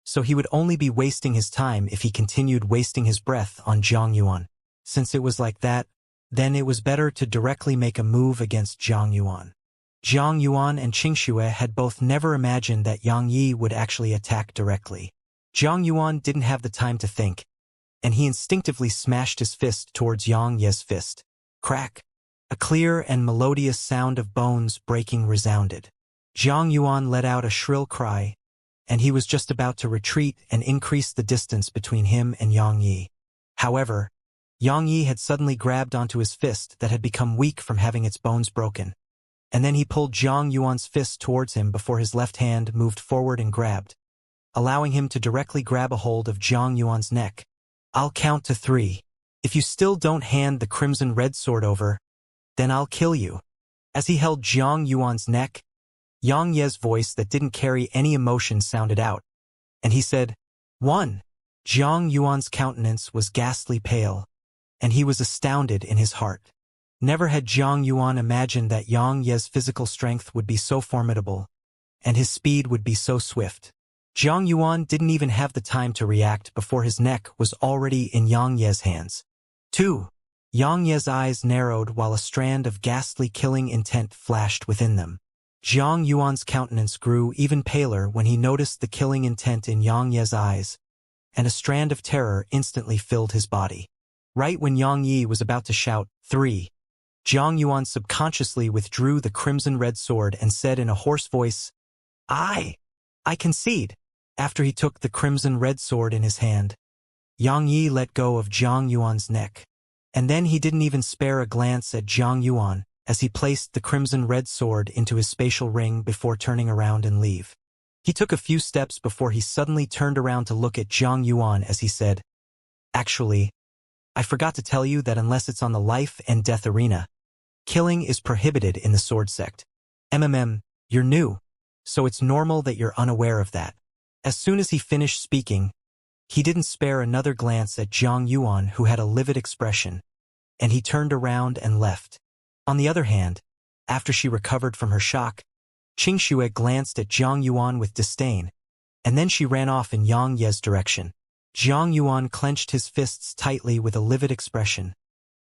so he would only be wasting his time if he continued wasting his breath on Jang Yuan. Since it was like that, then it was better to directly make a move against Jang Yuan. Jang Yuan and Xianxia had both never imagined that Yang Yi would actually attack directly. Jang Yuan didn't have the time to think, and he instinctively smashed his fist towards Yang Yi's fist. Crack! A clear and melodious sound of bones breaking resounded. Jang Yuan let out a shrill cry, and he was just about to retreat and increase the distance between him and Yang Yi. However, Yang Yi had suddenly grabbed onto his fist that had become weak from having its bones broken, and then he pulled Jang Yuan's fist towards him before his left hand moved forward and grabbed, allowing him to directly grab a hold of Jang Yuan's neck. I'll count to 3. If you still don't hand the crimson red sword over, then I'll kill you. As he held Jang Yuan's neck, Yang Ye's voice that didn't carry any emotion sounded out, and he said, 1. Jang Yuan's countenance was ghastly pale, and he was astounded in his heart. Never had Jang Yuan imagined that Yang Ye's physical strength would be so formidable, and his speed would be so swift. Jang Yuan didn't even have the time to react before his neck was already in Yang Ye's hands. 2. Yang Ye's eyes narrowed while a strand of ghastly killing intent flashed within them. Jang Yuan's countenance grew even paler when he noticed the killing intent in Yang Ye's eyes, and a strand of terror instantly filled his body. Right when Yang Yi was about to shout, 3, Jang Yuan subconsciously withdrew the crimson red sword and said in a hoarse voice, I concede. After he took the crimson red sword in his hand, Yang Yi let go of Jang Yuan's neck, and then he didn't even spare a glance at Jang Yuan as he placed the crimson red sword into his spatial ring before turning around and leave. He took a few steps before he suddenly turned around to look at Jang Yuan as he said, Actually, I forgot to tell you that unless it's on the life and death arena, killing is prohibited in the Sword Sect. You're new, so it's normal that you're unaware of that. As soon as he finished speaking, he didn't spare another glance at Jang Yuan, who had a livid expression, and he turned around and left. On the other hand, after she recovered from her shock, Xianxia glanced at Jang Yuan with disdain, and then she ran off in Yang Ye's direction. Jang Yuan clenched his fists tightly with a livid expression,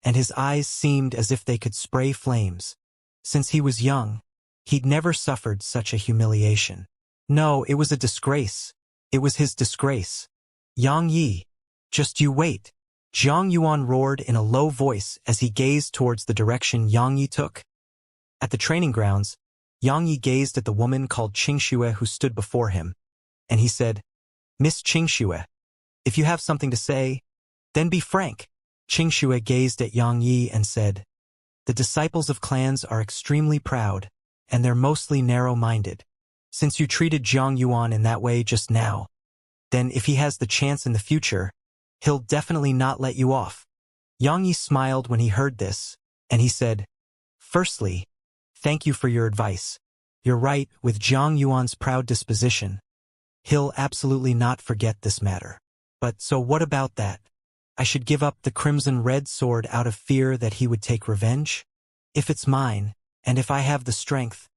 and his eyes seemed as if they could spray flames. Since he was young, he'd never suffered such a humiliation. No, it was a disgrace. It was his disgrace. Yang Yi, just you wait. Jang Yuan roared in a low voice as he gazed towards the direction Yang Yi took. At the training grounds, Yang Yi gazed at the woman called Xianxia who stood before him, and he said, Miss Xianxia, if you have something to say, then be frank. Xianxia gazed at Yang Yi and said, The disciples of clans are extremely proud, and they're mostly narrow-minded. Since you treated Jang Yuan in that way just now, then if he has the chance in the future, he'll definitely not let you off. Yang Yi smiled when he heard this, and he said, Firstly, thank you for your advice. You're right, with Jang Yuan's proud disposition, he'll absolutely not forget this matter. But so what about that? I should give up the crimson red sword out of fear that he would take revenge? If it's mine, and if I have the strength,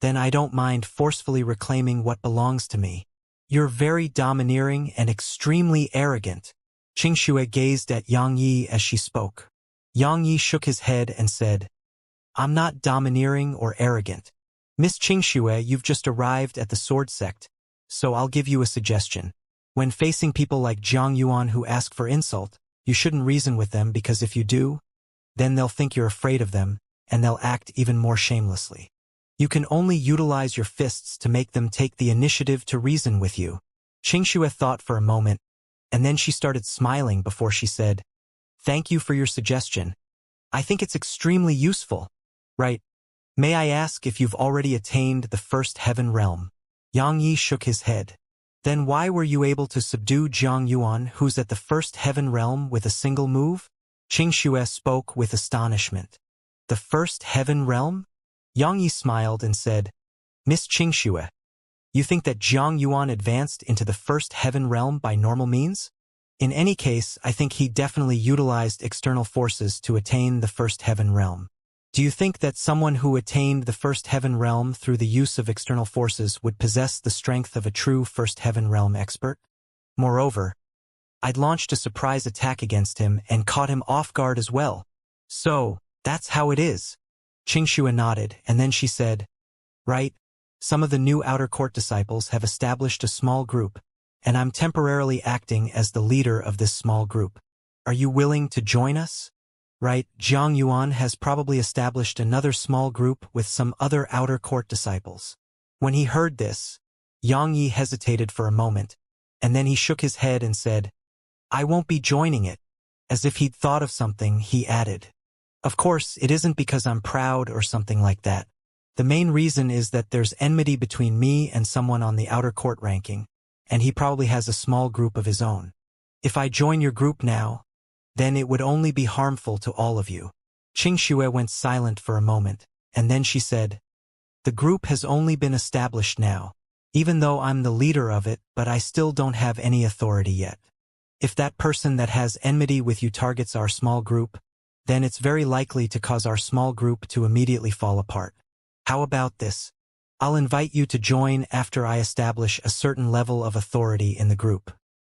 then I don't mind forcefully reclaiming what belongs to me. You're very domineering and extremely arrogant. Xianxia gazed at Yang Yi as she spoke. Yang Yi shook his head and said, I'm not domineering or arrogant. Miss Xianxia, you've just arrived at the Sword Sect, so I'll give you a suggestion. When facing people like Jang Yuan who ask for insult, you shouldn't reason with them because if you do, then they'll think you're afraid of them, and they'll act even more shamelessly. You can only utilize your fists to make them take the initiative to reason with you. Xianxia thought for a moment, and then she started smiling before she said, Thank you for your suggestion. I think it's extremely useful. Right. May I ask if you've already attained the first heaven realm? Yang Yi shook his head. Then why were you able to subdue Jang Yuan, who's at the first heaven realm, with a single move? Xianxia spoke with astonishment. The first heaven realm? Yang Yi smiled and said, Miss Xianxia, you think that Jang Yuan advanced into the first heaven realm by normal means? In any case, I think he definitely utilized external forces to attain the first heaven realm. Do you think that someone who attained the first heaven realm through the use of external forces would possess the strength of a true first heaven realm expert? Moreover, I'd launched a surprise attack against him and caught him off guard as well. So, that's how it is. Xianxia nodded, and then she said, Right, some of the new outer court disciples have established a small group, and I'm temporarily acting as the leader of this small group. Are you willing to join us? Right, Jang Yuan has probably established another small group with some other outer court disciples. When he heard this, Yang Yi hesitated for a moment, and then he shook his head and said, I won't be joining it. As if he'd thought of something, he added, Of course, it isn't because I'm proud or something like that. The main reason is that there's enmity between me and someone on the outer court ranking, and he probably has a small group of his own. If I join your group now, then it would only be harmful to all of you. Xianxia went silent for a moment, and then she said, The group has only been established now, even though I'm the leader of it, but I still don't have any authority yet. If that person that has enmity with you targets our small group, then it's very likely to cause our small group to immediately fall apart. How about this? I'll invite you to join after I establish a certain level of authority in the group.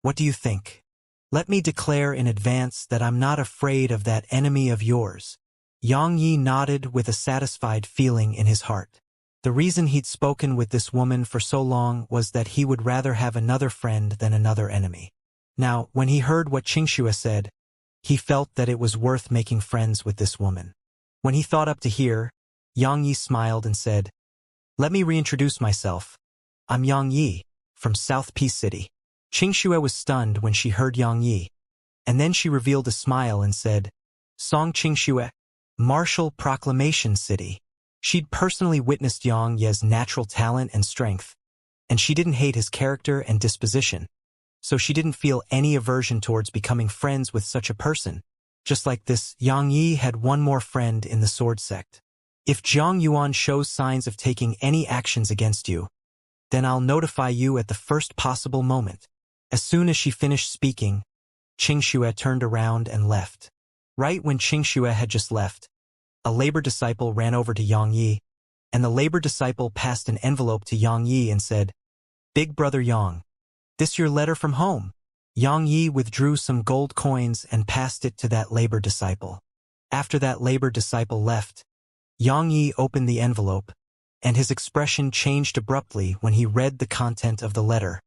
What do you think? Let me declare in advance that I'm not afraid of that enemy of yours. Yang Yi nodded with a satisfied feeling in his heart. The reason he'd spoken with this woman for so long was that he would rather have another friend than another enemy. Now, when he heard what Xianxia said, he felt that it was worth making friends with this woman. When he thought up to here, Yang Yi smiled and said, Let me reintroduce myself. I'm Yang Yi, from South Peace City. Xianxia was stunned when she heard Yang Yi, and then she revealed a smile and said, Song Xianxia, Martial Proclamation City. She'd personally witnessed Yang Ye's natural talent and strength, and she didn't hate his character and disposition, so she didn't feel any aversion towards becoming friends with such a person. Just like this, Yang Yi had one more friend in the Sword Sect. If Jang Yuan shows signs of taking any actions against you, then I'll notify you at the first possible moment. As soon as she finished speaking, Xianxia turned around and left. Right when Xianxia had just left, a labor disciple ran over to Yang Yi, and the labor disciple passed an envelope to Yang Yi and said, Big brother Yang, this your letter from home? Yang Yi withdrew some gold coins and passed it to that labor disciple. After that labor disciple left, Yang Yi opened the envelope, and his expression changed abruptly when he read the content of the letter.